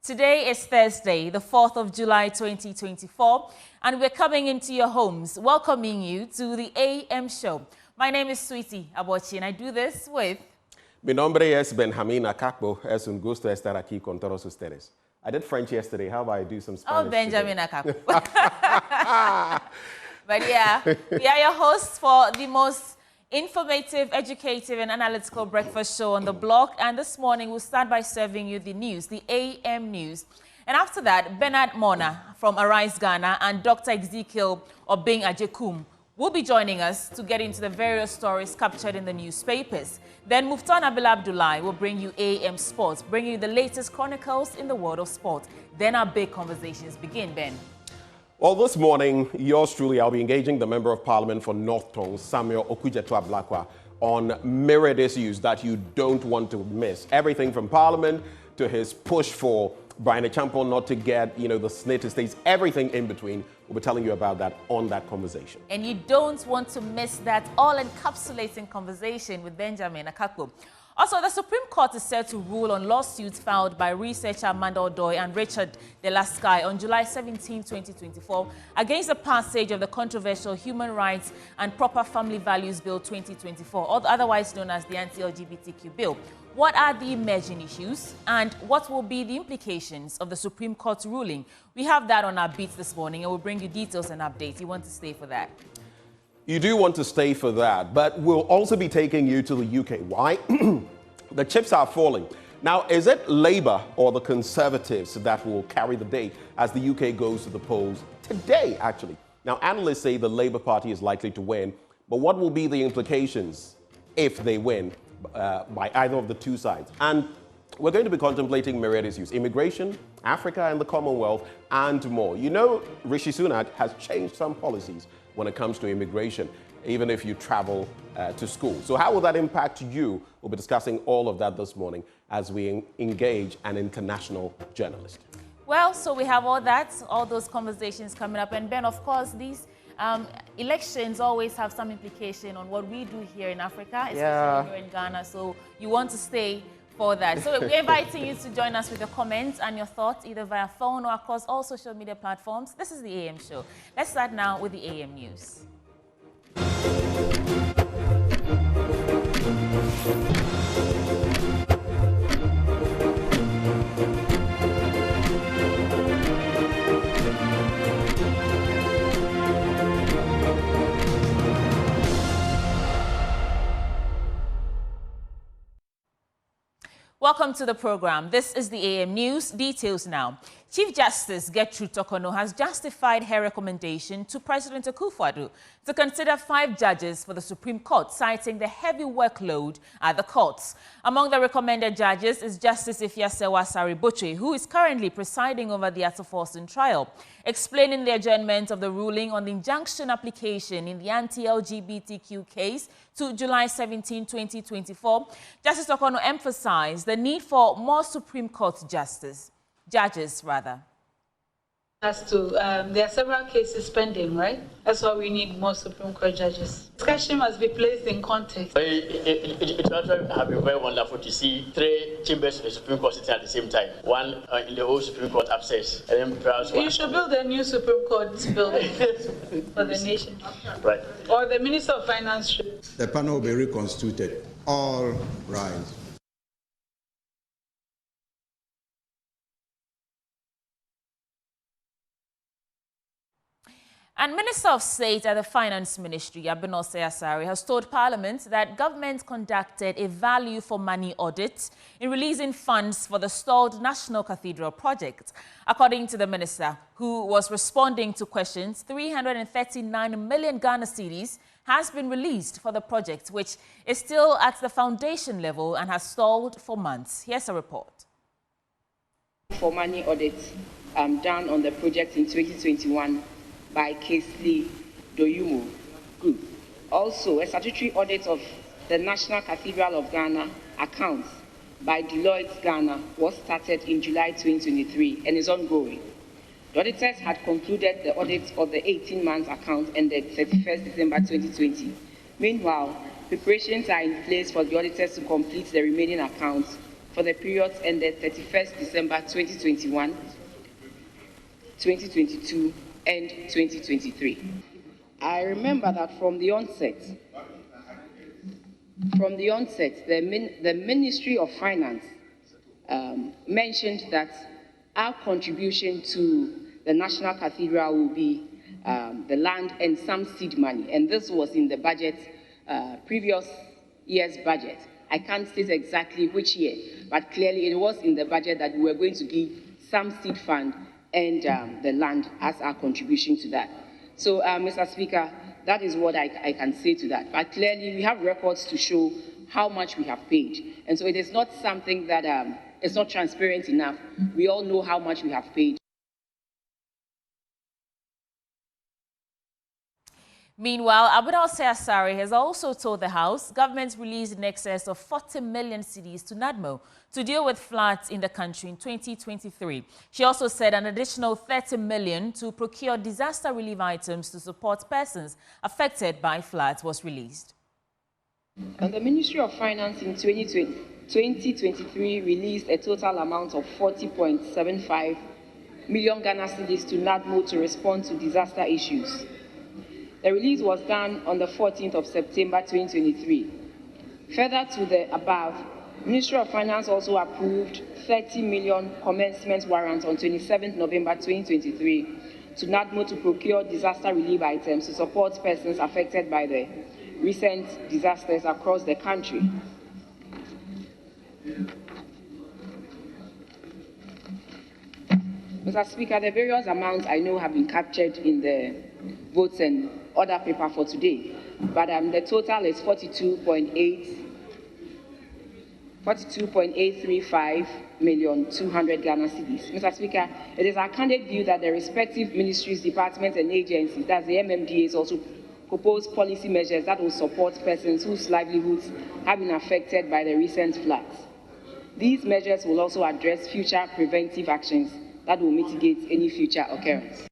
Today is Thursday, the 4th of July 2024, and we're coming into your homes, welcoming you to the AM show. My name is Sweetie Abochi, and I do this with... Mi nombre es Benjamin Akakbo, es un gusto estar aquí con todos ustedes. I did French yesterday. How about I do some Spanish? Oh, Benjamin Akakbo. But yeah, we are your hosts for the most informative, educative, and analytical breakfast show on the block. And this morning, we'll start by serving you the news, the AM news. And after that, Bernard Mona from Arise Ghana and Dr. Ezekiel Obing Ajekum will be joining us to get into the various stories captured in the newspapers. Then Muftan Abil Abdullahi will bring you AM Sports, bringing you the latest chronicles in the world of sport. Then our big conversations begin, Ben. Well, this morning, yours truly, I'll be engaging the Member of Parliament for North Tongue, Samuel Okudzeto Ablakwa, on myriad issues that you don't want to miss. Everything from Parliament to his push for Brian Champon not to get, the Senate states, everything in between. We'll be telling you about that on that conversation. And you don't want to miss that all-encapsulating conversation with Benjamin Akakbo. Also, the Supreme Court is set to rule on lawsuits filed by researcher Amanda Odoi and Richard Delasky on July 17, 2024, against the passage of the controversial Human Rights and Proper Family Values Bill 2024, otherwise known as the Anti-LGBTQ Bill. What are the emerging issues and what will be the implications of the Supreme Court's ruling? We have that on our beat this morning and we'll bring you details and updates. You want to stay for that? You do want to stay for that, but we'll also be taking you to the UK. Why? The chips are falling. Now, is it Labour or the Conservatives that will carry the day as the UK goes to the polls today, actually? Now, analysts say the Labour Party is likely to win, but what will be the implications if they win by either of the two sides? And we're going to be contemplating myriad issues: immigration, Africa and the Commonwealth, and more. Rishi Sunak has changed some policies when it comes to immigration, even if you travel to school. So how will that impact you? We'll be discussing all of that this morning as we engage an international journalist. Well, so we have all those conversations coming up. And Ben, of course, these elections always have some implication on what we do here in Africa, especially here in Ghana. So you want to stay for that. So we're inviting you to join us with your comments and your thoughts, either via phone or across all social media platforms. This is the AM show. Let's start now with the AM news. Welcome to the program. This is the AM News. Details now. Chief Justice Gertrude Tokono has justified her recommendation to President Akufo-Addo to consider 5 judges for the Supreme Court, citing the heavy workload at the courts. Among the recommended judges is Justice Ifiasewa Sariboche, who is currently presiding over the Attoforsen trial. Explaining the adjournment of the ruling on the injunction application in the anti-LGBTQ case to July 17, 2024, Justice Tokono emphasized the need for more Supreme Court judges. As to, there are several cases pending, right? That's why we need more Supreme Court judges. Discussion must be placed in context. It would have been very wonderful to see 3 chambers of the Supreme Court sitting at the same time. One in the old Supreme Court upstairs, and then perhaps one. You should build a new Supreme Court building for the nation. Right. Or the Minister of Finance should. The panel will be reconstituted. All rise. And Minister of State at the Finance Ministry, Abinose Asari, has told Parliament that government conducted a value for money audit in releasing funds for the stalled National Cathedral project. According to the minister, who was responding to questions, 339 million Ghana cedis has been released for the project, which is still at the foundation level and has stalled for months. Here's a report. For money audit done on the project in 2021 by Kesley Doyumo Group. Also, a statutory audit of the National Cathedral of Ghana accounts by Deloitte Ghana was started in July 2023 and is ongoing. The auditors had concluded the audit of the 18-month account ended 31st December 2020. Meanwhile, preparations are in place for the auditors to complete the remaining accounts for for the periods ended 31st December 2021, 2022, and 2023. I remember that from the onset, the Ministry of Finance mentioned that our contribution to the National Cathedral will be the land and some seed money, and this was in the budget, previous year's budget. I can't state exactly which year, but clearly it was in the budget that we were going to give some seed fund and the land as our contribution to that. So, Mr. Speaker, that is what I can say to that. But clearly, we have records to show how much we have paid. And so it is not something that is not transparent enough. We all know how much we have paid. Meanwhile, Abudal Asari has also told the House government released in excess of 40 million cedis to NADMO to deal with floods in the country in 2023. She also said an additional 30 million to procure disaster relief items to support persons affected by floods was released. And the Ministry of Finance in 2023 released a total amount of 40.75 million Ghana cedis to NADMO to respond to disaster issues. The release was done on the 14th of September 2023. Further to the above, Ministry of Finance also approved 30 million commencement warrants on 27th November 2023 to NADMO to procure disaster relief items to support persons affected by the recent disasters across the country. Mr. Speaker, the various amounts I know have been captured in the votes and order paper for today, but the total is 42.835 million 200 Ghana cedis. Mr. Speaker, it is our candid view that the respective ministries, departments, and agencies, that's the MMDAs, also propose policy measures that will support persons whose livelihoods have been affected by the recent floods. These measures will also address future preventive actions that will mitigate any future occurrence.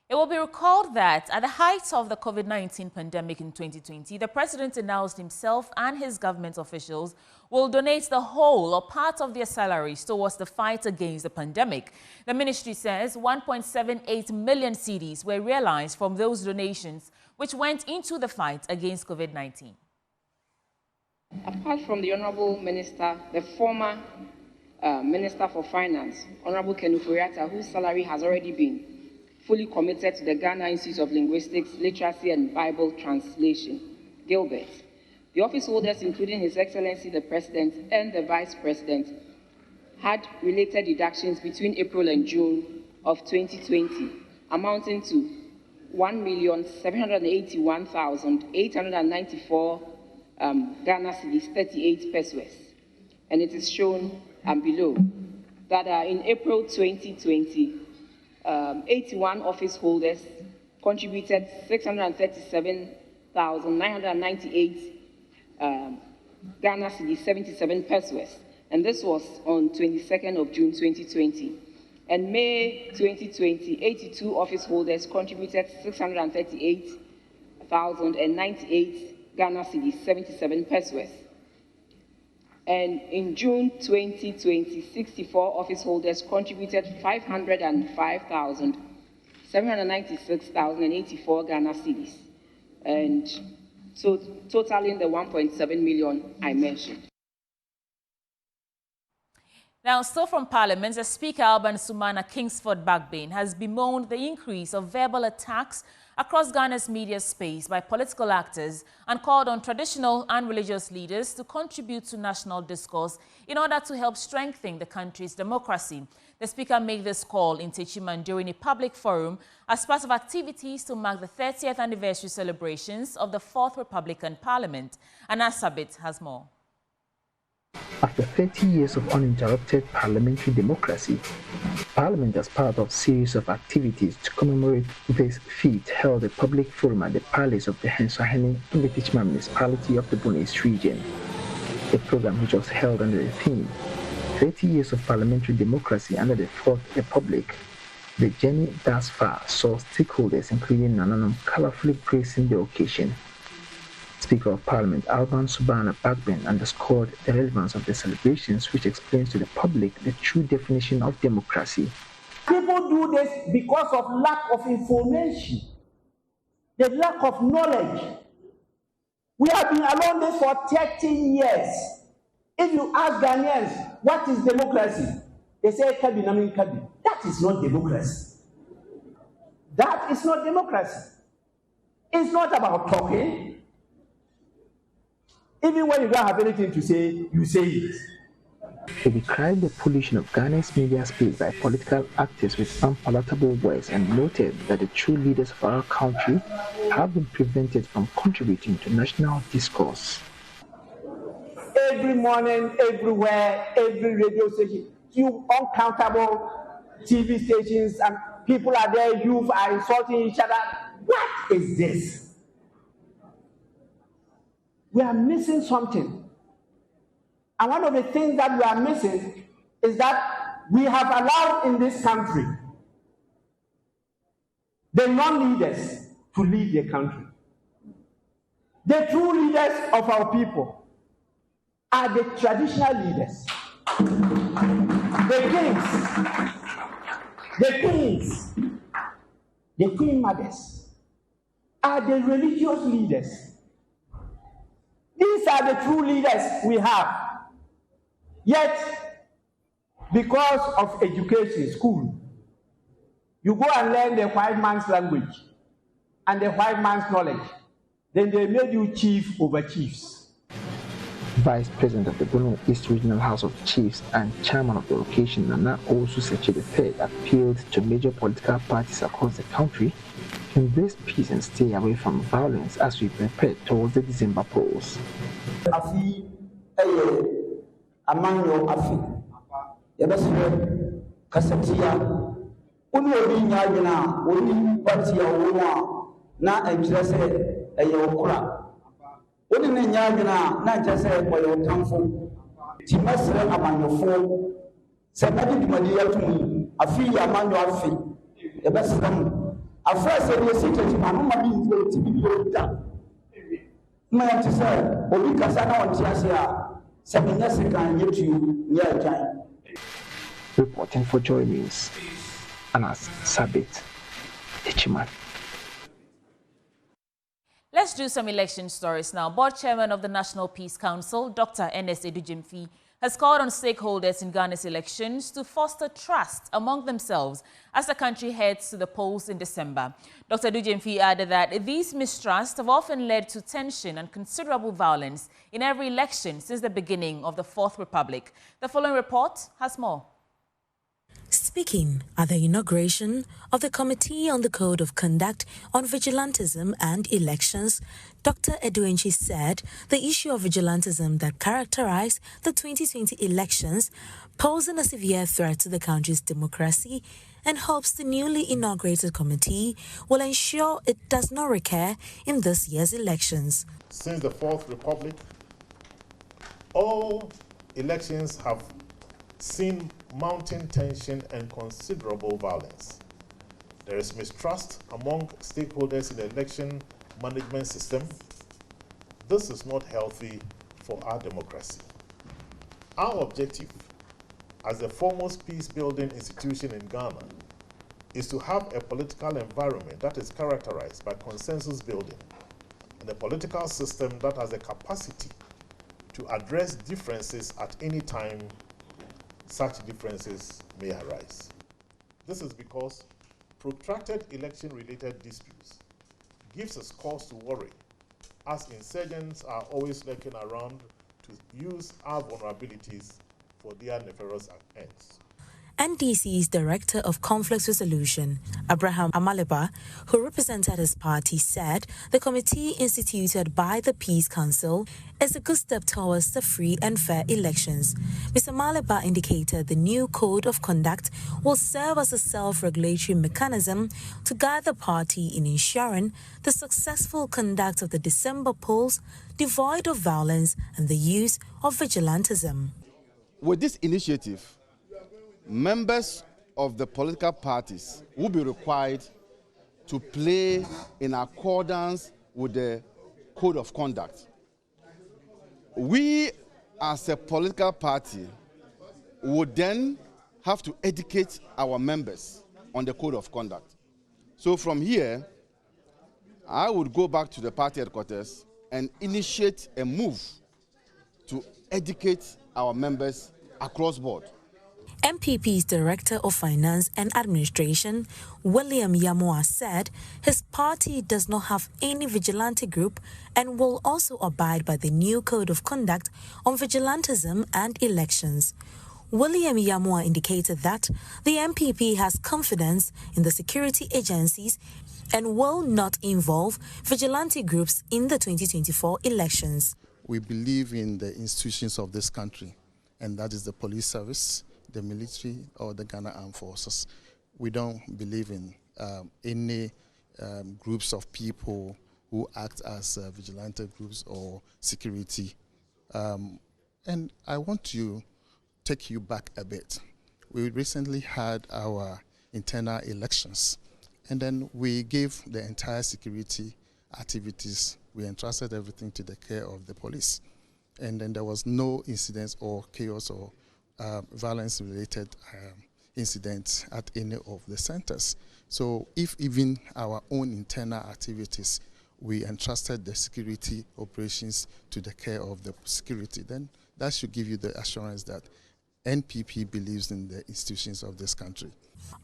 It will be recalled that at the height of the COVID-19 pandemic in 2020, the president announced himself and his government officials will donate the whole or part of their salaries towards the fight against the pandemic. The ministry says 1.78 million cedis were realized from those donations, which went into the fight against COVID-19. Apart from the Honorable Minister, the former Minister for Finance, Honorable Kenufuriata, whose salary has already been fully committed to the Ghana Institute of Linguistics, Literacy and Bible Translation, Gilbert. The office holders, including His Excellency the President and the Vice President, had related deductions between April and June of 2020, amounting to 1,781,894 Ghana cedis, 38 pesos. And it is shown below that in April 2020, 81 office holders contributed 637,998 Ghana cedis, 77 pesos, and this was on 22nd of June 2020. And May 2020, 82 office holders contributed 638,098 Ghana cedis, 77 pesos. And in June 2020, 64 office holders contributed 505,796,084 Ghana cedis, and so totaling the 1.7 million I mentioned. Now, still from Parliament, the Speaker Alban Sumana Kingsford Bagbane has bemoaned the increase of verbal attacks across Ghana's media space by political actors and called on traditional and religious leaders to contribute to national discourse in order to help strengthen the country's democracy. The Speaker made this call in Techiman during a public forum as part of activities to mark the 30th anniversary celebrations of the Fourth Republican Parliament. And Asabit has more. After 30 years of uninterrupted parliamentary democracy, Parliament, as part of a series of activities to commemorate this feat, held a public forum at the Palace of the Hensahene in the Techiman municipality of the Borno East region. A program which was held under the theme, 30 years of parliamentary democracy under the Fourth Republic. The journey thus far saw stakeholders, including Nananom, colorfully praising the occasion. Speaker of Parliament Alban Subana Bagbin underscored the relevance of the celebrations, which explains to the public the true definition of democracy. People do this because of lack of information, the lack of knowledge. We have been along this for 30 years. If you ask Ghanaians, what is democracy? They say, Kabi Namin Kabi. That is not democracy. That is not democracy. It's not about talking. Even when you don't have anything to say, you say it. He decried the pollution of Ghana's media space by political actors with unpalatable words and noted that the true leaders of our country have been prevented from contributing to national discourse. Every morning, everywhere, every radio station, few uncountable TV stations, and people are there, youth are insulting each other. What is this? We are missing something. And one of the things that we are missing is that we have allowed in this country the non-leaders to lead the country. The true leaders of our people are the traditional leaders. The queen mothers are the religious leaders. These are the true leaders we have. Yet, because of education, school, you go and learn the white man's language and the white man's knowledge. Then they made you chief over chiefs. Vice President of the Bono East Regional House of Chiefs and Chairman of the occasion, Nana Osu Seche III, appealed to major political parties across the country to embrace peace and stay away from violence as we prepare towards the December polls. Among your afi, Yabaswe, Kasatia, Uni Yagina, Uni Partia Uma, Na Exesse, a Yokura. Uni Yagina, not just a boy or Tamfo, Timasra among your phone, Sabati Madia to me, a fee among your afi, Yabasram, a first of your secret, Mamma being to be your done. My auntie said, Obikasana on Tiasia. Reporting for Joy News, Anas Sabit, Tichiman. Let's do some election stories now. Board Chairman of the National Peace Council, Dr. Ernest Edujimfi, has called on stakeholders in Ghana's elections to foster trust among themselves as the country heads to the polls in December. Dr. Edujimfi added that these mistrusts have often led to tension and considerable violence in every election since the beginning of the Fourth Republic. The following report has more. Speaking at the inauguration of the Committee on the Code of Conduct on Vigilantism and Elections, Dr. Edujimfi said the issue of vigilantism that characterized the 2020 elections posing a severe threat to the country's democracy and hopes the newly inaugurated committee will ensure it does not recur in this year's elections. Since the Fourth Republic, all elections have seen mounting tension and considerable violence. There is mistrust among stakeholders in the election management system. This is not healthy for our democracy. Our objective as the foremost peace-building institution in Ghana is to have a political environment that is characterized by consensus building and a political system that has the capacity to address differences at any time such differences may arise. This is because protracted election-related disputes gives us cause to worry, as insurgents are always lurking around to use our vulnerabilities for their nefarious ends. NDC's Director of Conflict Resolution, Abraham Amaleba, who represented his party, said the committee instituted by the Peace Council is a good step towards the free and fair elections. Mr. Amaleba indicated the new code of conduct will serve as a self-regulatory mechanism to guide the party in ensuring the successful conduct of the December polls devoid of violence and the use of vigilantism. With this initiative, members of the political parties will be required to play in accordance with the code of conduct. We, as a political party, would then have to educate our members on the code of conduct. So from here, I would go back to the party headquarters and initiate a move to educate our members across board. MPP's Director of Finance and Administration, William Yamoa, said his party does not have any vigilante group and will also abide by the new Code of Conduct on Vigilantism and Elections. William Yamoa indicated that the MPP has confidence in the security agencies and will not involve vigilante groups in the 2024 elections. We believe in the institutions of this country, and that is the police service, the military, or the Ghana Armed Forces. We don't believe in any groups of people who act as vigilante groups or security. And I want to take you back a bit. We recently had our internal elections, and then we gave the entire security activities, we entrusted everything to the care of the police. And then there was no incidents or chaos or violence-related incidents at any of the centers. So if even our own internal activities, we entrusted the security operations to the care of the security, then that should give you the assurance that NPP believes in the institutions of this country.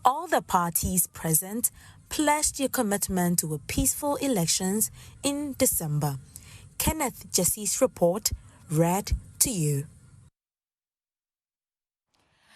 All the parties present pledged their commitment to a peaceful elections in December. Kenneth Jesse's report, read to you.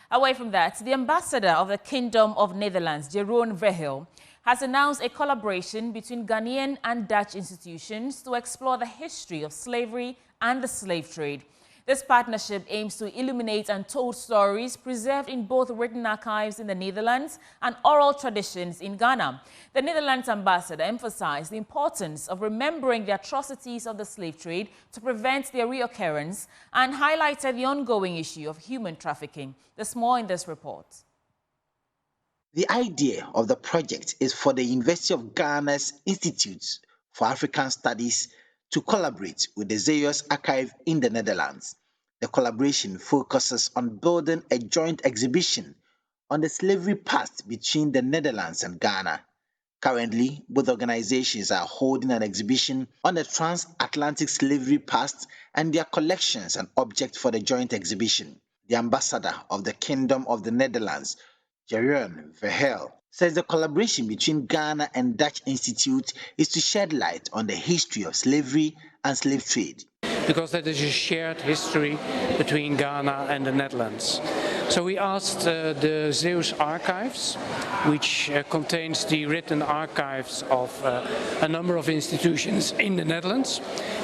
Away from that, the ambassador of the Kingdom of Netherlands, Jeroen Verheul, has announced a collaboration between Ghanaian and Dutch institutions to explore the history of slavery and the slave trade. This partnership aims to illuminate untold stories preserved in both written archives in the Netherlands and oral traditions in Ghana. The Netherlands ambassador emphasized the importance of remembering the atrocities of the slave trade to prevent their reoccurrence and highlighted the ongoing issue of human trafficking. There's more in this report. The idea of the project is for the University of Ghana's Institute for African Studies to collaborate with the Zeeuws Archive in the Netherlands. The collaboration focuses on building a joint exhibition on the slavery past between the Netherlands and Ghana. Currently, both organizations are holding an exhibition on the transatlantic slavery past and their collections and objects for the joint exhibition. The ambassador of the Kingdom of the Netherlands, Jeroen Verheul, says the collaboration between Ghana and Dutch Institute is to shed light on the history of slavery and slave trade. Because that is a shared history between Ghana and the Netherlands. So we asked the Zeeuws Archives, which contains the written archives of a number of institutions in the Netherlands,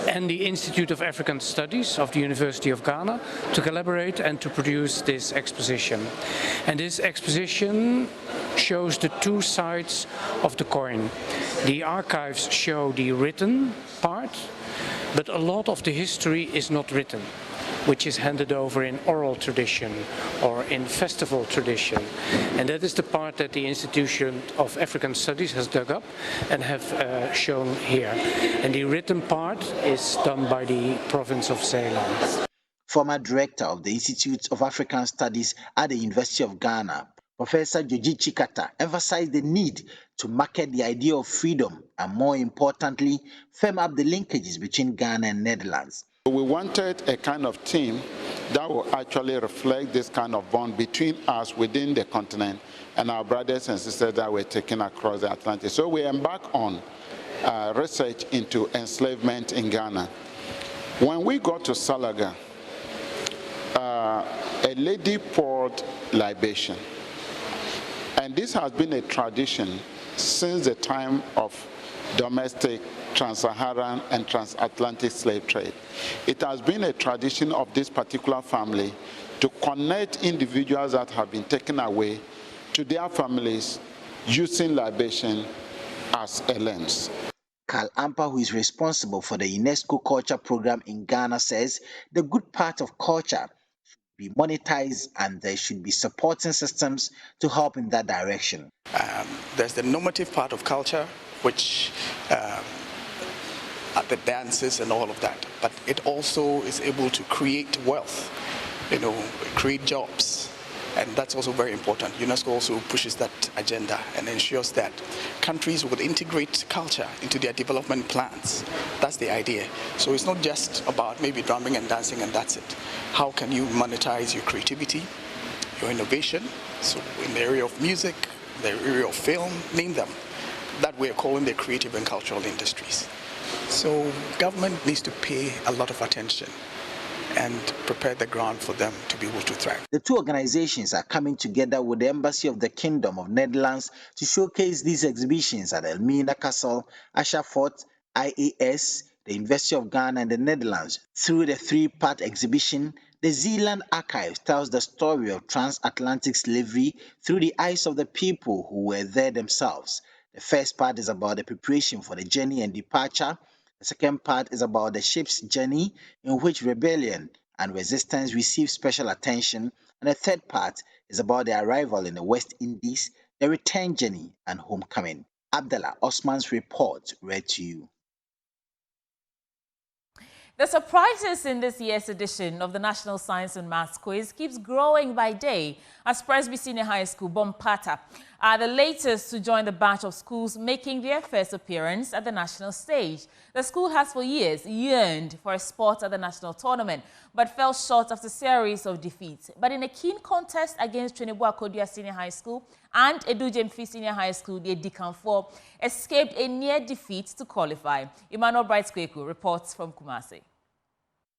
and the Institute of African Studies of the University of Ghana, to collaborate and to produce this exposition. And this exposition shows the two sides of the coin. The archives show the written part, but a lot of the history is not written, which is handed over in oral tradition or in festival tradition. And that is the part that the Institute of African Studies has dug up and have shown here. And the written part is done by the province of Zeeland. Former director of the Institute of African Studies at the University of Ghana, Professor Joji Chikata, emphasized the need to market the idea of freedom and, more importantly, firm up the linkages between Ghana and Netherlands. We wanted a kind of team that will actually reflect this kind of bond between us within the continent and our brothers and sisters that we're taking across the Atlantic. So we embark on research into enslavement in Ghana. When we got to Salaga, a lady poured libation. And this has been a tradition since the time of domestic, trans-Saharan and transatlantic slave trade. It has been a tradition of this particular family to connect individuals that have been taken away to their families using libation as a lens. Carl Ampa, who is responsible for the UNESCO Culture Program in Ghana, says the good part of culture be monetized and there should be supporting systems to help in that direction. There's the normative part of culture, which the dances and all of that. But it also is able to create wealth, create jobs. And that's also very important. UNESCO also pushes that agenda and ensures that countries would integrate culture into their development plans. That's the idea. So it's not just about maybe drumming and dancing and that's it. How can you monetize your creativity, your innovation? So in the area of music, the area of film, name them. That we're calling the creative and cultural industries. So government needs to pay a lot of attention and prepare the ground for them to be able to thrive. The two organizations are coming together with the Embassy of the Kingdom of Netherlands to showcase these exhibitions at Elmina Castle, Asha Fort, IAS, the University of Ghana and the Netherlands. Through the three-part exhibition, the Zeeland Archive tells the story of transatlantic slavery through the eyes of the people who were there themselves. The first part is about the preparation for the journey and departure. The second part is about the ship's journey, in which rebellion and resistance receive special attention. And the third part is about the arrival in the West Indies, the return journey, and homecoming. Abdallah Osman's report read to you. The surprises in this year's edition of the National Science and Maths Quiz keeps growing by day, as Presby Senior High School, Bompata, are the latest to join the batch of schools making their first appearance at the national stage. The school has for years yearned for a spot at the national tournament, but fell short after a series of defeats. But in a keen contest against Trinidad Kodia Senior High School and Edujemfi Senior High School, the Edikanfo escaped a near defeat to qualify. Emmanuel Bright-Kweku reports from Kumasi.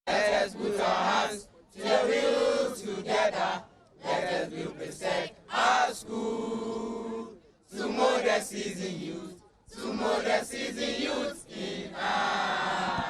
Let us put our hands to the wheel together. Let us represent our school. To modern season youth, to modern season youth in us.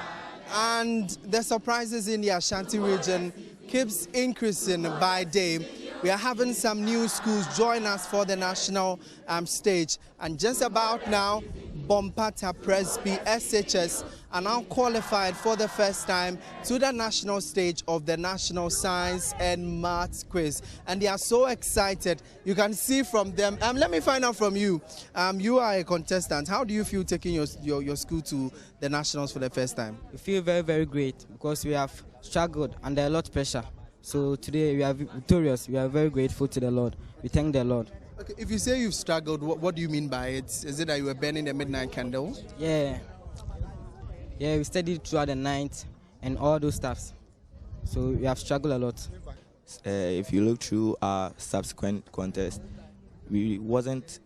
And the surprises in the Ashanti region keeps increasing by day. We are having some new schools join us for the national stage. And just about now, Bompata Presby SHS are now qualified for the first time to the national stage of the National Science and Maths Quiz. And they are so excited. You can see from them. Let me find out from you. You are a contestant. How do you feel taking your school to the nationals for the first time? We feel very, very great because we have struggled under a lot of pressure. So today we are victorious. We are very grateful to the Lord. We thank the Lord. Okay, if you say you've struggled, what do you mean by it? Is it that you were burning the midnight candle? Yeah, we studied throughout the night and all those stuffs. So we have struggled a lot. If you look through our subsequent contest, we wasn't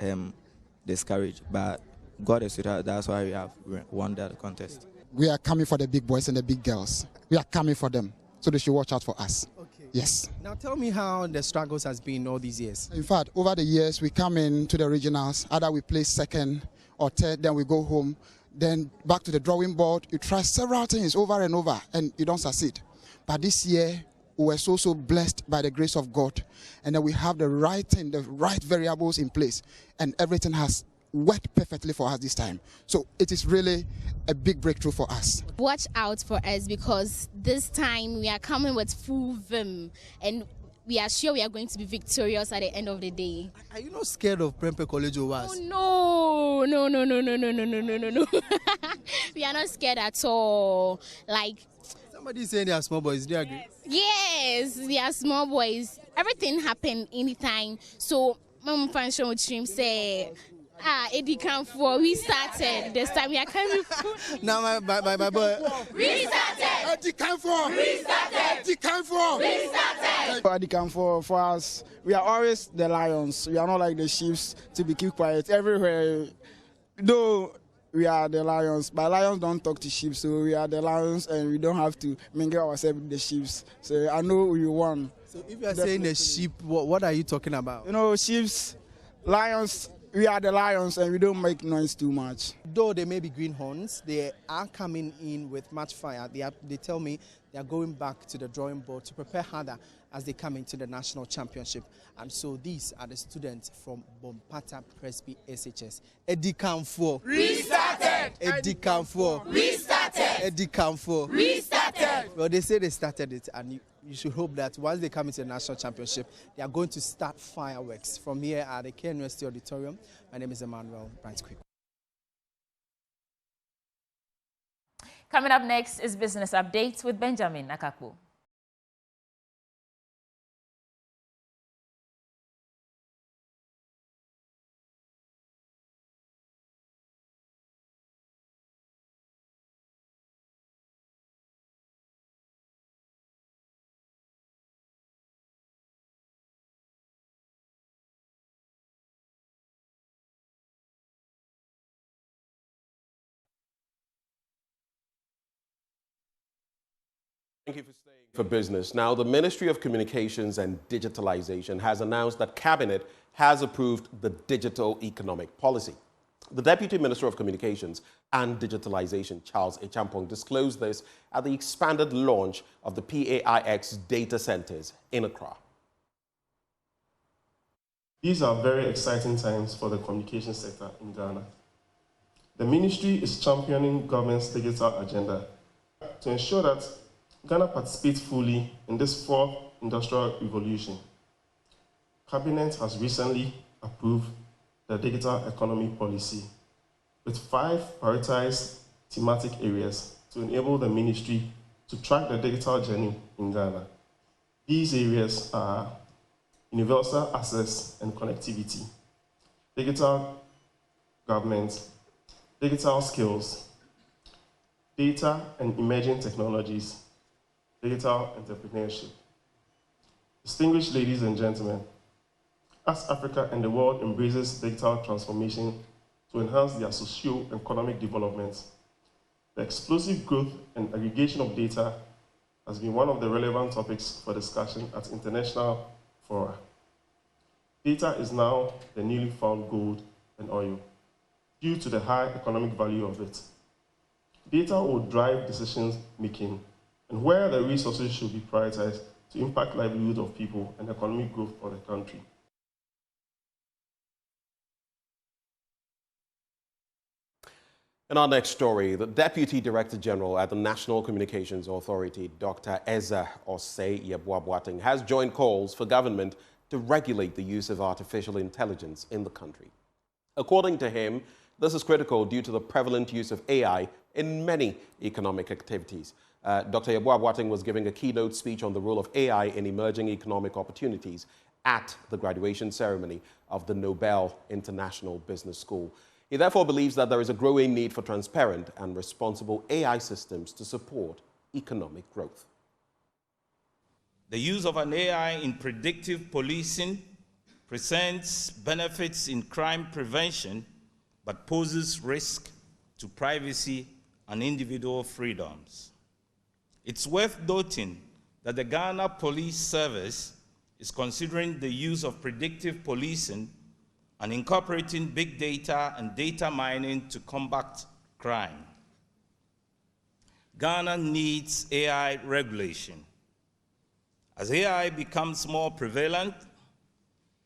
discouraged, but God is with us. That's why we have won that contest. We are coming for the big boys and the big girls. We are coming for them, so they should watch out for us. Okay. Yes. Now tell me how the struggles has been all these years. In fact, over the years, we come into the regionals, either we play second or third, then we go home, then back to the drawing board. You try several things over and over, and you don't succeed. But this year, we were so blessed by the grace of God, and then we have the right thing, the right variables in place, and everything has worked perfectly for us this time. So it is really a big breakthrough for us. Watch out for us, because this time we are coming with full vim, and we are sure we are going to be victorious at the end of the day. Are you not scared of Prempeh College or us? Oh, no. We are not scared at all. Like, somebody is saying they are small boys. Do you agree? Yes, we are small boys. Everything happen anytime. So, Mama Function with Stream say, Edikanfo, we started. This time we are coming. Now, my boy. We started. Edikanfo. We started. Edikanfo. We started. Edikanfo, for us, we are always the lions. We are not like the sheep to be keep quiet everywhere. Though we are the lions, but lions don't talk to sheep, so we are the lions, and we don't have to mingle ourselves with the sheep. So I know we won. So if you are saying the sheep, what are you talking about? You know, sheep, lions. We are the lions, and we don't make noise too much. Though they may be greenhorns, they are coming in with much fire. They tell me they are going back to the drawing board to prepare harder as they come into the national championship. And so these are the students from Bompata Presby SHS. Edikanfo. Restarted. Edikanfo. Restarted. Edikanfo. Restarted. Well, they say they started it, and you should hope that once they come into the national championship, they are going to start fireworks. From here at the KNUST Auditorium, my name is Emmanuel Bright-Kweku. Coming up next is Business Updates with Benjamin Nakakpo. Thank you for staying for business. Now, the Ministry of Communications and Digitalization has announced that Cabinet has approved the Digital Economic Policy. The Deputy Minister of Communications and Digitalization, Charles Echampong, disclosed this at the expanded launch of the PAIX data centers in Accra. These are very exciting times for the communication sector in Ghana. The ministry is championing government's digital agenda to ensure that Ghana participates fully in this fourth industrial revolution. Cabinet has recently approved the digital economy policy with 5 prioritized thematic areas to enable the ministry to track the digital journey in Ghana. These areas are universal access and connectivity, digital government, digital skills, data and emerging technologies, digital entrepreneurship. Distinguished ladies and gentlemen, as Africa and the world embraces digital transformation to enhance their socio-economic development, the explosive growth and aggregation of data has been one of the relevant topics for discussion at international fora. Data is now the newly found gold and oil due to the high economic value of it. Data will drive decision making and where the resources should be prioritized to impact livelihood of people and economic growth for the country. In our next story, the Deputy Director General at the National Communications Authority, Dr. Eza Osei Yeboah-Boateng, has joined calls for government to regulate the use of artificial intelligence in the country. According to him, this is critical due to the prevalent use of AI in many economic activities. Dr. Yeboah-Boateng was giving a keynote speech on the role of AI in emerging economic opportunities at the graduation ceremony of the Nobel International Business School. He therefore believes that there is a growing need for transparent and responsible AI systems to support economic growth. The use of an AI in predictive policing presents benefits in crime prevention, but poses risk to privacy and individual freedoms. It's worth noting that the Ghana Police Service is considering the use of predictive policing and incorporating big data and data mining to combat crime. Ghana needs AI regulation. As AI becomes more prevalent,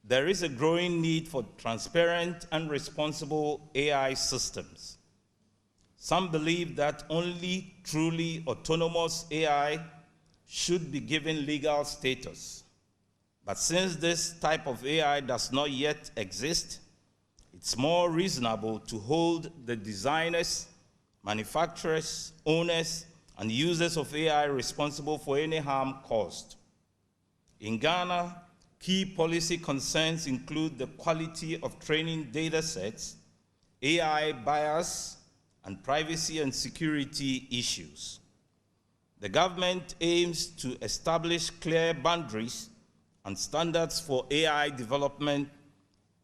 there is a growing need for transparent and responsible AI systems. Some believe that only truly autonomous AI should be given legal status. But since this type of AI does not yet exist, it's more reasonable to hold the designers, manufacturers, owners, and users of AI responsible for any harm caused. In Ghana, key policy concerns include the quality of training data sets, AI bias, and privacy and security issues. The government aims to establish clear boundaries and standards for AI development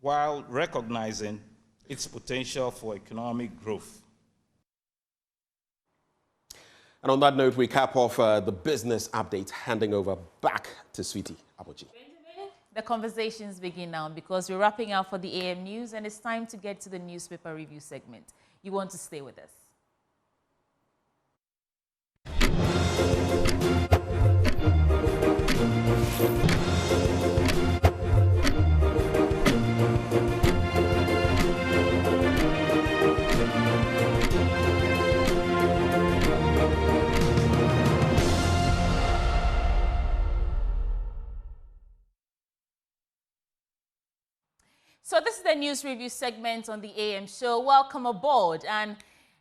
while recognizing its potential for economic growth. And on that note, we cap off the business update, handing over back to Sweetie Abochi. The conversations begin now because we're wrapping up for the AM News and it's time to get to the newspaper review segment. You want to stay with us. So this is the news review segment on the AM show. Welcome aboard. And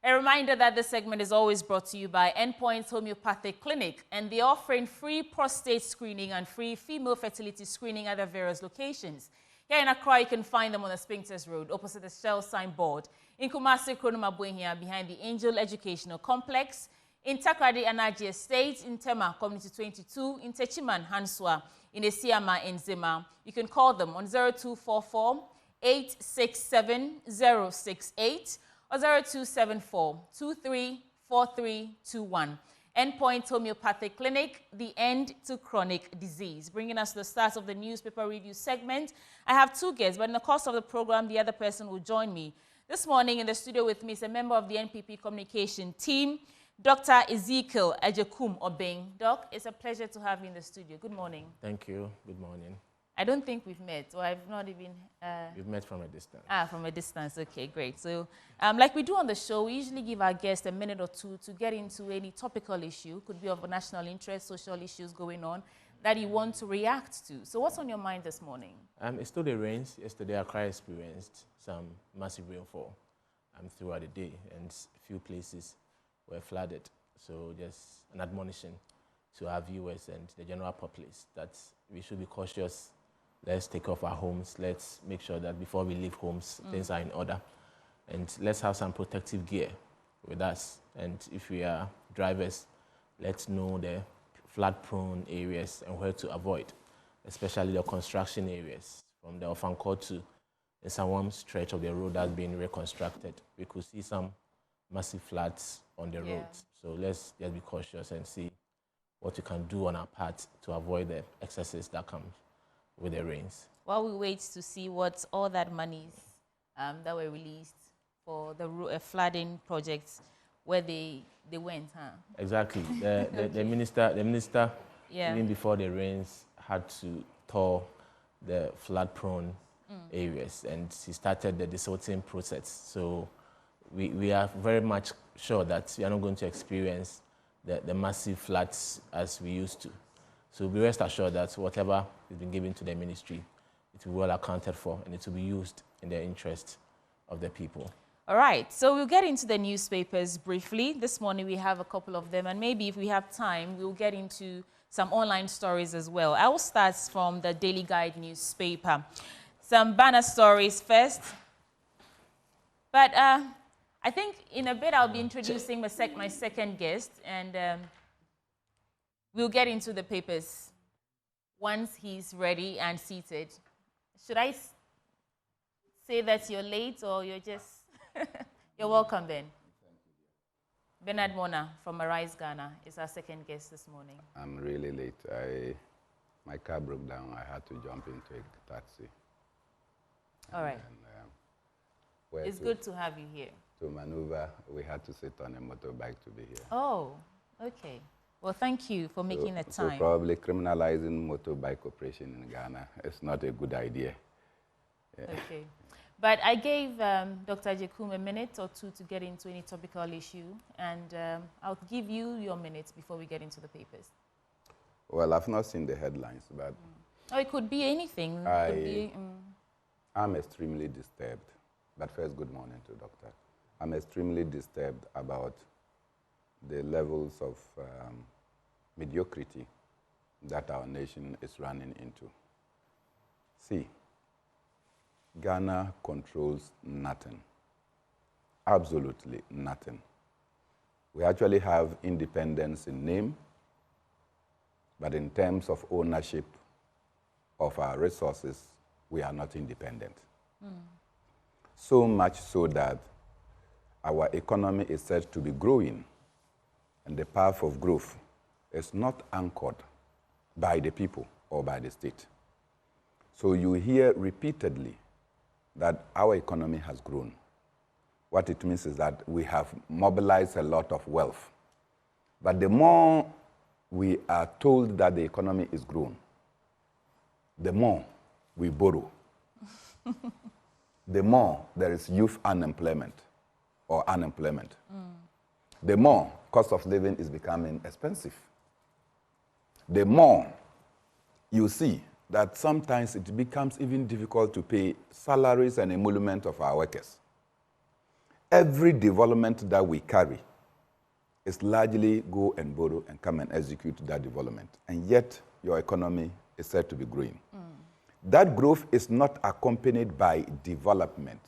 A reminder that this segment is always brought to you by Endpoints Homeopathic Clinic, and they're offering free prostate screening and free female fertility screening at their various locations. Here in Accra, you can find them on the Spinkters Road, opposite the Shell signboard. In Kumasi, Kronomabuenhia, behind the Angel Educational Complex. In Takrady, Anaji Estate. In Tema, Community 22. In Techiman, Hanswa. In Esiama, in Zima. You can call them on 0244 867 068 or 0274 234321. Endpoint Homeopathic Clinic, the end to chronic disease. Bringing us to the start of the newspaper review segment. I have two guests, but in the course of the program, the other person will join me. This morning in the studio with me is a member of the NPP communication team, Dr. Ezekiel Ejekum Obeng. Doc, it's a pleasure to have you in the studio. Good morning. Thank you. Good morning. I don't think we've met, or I've not even... We've met from a distance. From a distance. Okay, great. So, like we do on the show, we usually give our guests a minute or two to get into any topical issue, could be of national interest, social issues going on, that you want to react to. So what's on your mind this morning? It's still the rains. Yesterday, Accra experienced some massive rainfall throughout the day, and a few places were flooded. So just an admonition to our viewers and the general populace that we should be cautious. Let's take off our homes. Let's make sure that before we leave homes, things are in order. And let's have some protective gear with us. And if we are drivers, let's know the flood-prone areas and where to avoid, especially the construction areas. From the Ofanko to the Sawam stretch of the road that's being reconstructed, we could see some massive floods on the roads. So let's just be cautious and see what we can do on our part to avoid the excesses that come with the rains. While we wait to see what all that monies that were released for the flooding projects, where they went, huh? Exactly. The minister, even before the rains, had to tour the flood-prone areas, and he started the desilting process. So we are very much sure that we are not going to experience the massive floods as we used to. So be rest assured that whatever has been given to the ministry, it will be well accounted for, and it will be used in the interest of the people. All right, so we'll get into the newspapers briefly. This morning we have a couple of them, and maybe if we have time, we'll get into some online stories as well. I will start from the Daily Guide newspaper. Some banner stories first. But I think in a bit I'll be introducing my second guest, and we'll get into the papers once he's ready and seated. Should I say that you're late, or you're just... You're welcome, Ben. Bernard Mona from Arise Ghana is our second guest this morning. I'm really late. My car broke down. I had to jump into a taxi. All right. It's good to have you here. To maneuver, we had to sit on a motorbike to be here. Oh, okay. Well, thank you for making the time. So probably criminalizing motorbike operation in Ghana is not a good idea. Yeah. Okay. But I gave Dr. Ejekum a minute or two to get into any topical issue, and I'll give you your minutes before we get into the papers. Well, I've not seen the headlines, but... Oh, it could be anything. I'm extremely disturbed. But first, good morning to Doctor. I'm extremely disturbed about the levels of mediocrity that our nation is running into. See, Ghana controls nothing, absolutely nothing. We actually have independence in name, but in terms of ownership of our resources, we are not independent. So much so that our economy is said to be growing, and the path of growth is not anchored by the people or by the state. So you hear repeatedly that our economy has grown. What it means is that we have mobilized a lot of wealth. But the more we are told that the economy is grown, the more we borrow. The more there is youth unemployment or unemployment. The more cost of living is becoming expensive. The more you see that sometimes it becomes even difficult to pay salaries and emolument of our workers. every development that we carry is largely go and borrow and come and execute that development. And yet, your economy is said to be growing. That growth is not accompanied by development.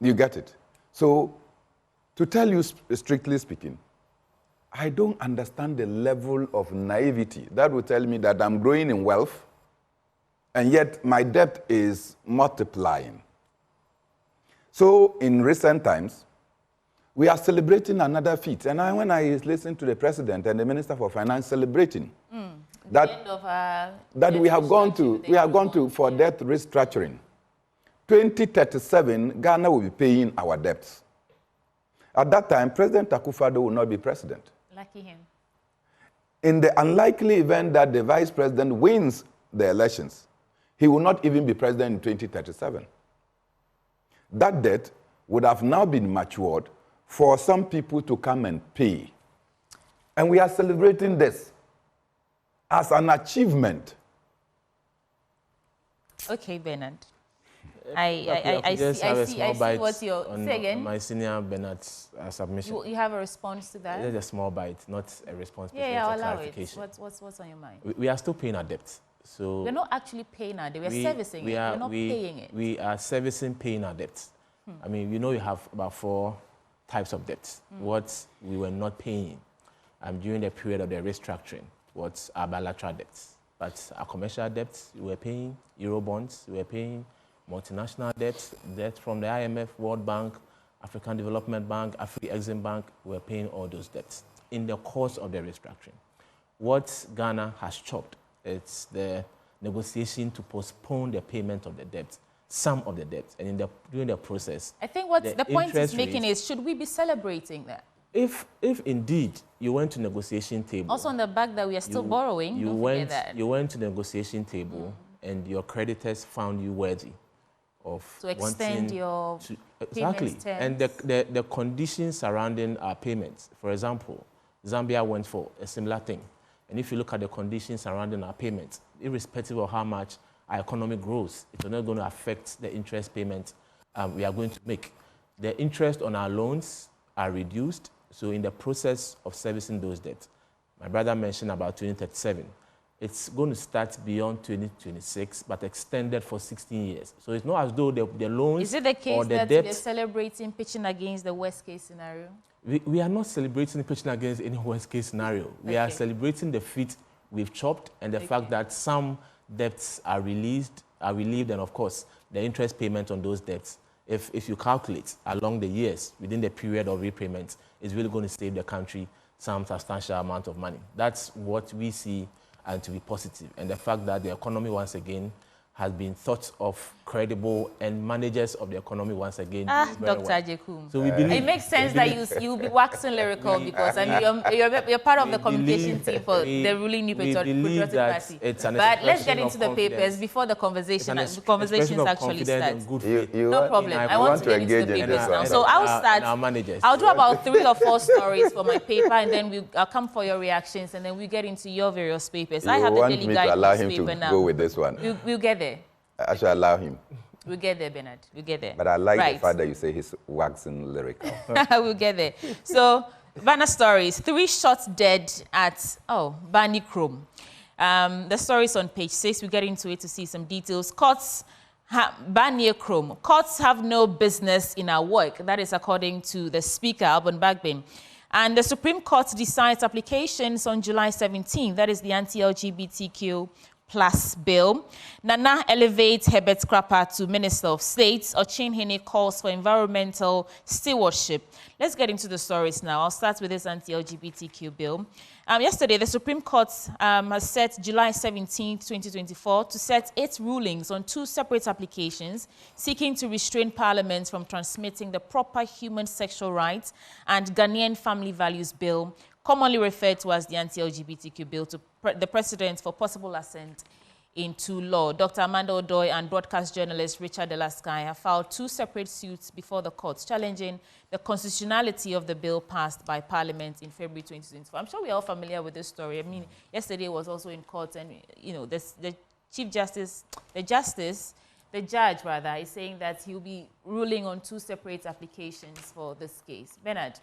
You get it? So, to tell you strictly speaking, I don't understand the level of naivety that would tell me that I'm growing in wealth, and yet my debt is multiplying. So, in recent times, we are celebrating another feat. And when I listen to the president and the minister for finance celebrating that we have gone to for debt restructuring. 2037, Ghana will be paying our debts. At that time, President Akufo-Addo will not be president. Lucky him. In the unlikely event that the vice president wins the elections, he will not even be president in 2037. That debt would have now been matured for some people to come and pay. And we are celebrating this as an achievement. Okay, Bernard. I see what you're saying. My senior Bernard's submission. You have a response to that? It's a small bite, not a response. Yeah, I'll allow it. What's on your mind? We are still paying our debt. So we're not actually paying our debt. We're servicing it. We're not paying it. We are servicing, paying our debt. I mean, you know, we have about 4 types of debts. What we were not paying during the period of the restructuring was our bilateral debts. But our commercial debts, we were paying, Euro bonds, we were paying, multinational debts, debt from the IMF, World Bank, African Development Bank, Afri-Exim Bank, we were paying all those debts in the course of the restructuring. What Ghana has chopped, it's the negotiation to postpone the payment of the debt, some of the debt, and during the process. I think what the point is making is, should we be celebrating that? If indeed you went to negotiation table. Also on the back that we are still borrowing, don't forget that. You went to the negotiation table and your creditors found you worthy of to extend your exactly. Terms. And the conditions surrounding our payments. For example, Zambia went for a similar thing. And if you look at the conditions surrounding our payments, irrespective of how much our economy grows, it's not going to affect the interest payments we are going to make. The interest on our loans are reduced. So in the process of servicing those debts, my brother mentioned about 2037. It's going to start beyond 2026, but extended for 16 years. So it's not as though the loans Is it the case or the that debts, we're celebrating pitching against the worst case scenario? We are not celebrating pitching against any worst case scenario. We are celebrating the feat we've chopped and the fact that some debts are relieved, and of course, the interest payment on those debts, if you calculate along the years within the period of repayment, is really going to save the country some substantial amount of money. That's what we see and to be positive. And the fact that the economy once again has been thought of credible and managers of the economy once again. Dr. Ajekum. So we believe, it makes sense that you'll be waxing lyrical because I mean, you're part of the communication team for the ruling New Patriotic Party. But let's get into the papers before the conversations actually start. No problem. I want to get into the papers now. So I'll start. I'll do about 3 or 4 stories for my paper, and then I'll come for your reactions, and then we get into your various papers. I have the Daily Guide newspaper now. Go with this one. We'll get there. I should allow him. We'll get there, Bernard. We'll get there. But I like the fact that you say he's waxing lyrical. We'll get there. So, Banner stories. 3 shots dead at, Bani Chrome. The story's on page 6. We'll get into it to see some details. Courts, Bani Chrome. Courts have no business in our work. That is according to the Speaker, Alban Bagbin. And the Supreme Court decides applications on July 17. That is the Anti-LGBTQ Bill. Nana elevates Herbert Krapah to Minister of State. Ochin Hene calls for environmental stewardship. Let's get into the stories now. I'll start with this Anti-LGBTQ bill. Yesterday, the Supreme Court has set July 17, 2024, to set 8 rulings on 2 separate applications seeking to restrain Parliament from transmitting the Proper Human Sexual Rights and Ghanaian Family Values Bill, commonly referred to as the Anti-LGBTQ Bill, to the President for possible assent into law. Dr. Amanda Odoi and broadcast journalist Richard Delasky have filed 2 separate suits before the courts challenging the constitutionality of the bill passed by Parliament in February 2024. I'm sure we're all familiar with this story. I mean, yesterday was also in court, and, you know, the Chief Justice, the Justice The judge, rather, is saying that he'll be ruling on 2 separate applications for this case. Bernard,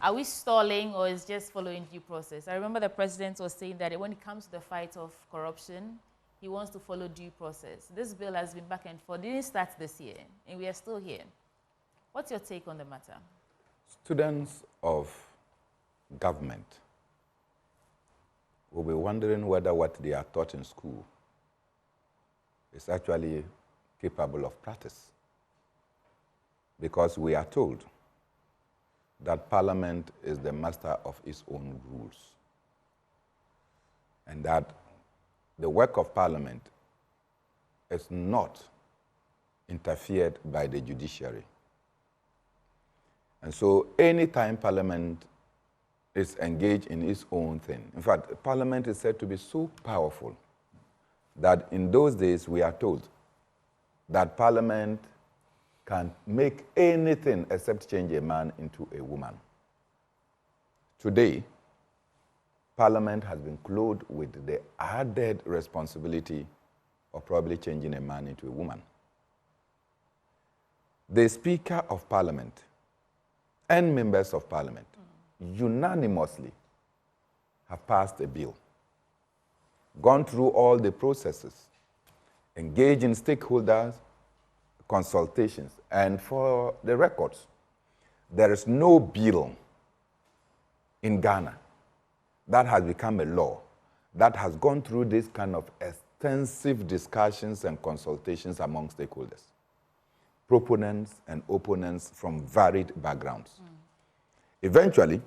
are we stalling or is just following due process? I remember the president was saying that when it comes to the fight of corruption, he wants to follow due process. This bill has been back and forth. It didn't start this year, and we are still here. What's your take on the matter? Students of government will be wondering whether what they are taught in school is actually capable of practice. Because we are told that Parliament is the master of its own rules, and that the work of Parliament is not interfered by the judiciary. And so anytime Parliament is engaged in its own thing, in fact, Parliament is said to be so powerful that in those days we are told that Parliament can make anything except change a man into a woman. Today, Parliament has been clothed with the added responsibility of probably changing a man into a woman. The Speaker of Parliament and members of Parliament unanimously have passed a bill, gone through all the processes, engaged in stakeholders, consultations, and for the records, there is no bill in Ghana that has become a law that has gone through this kind of extensive discussions and consultations among stakeholders, proponents and opponents from varied backgrounds. Eventually,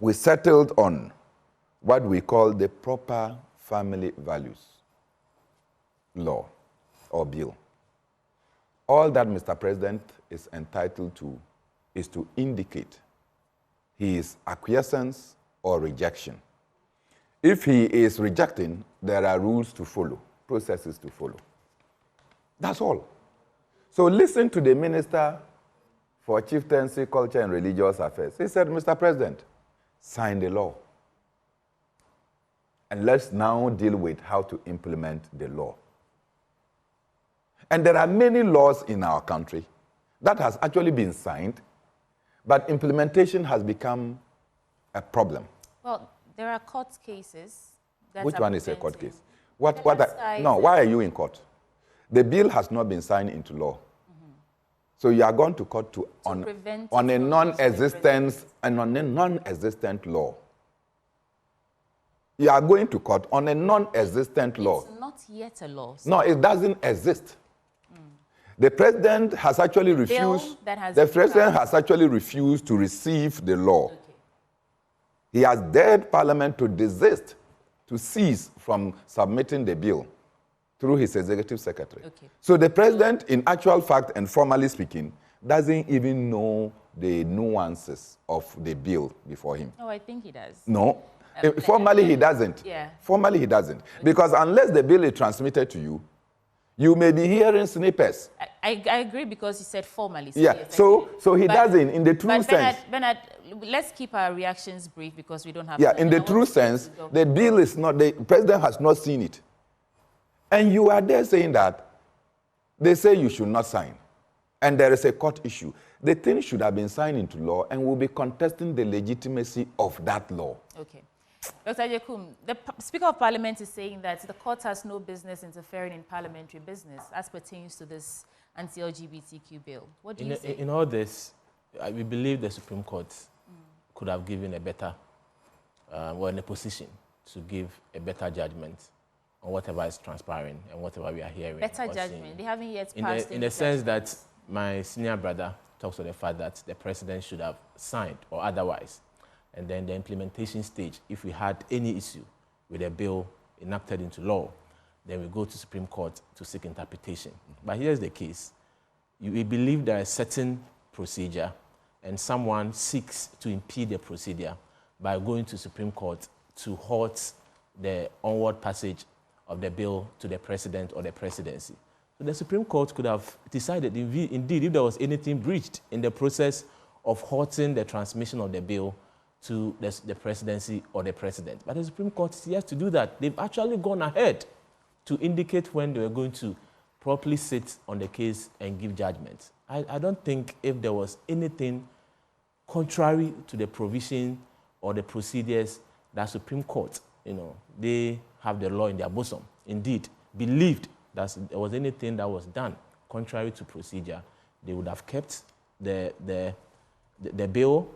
we settled on what we call the proper family values law or bill. All that Mr. President is entitled to is to indicate his acquiescence or rejection. If he is rejecting, there are rules to follow, processes to follow. That's all. So listen to the Minister for Chieftaincy, Culture and Religious Affairs. He said, Mr. President, sign the law. And let's now deal with how to implement the law. And there are many laws in our country that has actually been signed, but implementation has become a problem. Well, there are court cases. Which one is a court case? Why are you in court? The bill has not been signed into law. So you are going to court on a non-existent law. You are going to court on a non-existent law. It's not yet a law. No, it doesn't exist. The president has actually refused. To receive the law. Okay. He has dared Parliament to desist, to cease from submitting the bill through his executive secretary. Okay. So the president, in actual fact and formally speaking, doesn't even know the nuances of the bill before him. Oh, I think he does. No. Formally, he doesn't. Yeah. Formally, he doesn't. Okay. Because unless the bill is transmitted to you, you may be hearing snippets. I agree because he said formally. So yeah, yes, so he doesn't in the true sense. Bernard, let's keep our reactions brief because we don't have time. In the true sense, the bill is not, the president has not seen it. And you are there saying that they say you should not sign. And there is a court issue. The thing should have been signed into law and will be contesting the legitimacy of that law. Okay. Dr. Jekum, the Speaker of Parliament is saying that the court has no business interfering in parliamentary business as pertains to this anti-LGBTQ bill. What do you say? In all this, we believe the Supreme Court could have given a better, or in a position to give a better judgment on whatever is transpiring and whatever we are hearing. Better judgment? Seeing. They haven't yet passed in the sense that my senior brother talks of the fact that the president should have signed or otherwise. And then the implementation stage, if we had any issue with a bill enacted into law, then we go to Supreme Court to seek interpretation. But here's the case. We believe there is a certain procedure and someone seeks to impede the procedure by going to Supreme Court to halt the onward passage of the bill to the president or the presidency. So the Supreme Court could have decided, indeed, if there was anything breached in the process of halting the transmission of the bill to the presidency or the president. But the Supreme Court is yet to do that. They've actually gone ahead to indicate when they were going to properly sit on the case and give judgment. I don't think if there was anything contrary to the provision or the procedures that Supreme Court, they have the law in their bosom, indeed believed that there was anything that was done contrary to procedure, they would have kept the bill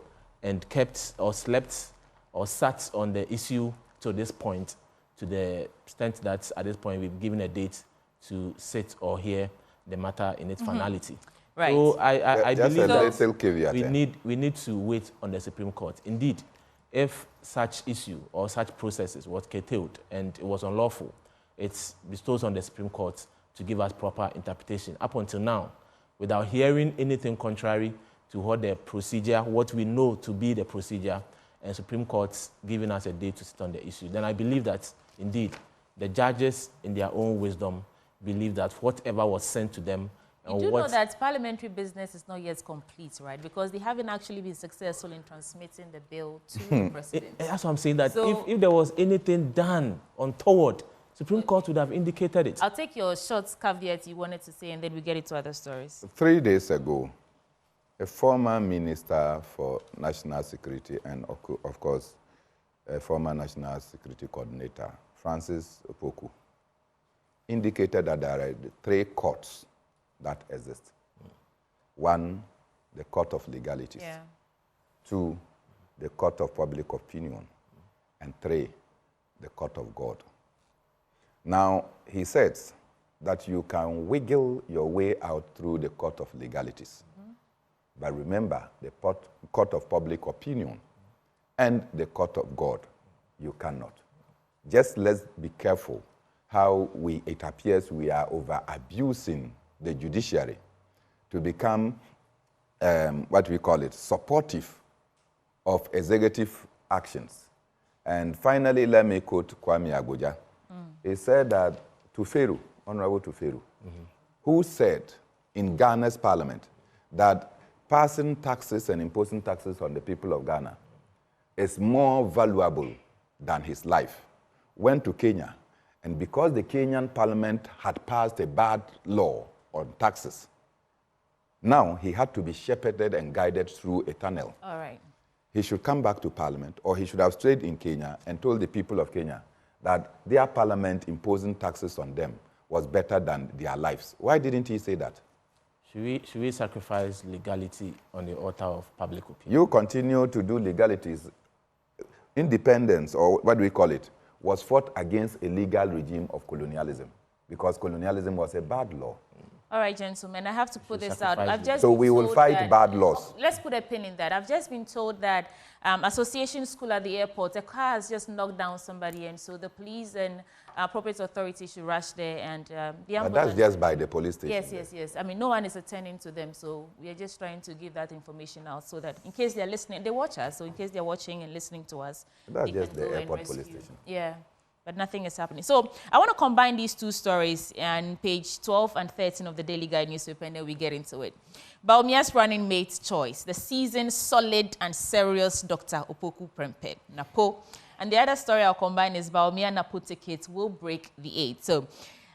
and kept or slept or sat on the issue to this point, to the extent that at this point we've given a date to sit or hear the matter in its finality. Right. So I believe that we need to wait on the Supreme Court. Indeed, if such issue or such processes was curtailed and it was unlawful, it bestows on the Supreme Court to give us proper interpretation. Up until now, without hearing anything contrary to what the procedure, what we know to be the procedure, and Supreme Court's giving us a date to sit on the issue, then I believe that, indeed, the judges, in their own wisdom, believe that whatever was sent to them. You do know that parliamentary business is not yet complete, right? Because they haven't actually been successful in transmitting the bill to the president. That's what I'm saying, that So, if there was anything done untoward, Supreme Court would have indicated it. I'll take your short caveat you wanted to say, and then we get into other stories. 3 days ago, a former minister for national security and, of course, a former national security coordinator, Francis Opoku, indicated that there are 3 courts that exist. 1, the court of legalities. 2, the court of public opinion. And 3, the court of God. Now, he says that you can wiggle your way out through the court of legalities. But remember, the court of public opinion and the court of God, you cannot. Just let's be careful how it appears we are over-abusing the judiciary to become, what we call it, supportive of executive actions. And finally, let me quote Kwame Agoja. He said that Tuferu, Honorable Tuferu, who said in Ghana's parliament that passing taxes and imposing taxes on the people of Ghana is more valuable than his life, went to Kenya, and because the Kenyan parliament had passed a bad law on taxes, now he had to be shepherded and guided through a tunnel. All right. He should come back to parliament, or he should have stayed in Kenya and told the people of Kenya that their parliament imposing taxes on them was better than their lives. Why didn't he say that? Should we sacrifice legality on the altar of public opinion? You continue to do legalities. Independence, or what do we call it, was fought against a legal regime of colonialism because colonialism was a bad law. All right, gentlemen, I have to put this out. So we will fight bad laws. Let's put a pin in that. I've just been told that Association School at the airport, a car has just knocked down somebody, and so the police and appropriate authorities should rush there, and the ambulance. But that's just by the police station. Yes. I mean, no one is attending to them, so we are just trying to give that information out so that in case they're listening, they watch us, so in case they're watching and listening to us, that's they just can the go and airport rescue. police station. Yeah. But nothing is happening. So I want to combine these 2 stories on page 12 and 13 of the Daily Guide newspaper, and then we get into it. Bawumia's running mate choice, the seasoned, solid, and serious Dr. Opoku Prempeh, Napo. And the other story I'll combine is Bawumia Napo tickets will break the 8. So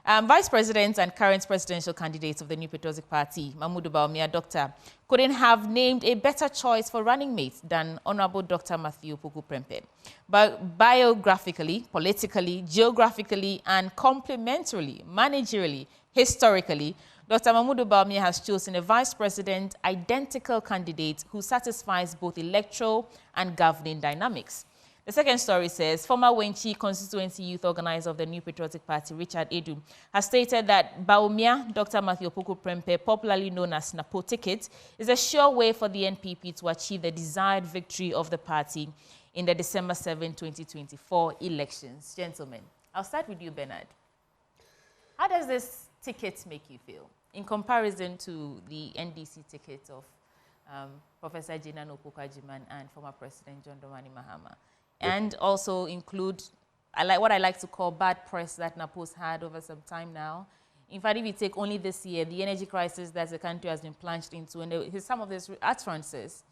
Vice President and current presidential candidate of the New Patriotic Party, Mahmoud Bawumia, Doctor, couldn't have named a better choice for running mate than Honorable Dr. Matthew Opoku Prempeh. But biographically, politically, geographically, and complementarily, managerially, historically, Dr. Mahmoud Bawumia has chosen a vice president identical candidate who satisfies both electoral and governing dynamics. The second story says, former Wenchi constituency youth organizer of the New Patriotic Party, Richard Edu, has stated that Bawumia, Dr. Matthew Opoku Prempeh, popularly known as Napo ticket, is a sure way for the NPP to achieve the desired victory of the party in the December 7, 2024 elections. Gentlemen, I'll start with you, Bernard. How does this ticket make you feel in comparison to the NDC ticket of Professor Jinan Opoku-Agyeman and former President John Dramani Mahama? And also include what I like to call bad press that Napo's had over some time now. In fact, if you take only this year, the energy crisis that the country has been plunged into, and some of these utterances.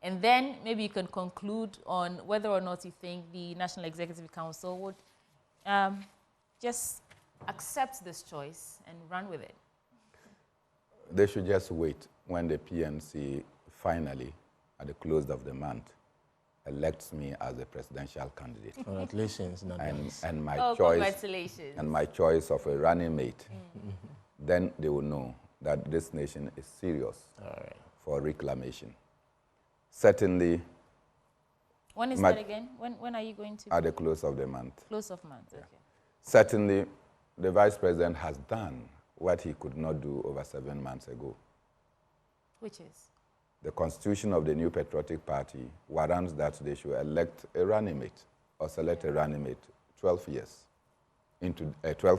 And then maybe you can conclude on whether or not you think the National Executive Council would just accept this choice and run with it? They should just wait when the PNC finally, at the close of the month, elects me as the presidential candidate. Congratulations. And my choice, congratulations. and my choice of a running mate. Then they will know that this nation is serious for reclamation. Certainly. When is that again? When are you going to? At the close of the month. Close of month, okay. Certainly, the Vice President has done what he could not do over 7 months ago. Which is? The constitution of the New Patriotic Party warrants that they should elect a running mate or select a running mate 12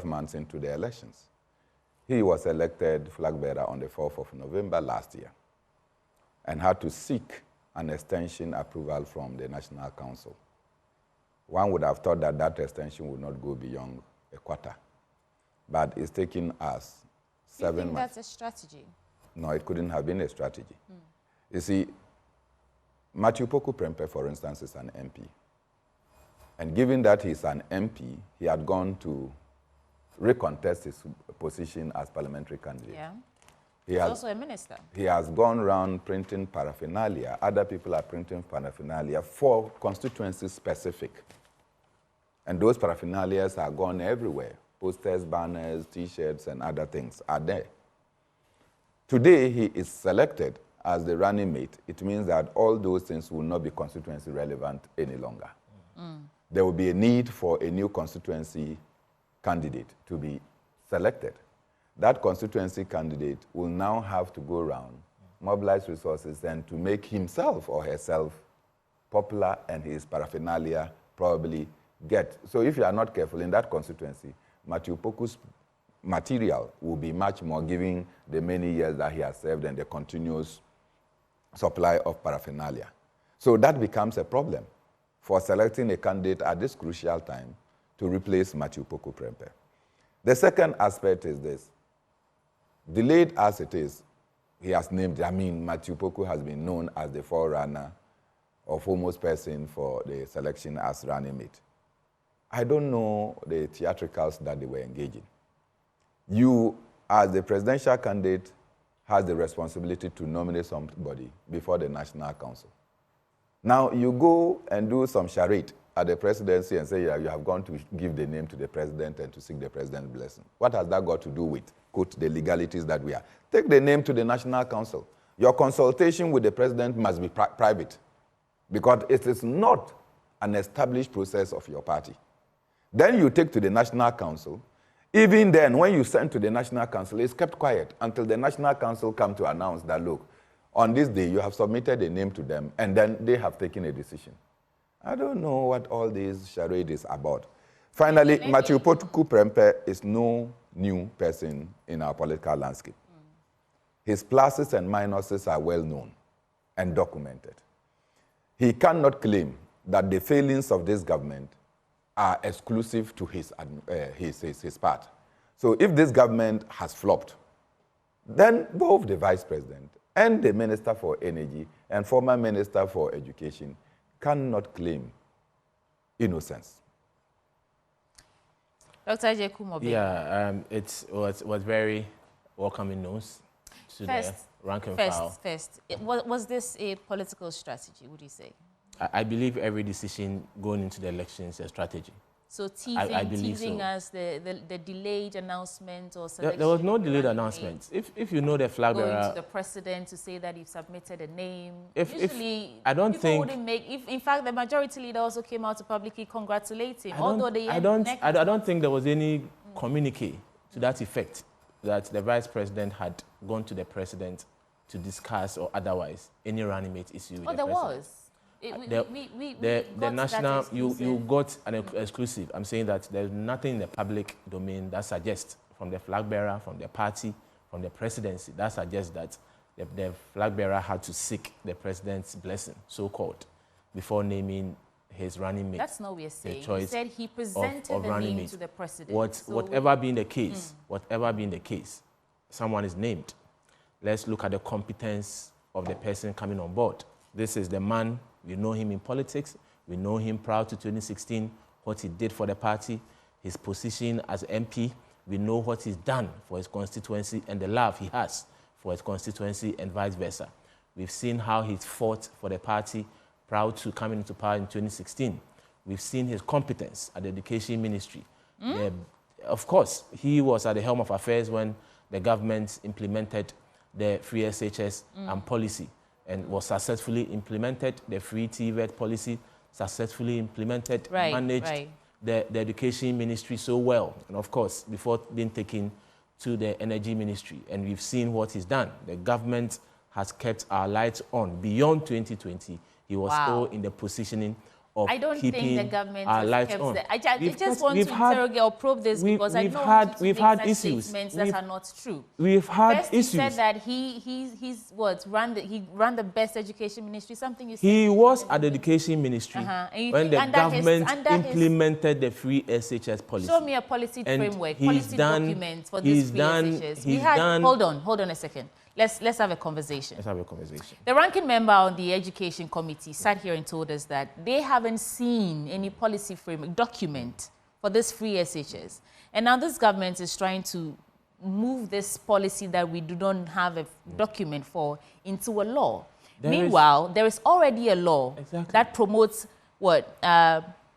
months into the elections. He was elected flag bearer on the 4th of November last year and had to seek an extension approval from the National Council. One would have thought that that extension would not go beyond a quarter, but it's taken us 7 months. You think that's a strategy? No, it couldn't have been a strategy. You see, Matthew Poku Prempeh, for instance, is an MP. And given that he's an MP, he had gone to recontest his position as parliamentary candidate. Yeah. He's also a minister. He has gone around printing paraphernalia. Other people are printing paraphernalia for constituency specific. And those paraphernalias are gone everywhere. Posters, banners, T-shirts, and other things are there. Today, he is selected as the running mate. It means that all those things will not be constituency relevant any longer. There will be a need for a new constituency candidate to be selected. That constituency candidate will now have to go around, mobilize resources, and to make himself or herself popular and his paraphernalia probably get. So if you are not careful in that constituency, Matthew Poku's material will be much more, given the many years that he has served and the continuous supply of paraphernalia. So that becomes a problem for selecting a candidate at this crucial time to replace Matthew Poku Prempeh. The second aspect is this. Delayed as it is, he has named, Matthew Poku has been known as the forerunner or foremost person for the selection as running mate. I don't know the theatricals that they were engaging. You, as the presidential candidate, has the responsibility to nominate somebody before the National Council. Now, you go and do some charade at the presidency and say, yeah, you have gone to give the name to the president and to seek the president's blessing. What has that got to do with, quote, the legalities that we are? Take the name to the National Council. Your consultation with the president must be private because it is not an established process of your party. Then you take to the National Council. Even then, when you send to the National Council, it's kept quiet until the National Council come to announce that, look, on this day, you have submitted a name to them, and then they have taken a decision. I don't know what all this charade is about. Finally, Matthew Poku Prempeh is no new person in our political landscape. His pluses and minuses are well known and documented. He cannot claim that the failings of this government are exclusive to his part. So if this government has flopped, then both the Vice President and the Minister for Energy and former Minister for Education cannot claim innocence. Dr. Ajay. Yeah, it was very welcoming news to the rank and file. Was this a political strategy, would you say? I believe every decision going into the election is a strategy. So teasing us the delayed announcement or selection? There was no delayed announcement. If you know the flag bearer... Going to the president to say that you've submitted a name. I don't think... wouldn't make... in fact, the majority leader also came out to publicly congratulate him, I don't think there was any communique to that effect that the vice president had gone to the president to discuss or otherwise any running mate issue with the president. Was. The national, you got an exclusive. I'm saying that there's nothing in the public domain that suggests from the flag bearer, from the party, from the presidency, that suggests that the flag bearer had to seek the president's blessing, so-called, before naming his running mate. That's not what we're saying. He said he presented of the name to the president. Whatever being the case, someone is named. Let's look at the competence of the person coming on board. This is the man. We know him in politics. We know him prior to 2016, what he did for the party, his position as MP. We know what he's done for his constituency and the love he has for his constituency and vice versa. We've seen how he's fought for the party, proud to come into power in 2016. We've seen his competence at the education ministry. Of course, he was at the helm of affairs when the government implemented the free SHS policy and was successfully implemented, the free TVET policy successfully implemented, managed the education ministry so well. And of course, before being taken to the energy ministry. And we've seen what he's done. The government has kept our lights on. Beyond 2020, he was still in the positioning of I don't keeping think the government our has lights kept on. I just want to interrogate or probe this because I don't want you to make such statements that are not true. We've had First, issues. you said that he ran the best education ministry. Something you said. He was at the education ministry when the government implemented the free SHS policy. Show me a policy framework, policy document for this free SHS. Hold on a second. Let's have a conversation. Let's have a conversation. The ranking member on the Education Committee sat here and told us that they haven't seen any policy framework document for this free SHS. And now this government is trying to move this policy that we do not have a document for into a law. Meanwhile, there is already a law that promotes what?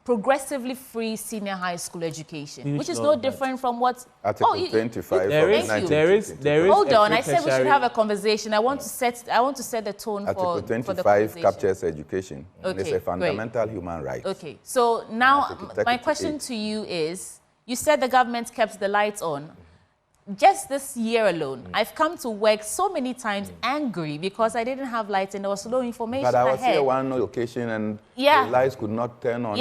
Progressively free senior high school education, which is no different from what Article 25. There is. Hold on, I said we should have a conversation. I want to set the tone Article for 25 the conversation. captures education. Okay, It's a fundamental human right. Okay, so now my question to you is: you said the government kept the lights on. Just this year alone, I've come to work so many times angry because I didn't have lights and there was no information But I was ahead. here one occasion and the lights could not turn on.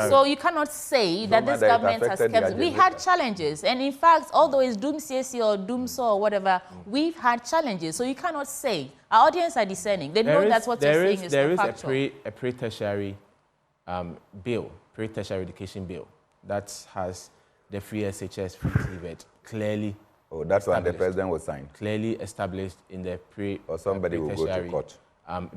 So you cannot say that this government has kept... We had challenges. And in fact, although it's Doom CSC or Doom SAW or whatever, we've had challenges. So you cannot say. Our audience are discerning. They know that's what you're saying is not factual. There is a pre-tertiary bill, pre-tertiary education bill, that has the free SHS, free TVET clearly. Oh, that's when the president was signed. Clearly established in the or somebody will go to court.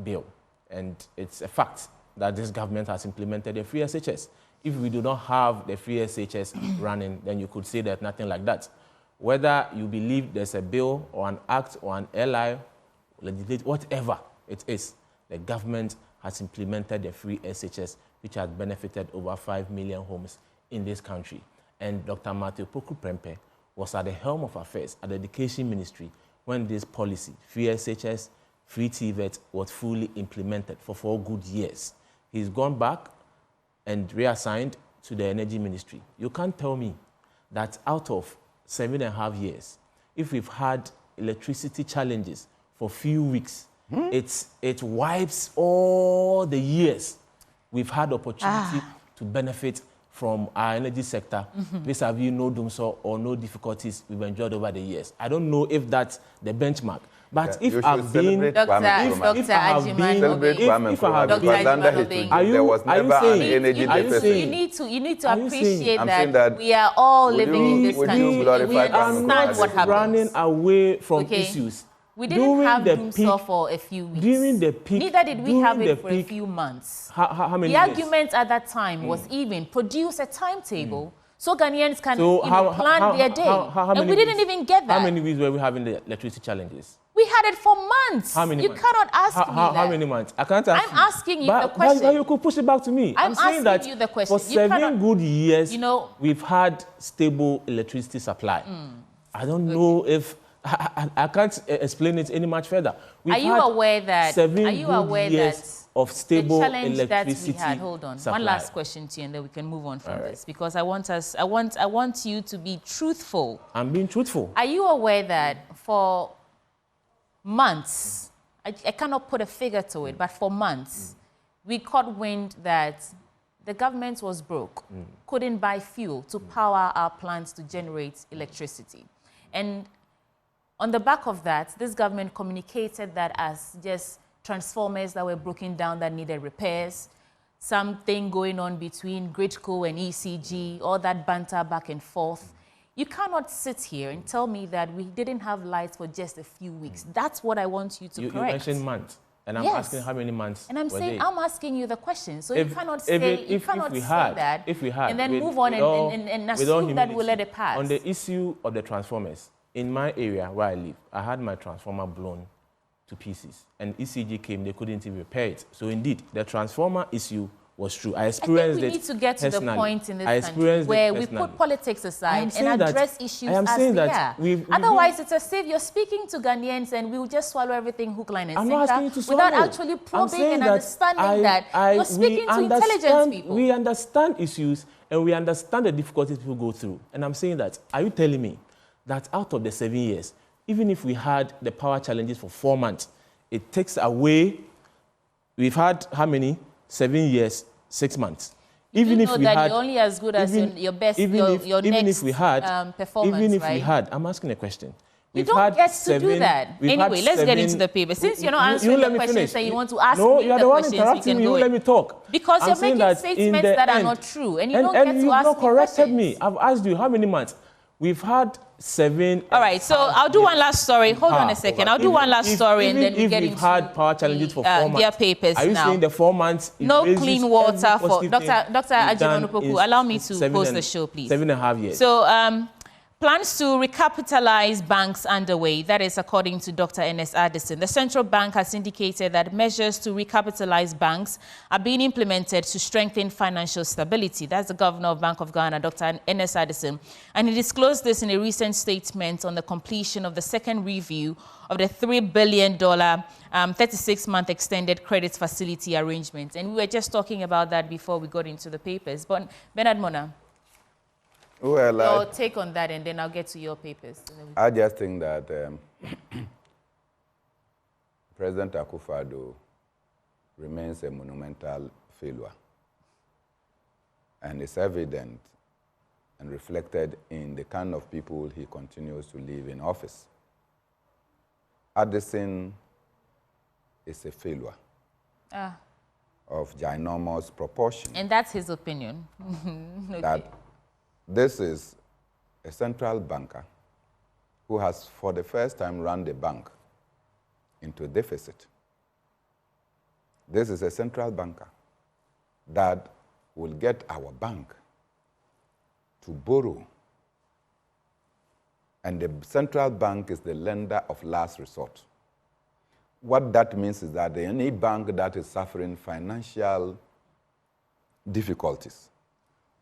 Bill. And it's a fact that this government has implemented the free SHS. If we do not have the free SHS running, then you could say there's nothing like that. Whether you believe there's a bill or an act or an LI, whatever it is, the government has implemented the free SHS, which has benefited over 5 million homes in this country. And Dr. Matthew Poku Prempeh was at the helm of affairs at the Education Ministry when this policy, free SHS, free TVET, was fully implemented for 4 good years. He's gone back and reassigned to the Energy Ministry. You can't tell me that out of 7.5 years, if we've had electricity challenges for few weeks, it wipes all the years we've had opportunity to benefit from our energy sector, vis-a-vis no doom SAW or no difficulties we've enjoyed over the years. I don't know if that's the benchmark. But if I've been, there was never an energy deficit. You need to appreciate that we are all living in this country. We understand what happens. Running away from issues. We didn't have doom SAW for a few weeks. During the peak, neither did we have it for a few months. How many years? The argument at that time was even produce a timetable so Ghanaians can plan their day. And we didn't even get that. How many weeks were we having the electricity challenges? We had it for months. How many you months? Cannot ask me that. How many months? I can't ask I'm asking you the question. But you could push it back to me. I'm saying that you the question. For 7 good years, we've had stable electricity supply. I don't know if... I can't explain it any much further. Are you aware that 7 good years of stable the challenge electricity that we had? Hold on. Supply. One last question to you, and then we can move on from this because I want you to be truthful. I'm being truthful. Are you aware that for months, I cannot put a figure to it, but for months, we caught wind that the government was broke, couldn't buy fuel to power our plants to generate electricity, and on the back of that, this government communicated that as just transformers that were broken down that needed repairs, something going on between Gridco and ECG, all that banter back and forth. You cannot sit here and tell me that we didn't have lights for just a few weeks. That's what I want you to correct. You mentioned months. And I'm Yes. asking how many months. And I'm were saying, they? I'm asking you the question. So If- you cannot if say, it- you if cannot we say had- that if we had, and then with- move on with all- and with all assume that we'll let humility, it pass. On the issue of the transformers, in my area where I live, I had my transformer blown to pieces. And ECG came, they couldn't even repair it. So indeed, the transformer issue was true. I experienced it I think we need to get to the personally. point in I this country experienced it where we personally. put politics I aside am and saying that- address issues I am as saying they that are. we've Otherwise, it's as if you're speaking to Ghanaians and we'll just swallow everything hook, line, and I'm sinker not asking you to without swallow. actually I'm probing saying and that understanding that you're speaking to intelligent people. We understand issues and we understand the difficulties people go through. And I'm saying that, are you telling me that out of the 7 years, even if we had the power challenges for 4 months, it takes away, we've had how many? 7 years, 6 months. Even you if know we that had, you're only as good as your best, even your if next we had, performance, even if right? we had, I'm asking a question. You We've don't had get to do that. we've had Anyway, let's get into 7 the paper. Since you're not you answering let the me questions finish. and you want to ask No, me you're the the one questions, we interrupting can me. go You in. let me talk. Because I'm you're saying making that statements in the that are end- not true, and you don't get to you've ask not me corrected questions. me. I've asked you how many months. We've had 7. All right, so I'll do one last story. Hold on a second. I'll do one last story and then we get we've into had power challenges for 4 months. their papers Are you now. saying the 4 months? It No raises clean every water for positive thing Dr. we've done Ajibonupoku. in Allow me to 7 close and- the show, please. 7.5 years. So, plans to recapitalize banks underway. That is according to Dr. Ernest Addison. The central bank has indicated that measures to recapitalize banks are being implemented to strengthen financial stability. That's the governor of Bank of Ghana, Dr. Ernest Addison. And he disclosed this in a recent statement on the completion of the second review of the $3 billion 36-month extended credit facility arrangement. And we were just talking about that before we got into the papers. But Bernard Mona, Well, your take on that, and then I'll get to your papers. I just think that President Akufo-Addo remains a monumental failure. And it's evident and reflected in the kind of people he continues to leave in office. Addison is a failure of ginormous proportion. And that's his opinion. Okay. That this is a central banker who has, for the first time, run the bank into deficit. This is a central banker that will get our bank to borrow. And the central bank is the lender of last resort. What that means is that any bank that is suffering financial difficulties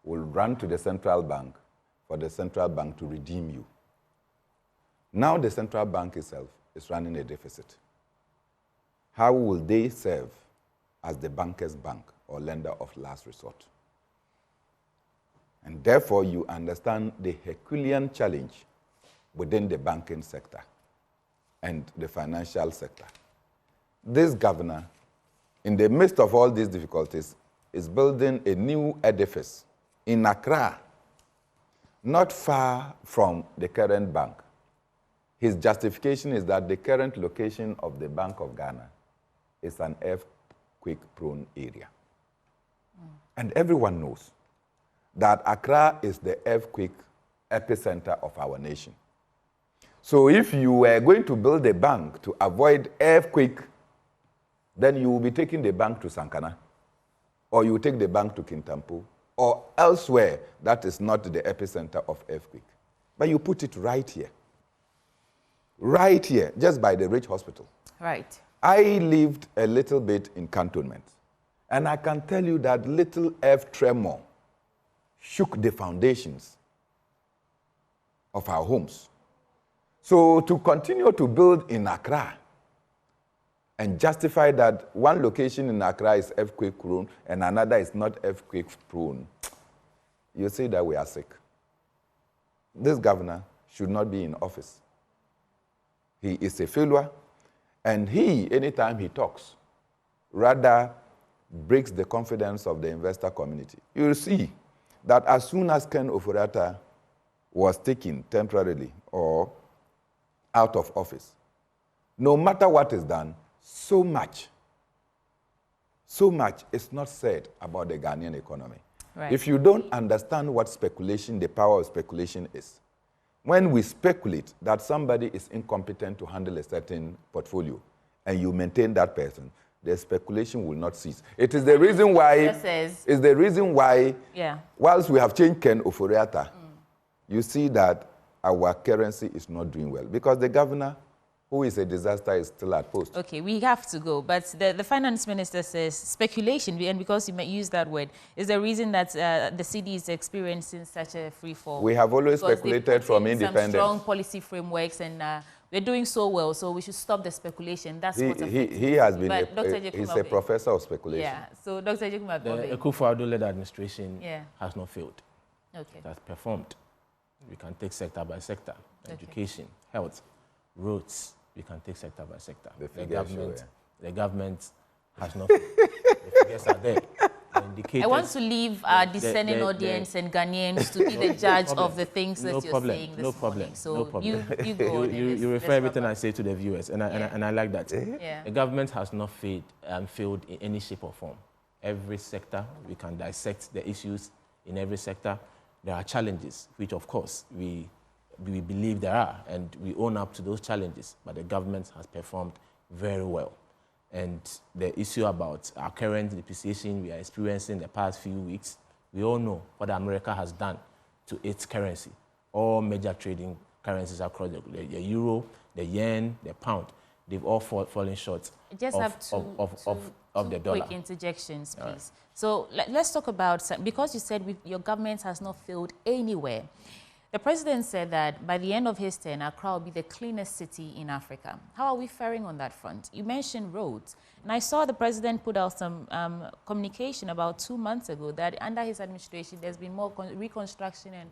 will run to the central bank for the central bank to redeem you. Now the central bank itself is running a deficit. How will they serve as the banker's bank or lender of last resort? And therefore, you understand the Herculean challenge within the banking sector and the financial sector. This governor, in the midst of all these difficulties, is building a new edifice in Accra, not far from the current bank. His justification is that the current location of the Bank of Ghana is an earthquake-prone area. And everyone knows that Accra is the earthquake epicenter of our nation. So if you were going to build a bank to avoid earthquake, then you will be taking the bank to Sankana, or you will take the bank to Kintampo, or elsewhere that is not the epicenter of earthquake. But you put it right here, just by the Rich Hospital. Right. I lived a little bit in cantonment, and I can tell you that little earth tremor shook the foundations of our homes. So to continue to build in Accra and justify that one location in Accra is earthquake-prone and another is not earthquake-prone, you say that we are sick. This governor should not be in office. He is a failure, and he, anytime he talks, rather breaks the confidence of the investor community. You'll see that as soon as Ken Ofori-Atta was taken temporarily or out of office, no matter what is done, so much is not said about the Ghanaian economy. Right. If you don't understand what speculation, the power of speculation is, when we speculate that somebody is incompetent to handle a certain portfolio, and you maintain that person, the speculation will not cease. It is the reason why, whilst we have changed Ken Ofori-Atta, you see that our currency is not doing well because the governor, who is a disaster, is still at post. Okay, we have to go. But the finance minister says speculation, and because you might use that word, is the reason that the city is experiencing such a free fall. We have always speculated from independence. Some strong policy frameworks, and we're doing so well, so we should stop the speculation. That's what he has been. He's a professor of speculation. Yeah. So Dr. Jekuma, the Akufo-Addo-led administration has not failed. Okay. It has performed. We can take sector by sector: education, health, roads. We can take sector by sector. The government has not. The figures are there. I want to leave our discerning audience and Ghanaians to be the judge of the things that you're saying this morning. So you go on. You refer everything I say to the viewers, and I like that. The government has not failed in any shape or form. Every sector, we can dissect the issues in every sector. There are challenges, which of course we believe there are, and we own up to those challenges, but the government has performed very well. And the issue about our current depreciation we are experiencing the past few weeks, we all know what America has done to its currency. All major trading currencies across the euro, the yen, the pound, they've all fallen short of the dollar. Quick interjections, please. So let's talk about, because you said your government has not failed anywhere. The president said that by the end of his term, Accra will be the cleanest city in Africa. How are we faring on that front? You mentioned roads. And I saw the president put out some communication about 2 months ago that under his administration, there's been more reconstruction and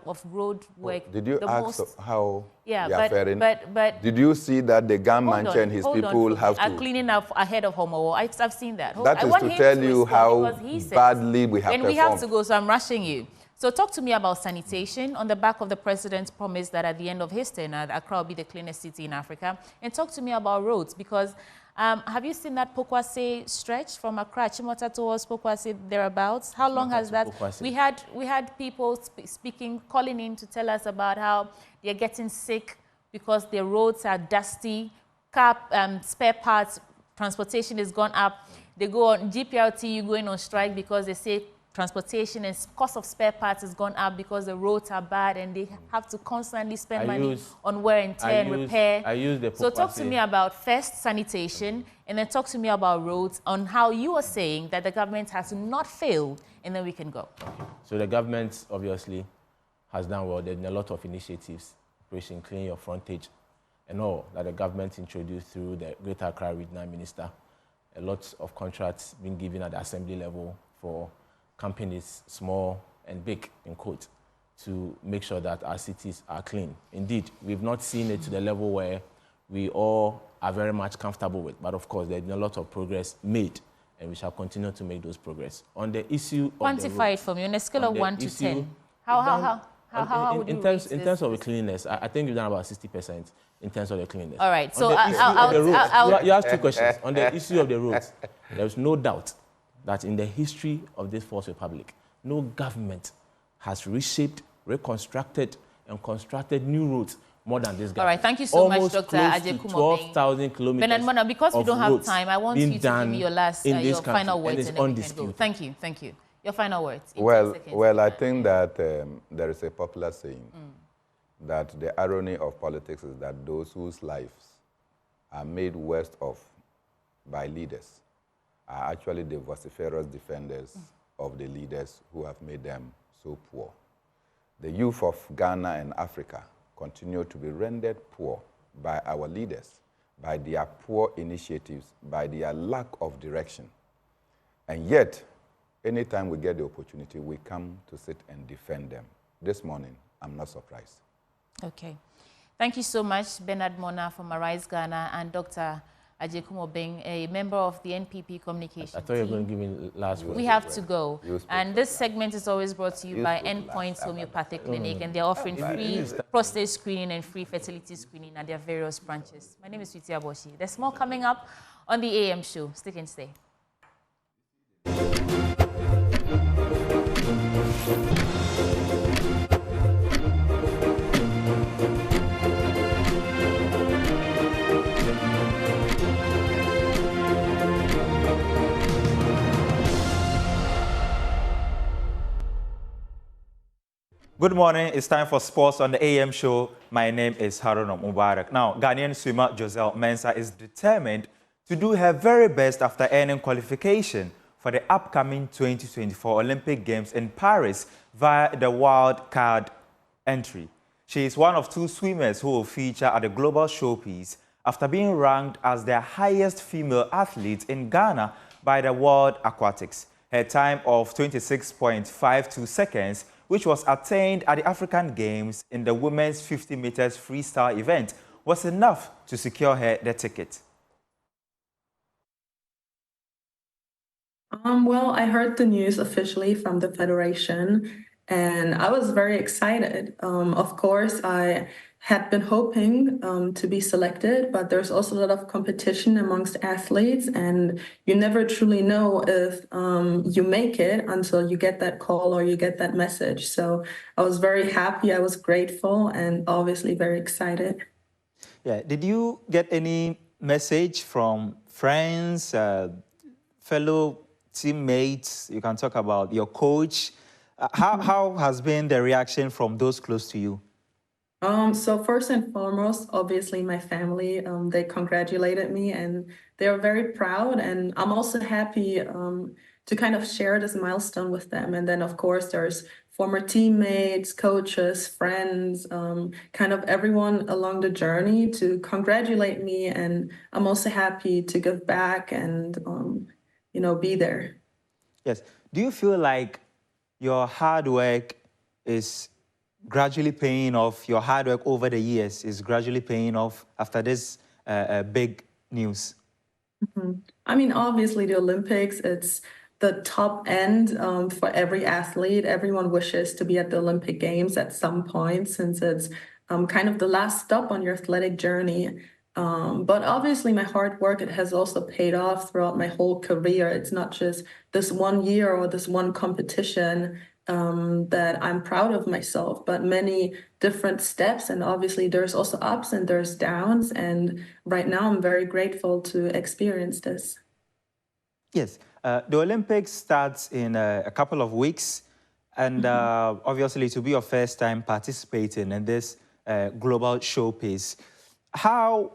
of road work. Did you ask how they are faring? But did you see that the government and his people have to... cleaning up ahead of Homo. I've seen that. That is to tell you how badly we have performed. And we have to go, so I'm rushing you. So talk to me about sanitation on the back of the president's promise that at the end of his tenure, Accra will be the cleanest city in Africa. And talk to me about roads, because have you seen that Pokwase stretch from Accra, Chimota towards Pokwase, thereabouts? How long has that? We had people calling in to tell us about how they're getting sick because their roads are dusty, spare parts, transportation has gone up. They go on GPLT, going on strike because they say transportation and cost of spare parts has gone up because the roads are bad and they have to constantly spend money on wear and tear and repair. So talk to me about first sanitation and then talk to me about roads on how you are saying that the government has not failed, and then we can go. Okay. So the government obviously has done well. There have been a lot of initiatives, Operation Clean Your Frontage and all that the government introduced through the Greater Accra Regional Minister. A lot of contracts being given at the assembly level for companies, small and big, in quote, to make sure that our cities are clean. Indeed, we've not seen it to the level where we all are very much comfortable with, but of course, there's been a lot of progress made, and we shall continue to make those progress. On the issue of quantify it for me on a scale of 1 to 10. How would you rate in terms of the cleanliness, I think we've done about 60% in terms of the cleanliness. All right, so you asked 2 questions. On the issue of the roads, there is no doubt that in the history of this Fourth Republic, no government has reshaped, reconstructed, and constructed new roads more than this government. All right, thank you so much, Dr. Ajekumo. 12,000 kilometers. Bernard Mona, because we don't have time, I want you to give me your final words. And undisputed. Thank you. Your final words. Well, I think that there is a popular saying that the irony of politics is that those whose lives are made worst of by leaders are actually the vociferous defenders of the leaders who have made them so poor. The youth of Ghana and Africa continue to be rendered poor by our leaders, by their poor initiatives, by their lack of direction. And yet, anytime we get the opportunity, we come to sit and defend them. This morning, I'm not surprised. Okay. Thank you so much, Bernard Mona from Arise Ghana and Dr. Ajekumo being a member of the NPP communication I thought you were going to give me last word. We have to go. And this segment is always brought to you by Endpoints Homeopathic Clinic, and they're offering free prostate screening and free fertility screening at their various branches. My name is Sweetie Aboshi. There's more coming up on the AM show. Stick and stay. Good morning. It's time for sports on the AM show. My name is Harun Mubarak. Now, Ghanaian swimmer Joselle Mensah is determined to do her very best after earning qualification for the upcoming 2024 Olympic Games in Paris via the wild card entry. She is one of 2 swimmers who will feature at the global showpiece after being ranked as the highest female athlete in Ghana by the World Aquatics. Her time of 26.52 seconds, which was attained at the African Games in the women's 50 meters freestyle event, was enough to secure her the ticket. Well, I heard the news officially from the Federation, and I was very excited. Of course, I had been hoping to be selected, but there's also a lot of competition amongst athletes, and you never truly know if you make it until you get that call or you get that message. So I was very happy, I was grateful, and obviously very excited. Yeah. Did you get any message from friends, fellow teammates? You can talk about your coach. How has been the reaction from those close to you? So first and foremost, obviously my family, they congratulated me and they are very proud, and I'm also happy to kind of share this milestone with them. And then of course there's former teammates, coaches, friends, kind of everyone along the journey to congratulate me, and I'm also happy to give back and you know, be there. Yes. Do you feel like your hard work is gradually paying off? Your hard work over the years is gradually paying off after this big news? I mean, obviously the Olympics, it's the top end for every athlete. Everyone wishes to be at the Olympic Games at some point, since it's kind of the last stop on your athletic journey. But obviously my hard work, it has also paid off throughout my whole career. It's not just this one year or this one competition that I'm proud of myself, but many different steps. And obviously there's also ups and there's downs. And right now I'm very grateful to experience this. Yes. The Olympics starts in a couple of weeks. And obviously to be your first time participating in this global showpiece, how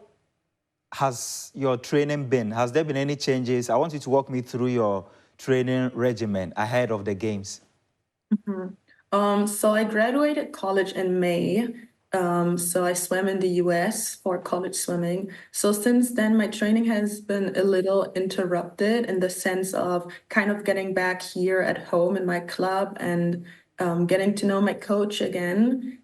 has your training been? Has there been any changes? I want you to walk me through your training regimen ahead of the games. So I graduated college in May. So I swam in the US for college swimming. So since then, my training has been a little interrupted in the sense of kind of getting back here at home in my club and getting to know my coach again.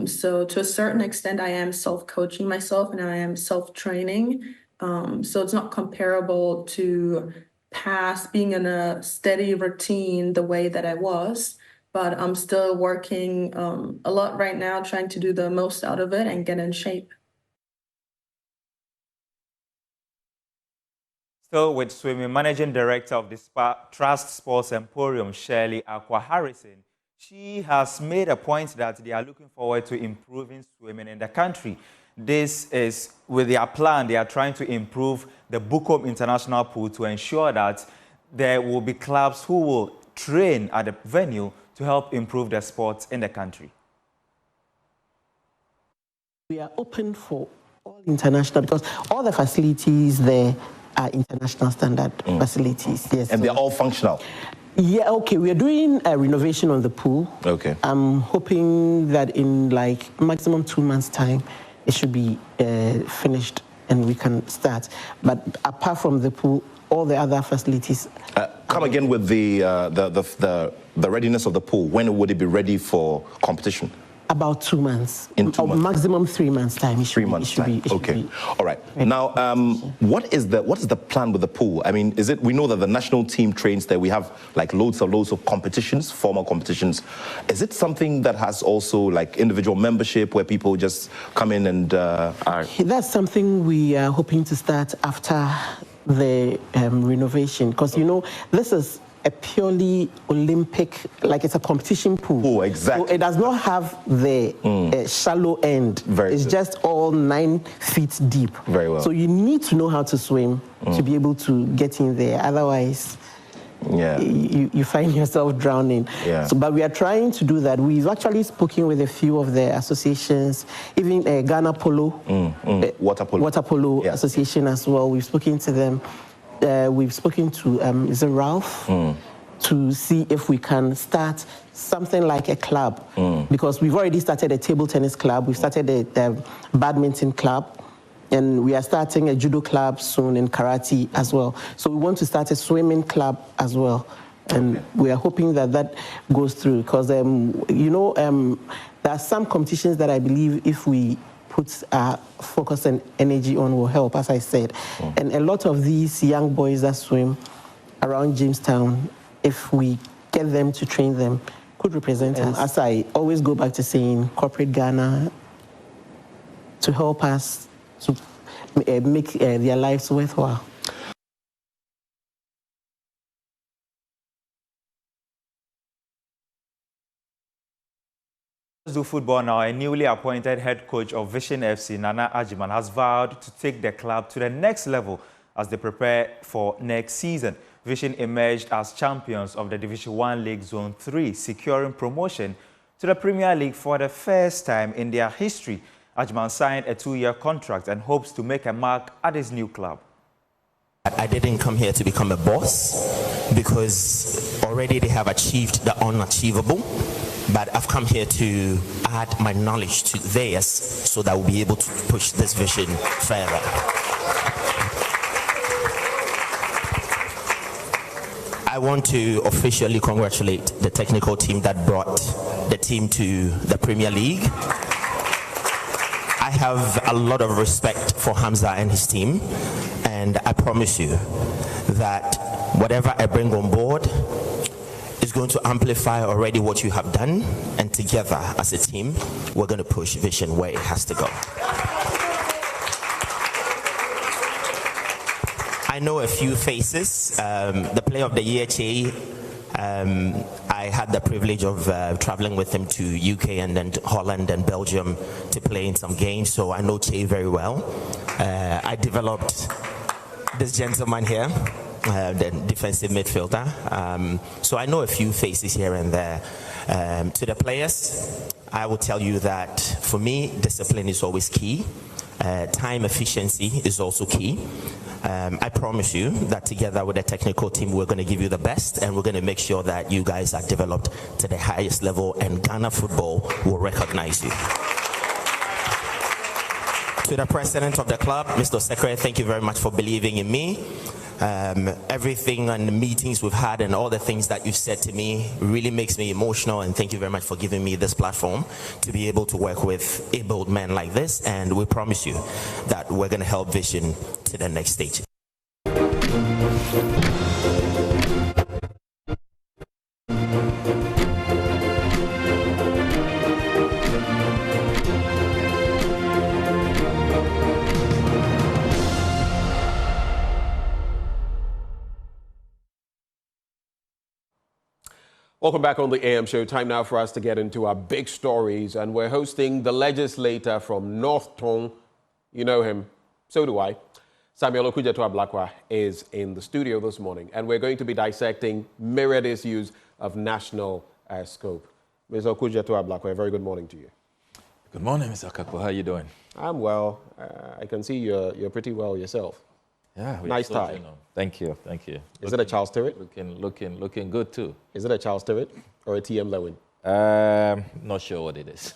So to a certain extent, I am self-coaching myself and I am self-training. So it's not comparable to past being in a steady routine the way that I was, but I'm still working a lot right now, trying to do the most out of it and get in shape. Still with swimming, Managing Director of the Trust Sports Emporium, Shirley Akwa Harrison, she has made a point that they are looking forward to improving swimming in the country. This is with their plan. They are trying to improve the Bukom International Pool to ensure that there will be clubs who will train at the venue to help improve the sport in the country. We are open for all international, because all the facilities there are international standard facilities. Yes, and they're all functional. Yeah, okay, we are doing a renovation on the pool. Okay. I'm hoping that in like maximum 2 months' time, it should be finished and we can start. But apart from the pool, all the other facilities. Come again with the readiness of the pool. When would it be ready for competition? About 2 months. In 2 months. Maximum 3 months' time. Okay. All right. Now, what is the plan with the pool? I mean, is it? We know that the national team trains there. We have like loads of competitions, formal competitions. Is it something that has also like individual membership where people just come in and are? That's something we are hoping to start after the renovation, because you know this is a purely Olympic, like it's a competition pool. Oh, exactly. So it does not have the shallow end. It's just all 9 feet deep. Very well. So you need to know how to swim to be able to get in there. Otherwise, you find yourself drowning. So, but we are trying to do that. We've actually spoken with a few of the associations, even Ghana Polo, Water Polo Association as well. We've spoken to them. We've spoken to is it Ralph? To see if we can start something like a club, because we've already started a table tennis club, we've started a badminton club, and we are starting a judo club soon in karate as well. So we want to start a swimming club as well, and we are hoping that that goes through, because you know, there are some competitions that I believe if we put our focus and energy on will help, as I said. And a lot of these young boys that swim around Jamestown, if we get them to train them, could represent us. As I always go back to saying, corporate Ghana to help us to make their lives worthwhile. Let's do football now. A newly appointed head coach of Vision FC, Nana Ajiman, has vowed to take the club to the next level as they prepare for next season. Vision emerged as champions of the Division 1 League Zone 3, securing promotion to the Premier League for the first time in their history. Ajiman signed a 2-year contract and hopes to make a mark at his new club. I didn't come here to become a boss, because already they have achieved the unachievable. But I've come here to add my knowledge to theirs so that we'll be able to push this vision further. I want to officially congratulate the technical team that brought the team to the Premier League. I have a lot of respect for Hamza and his team, and I promise you that whatever I bring on board is going to amplify already what you have done, and together as a team, we're going to push Vision where it has to go. I know a few faces. The Player of the Year, Che, I had the privilege of traveling with him to UK and then to Holland and Belgium to play in some games, so I know Che very well. I developed this gentleman here, the defensive midfielder. So I know a few faces here and there. To the players, I will tell you that for me, discipline is always key. Time efficiency is also key. I promise you that together with the technical team, we're going to give you the best, and we're going to make sure that you guys are developed to the highest level, and Ghana football will recognize you. To the president of the club, Mr. Secretary, thank you very much for believing in me. Everything and the meetings we've had and all the things that you've said to me really makes me emotional, and thank you very much for giving me this platform to be able to work with abled men like this, and we promise you that we're going to help Vision to the next stage. Welcome back on the AM show. Time now for us to get into our big stories, and we're hosting the legislator from North Tong. You know him, so do I. Samuel Okudzeto Ablakwa is in the studio this morning, and we're going to be dissecting myriad issues of national scope. Mr. Okudzeto Ablakwa, a very good morning to you. Good morning, Mr. Kakpo. How are you doing? I'm well. I can see you're pretty well yourself. Yeah, nice tie. You know. Thank you, thank you. Is it a Charles Turret? Looking good too. Is it a Charles Turret or a TM Lewin? Not sure what it is.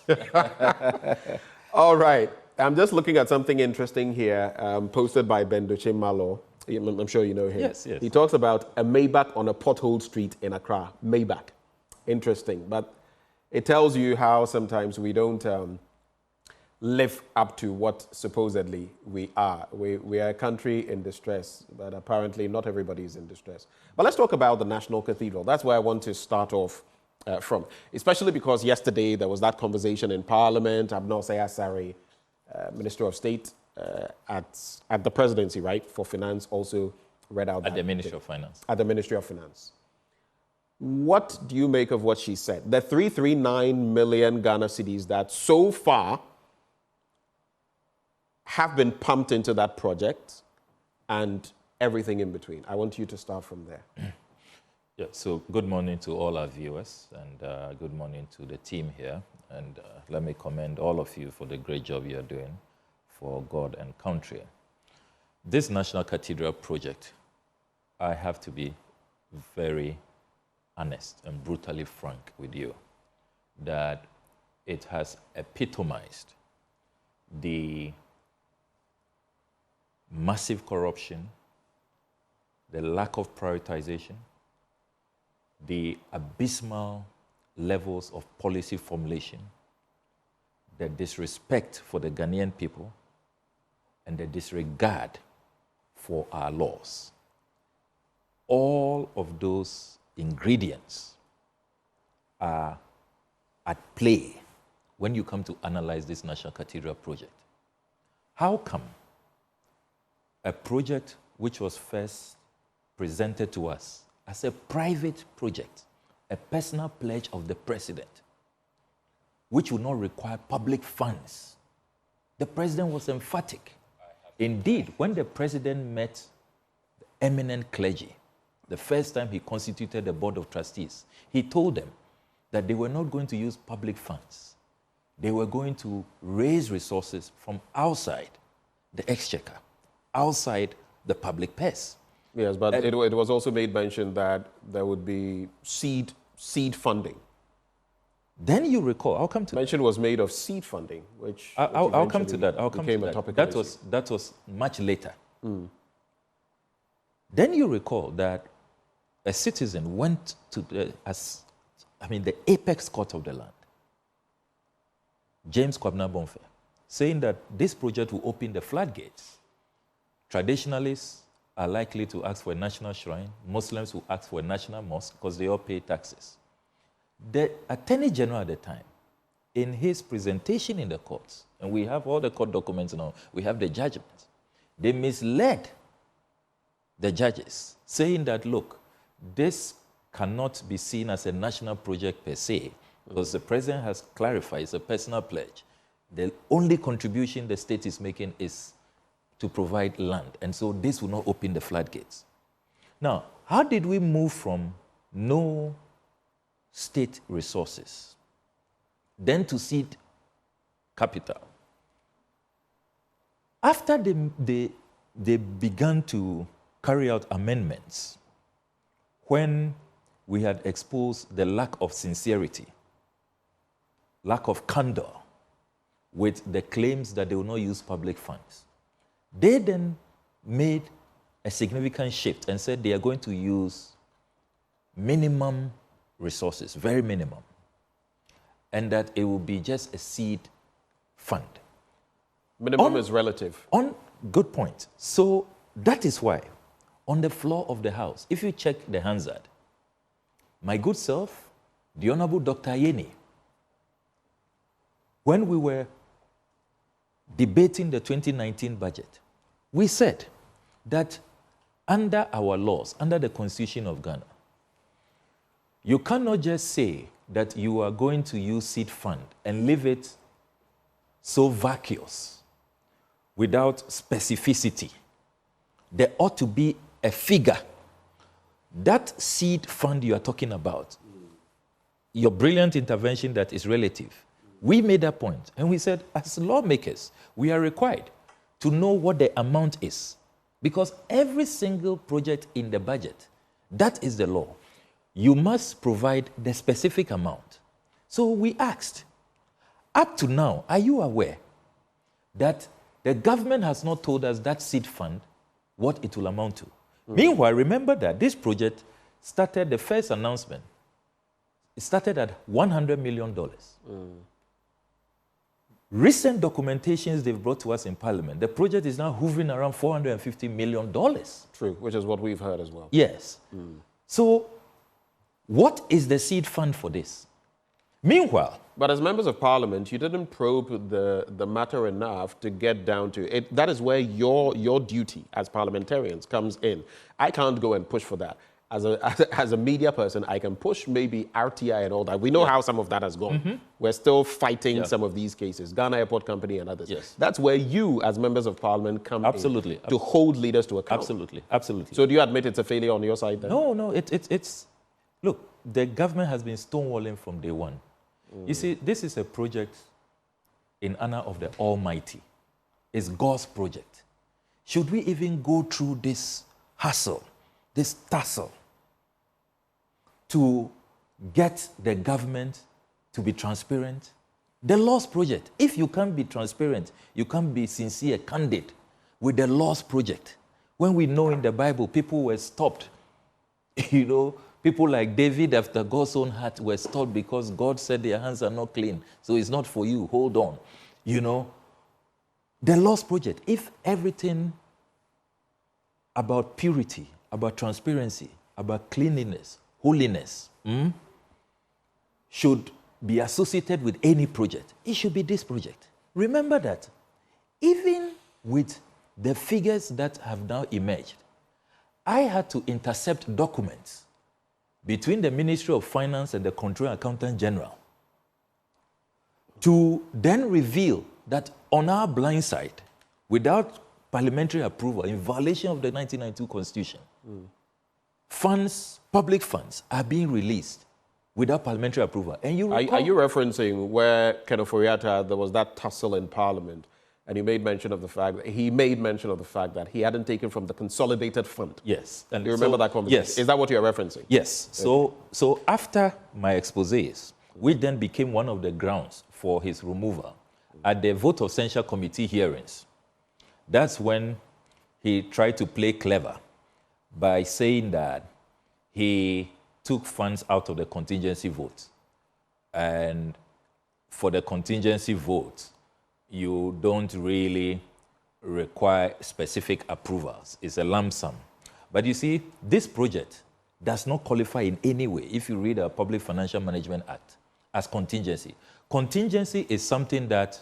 All right. I'm just looking at something interesting here, posted by Bendoche Malo. I'm sure you know him. Yes, yes. He talks about a Maybach on a potholed street in Accra. Maybach. Interesting. But it tells you how sometimes we don't live up to what supposedly we are. We are a country in distress, but apparently not everybody is in distress. But let's talk about the National Cathedral. That's where I want to start off from, especially because yesterday there was that conversation in Parliament. Abnol Sayasari, Minister of State at the presidency, right, for finance, also read out at the Ministry of Finance. At the Ministry of Finance. What do you make of what she said? The 339 million Ghana cedis that so far have been pumped into that project and everything in between. I want you to start from there. Yeah, so good morning to all our viewers, and good morning to the team here. And let me commend all of you for the great job you're doing for God and country. This National Cathedral project, I have to be very honest and brutally frank with you, that it has epitomized the massive corruption, the lack of prioritization, the abysmal levels of policy formulation, the disrespect for the Ghanaian people, and the disregard for our laws. All of those ingredients are at play when you come to analyze this National Cathedral project. How come a project which was first presented to us as a private project, a personal pledge of the president, which would not require public funds? The president was emphatic. Indeed, when the president met the eminent clergy, the first time he constituted the board of trustees, he told them that they were not going to use public funds. They were going to raise resources from outside the exchequer, outside the public purse. Yes, but it was also made mention that there would be seed funding. Then you recall, I'll come to mention was made of seed funding, which I'll come to that. I'll come to that. Topic that was much later. Then you recall that a citizen went to the apex court of the land, James Kwabena Bonfe, saying that this project will open the floodgates. Traditionalists are likely to ask for a national shrine. Muslims will ask for a national mosque because they all pay taxes. The Attorney General at the time, in his presentation in the courts, and we have all the court documents now, we have the judgments, they misled the judges, saying that, look, this cannot be seen as a national project per se, because the president has clarified it's a personal pledge. The only contribution the state is making is to provide land, and so this will not open the floodgates. Now, how did we move from no state resources then to seed capital? After they began to carry out amendments, when we had exposed the lack of sincerity, lack of candor with the claims that they will not use public funds, they then made a significant shift and said they are going to use minimum resources, very minimum, and that it will be just a seed fund. Minimum is relative. Good point. So that is why on the floor of the House, if you check the Hansard, my good self, the Honorable Dr. Ayeni, when we were debating the 2019 budget, we said that under our laws, under the Constitution of Ghana, you cannot just say that you are going to use seed fund and leave it so vacuous without specificity. There ought to be a figure. That seed fund you are talking about, your brilliant intervention that is relative, we made that point and we said, as lawmakers, we are required to know what the amount is, because every single project in the budget, that is the law. You must provide the specific amount. So we asked, up to now, are you aware that the government has not told us that seed fund, what it will amount to? Meanwhile, remember that this project started, the first announcement, it started at $100 million. Recent documentations they've brought to us in Parliament, the project is now hovering around $450 million. True, which is what we've heard as well. Yes. So what is the seed fund for this? Meanwhile... But as members of Parliament, you didn't probe the matter enough to get down to it. That is where your duty as parliamentarians comes in. I can't go and push for that. As a media person, I can push maybe RTI and all that. We know how some of that has gone. We're still fighting some of these cases, Ghana Airport Company and others. That's where you, as members of Parliament, come in to hold leaders to account. Absolutely. So do you admit it's a failure on your side then? No, it's Look, the government has been stonewalling from day one. You see, this is a project in honor of the Almighty. It's God's project. Should we even go through this hassle, this tussle, to get the government to be transparent? The Lord's project. If you can't be transparent, you can't be sincere, candid with the Lord's project. When we know in the Bible, people were stopped. You know, people like David, after God's own heart, were stopped because God said their hands are not clean. So it's not for you. Hold on. You know, the Lord's project. If everything about purity, about transparency, about cleanliness, holiness, should be associated with any project, it should be this project. Remember that even with the figures that have now emerged, I had to intercept documents between the Ministry of Finance and the Controller Accountant General to then reveal that on our blind side, without parliamentary approval, in violation of the 1992 Constitution, funds, public funds, are being released without parliamentary approval. And you recall, are you referencing where Kenneth Ofori-Atta, there was that tussle in Parliament, and he made mention of the fact that he hadn't taken from the consolidated fund? Yes. And do you remember that conversation? Yes. Is that what you're referencing? Yes. So after my exposés, which then became one of the grounds for his removal, at the vote of censure committee hearings, that's when he tried to play clever by saying that he took funds out of the contingency vote. And for the contingency vote, you don't really require specific approvals. It's a lump sum. But you see, this project does not qualify in any way, if you read our Public Financial Management Act, as contingency. Contingency is something that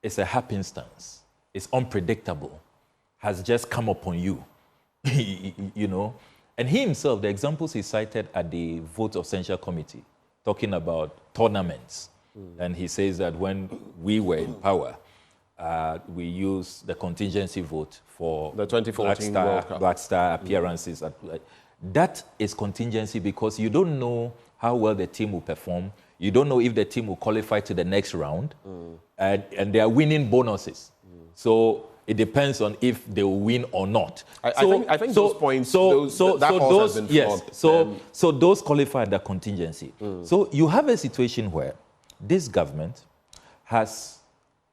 is a happenstance. It's unpredictable, has just come upon you, you know. And he himself, the examples he cited at the vote of censure committee, talking about tournaments, and he says that when we were in power, we used the contingency vote for the 2014 World Cup. Black Star appearances. That is contingency because you don't know how well the team will perform. You don't know if the team will qualify to the next round, and they are winning bonuses. So it depends on if they will win or not. I think those points, that horse has been flogged. So those qualify the contingency. So you have a situation where this government has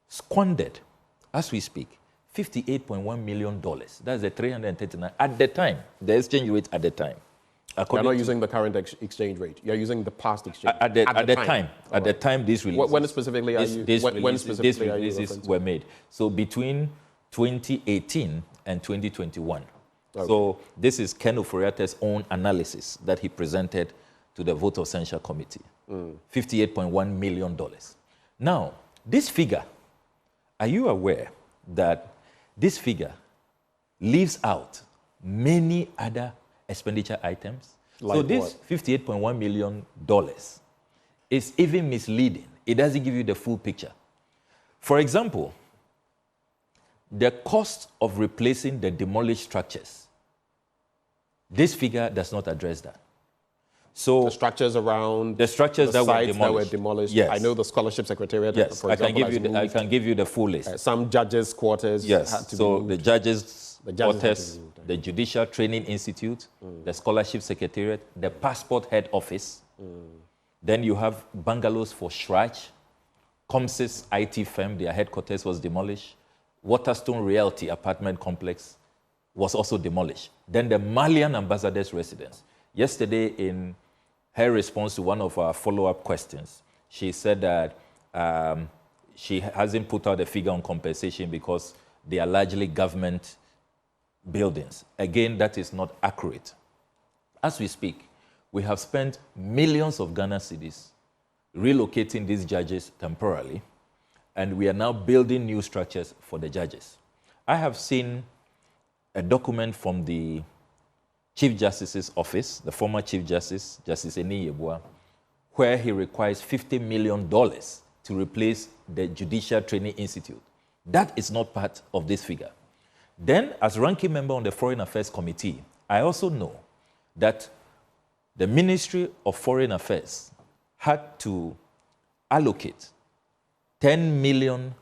squandered, as we speak, $58.1 million. That's the 339 at the time, the exchange rate at the time. You're not using the current exchange rate. You're using the past exchange at the time. At the time these releases. When specifically are you? These releases were made. So between 2018 and 2021. Okay. So this is Ken Ofori-Atta's own analysis that he presented to the vote of censure committee. $58.1 million. Now, this figure, are you aware that this figure leaves out many other expenditure items? Like so this $58.1 million is even misleading. It doesn't give you the full picture. For example, the cost of replacing the demolished structures, this figure does not address that. So the structures around the structures that were demolished. Yes. I know the scholarship secretariat. Yes, for example, I can give you the full list. Some judges' quarters. Yes. Had to So be moved. the judges' quarters, the Judicial Training Institute, the Scholarship Secretariat, the Passport Head Office. Then you have bungalows for Shraj, Comsys IT firm, their headquarters was demolished. Waterstone Realty apartment complex was also demolished. Then the Malian ambassador's residence. Yesterday, in her response to one of our follow-up questions, she said that she hasn't put out a figure on compensation because they are largely government buildings. Again, that is not accurate. As we speak, we have spent millions of Ghana cedis relocating these judges temporarily, and we are now building new structures for the judges. I have seen a document from the Chief Justice's office, the former Chief Justice, Justice Eni Yeboah, where he requires $50 million to replace the Judicial Training Institute. That is not part of this figure. Then, as ranking member on the Foreign Affairs Committee, I also know that the Ministry of Foreign Affairs had to allocate 10 million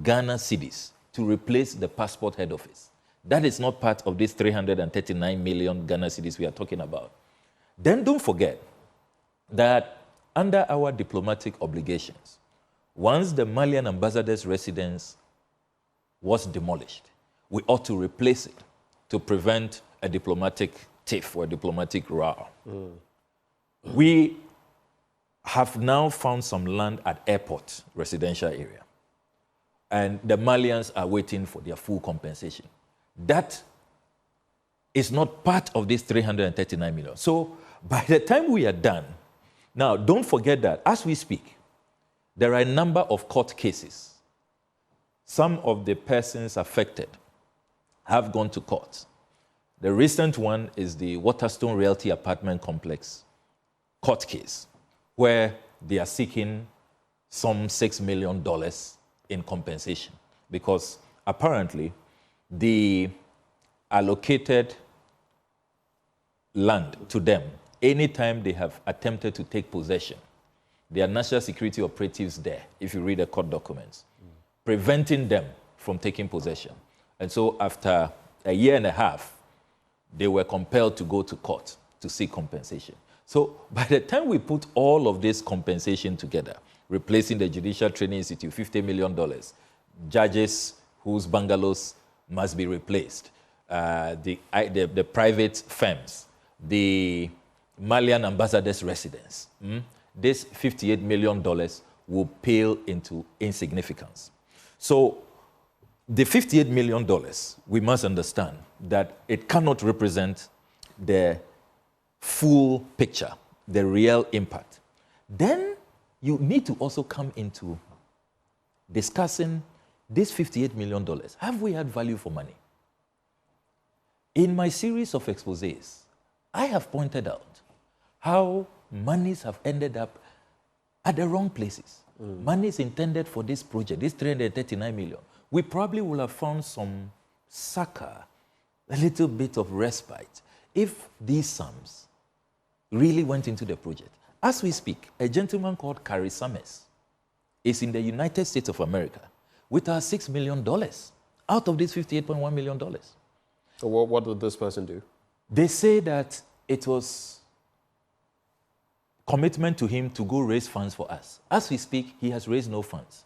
Ghana cedis to replace the passport head office. That is not part of this 339 million Ghana cedis we are talking about. Then don't forget that under our diplomatic obligations, once the Malian ambassador's residence was demolished, we ought to replace it to prevent a diplomatic tiff or a diplomatic row. We have now found some land at airport residential area, and the Malians are waiting for their full compensation. That is not part of this 339 million. So by the time we are done, now don't forget that as we speak, there are a number of court cases. Some of the persons affected have gone to court. The recent one is the Waterstone Realty Apartment Complex court case, where they are seeking some $6 million in compensation because apparently the allocated land to them, anytime they have attempted to take possession, there are national security operatives there, if you read the court documents, preventing them from taking possession. And so after a year and a half, they were compelled to go to court to seek compensation. So by the time we put all of this compensation together, replacing the Judicial Training Institute, $50 million, judges whose bungalows must be replaced, the private firms, the Malian ambassador's residence, this $58 million will pale into insignificance. So the $58 million, we must understand that it cannot represent the full picture, the real impact. Then you need to also come into discussing this $58 million. Have we had value for money? In my series of exposés, I have pointed out how monies have ended up at the wrong places. Monies intended for this project, this 339 million, we probably would have found some succor, a little bit of respite, if these sums really went into the project. As we speak, a gentleman called Carrie Summers is in the United States of America with our $6 million out of this $58.1 million. So what did this person do? They say that it was commitment to him to go raise funds for us. As we speak, he has raised no funds.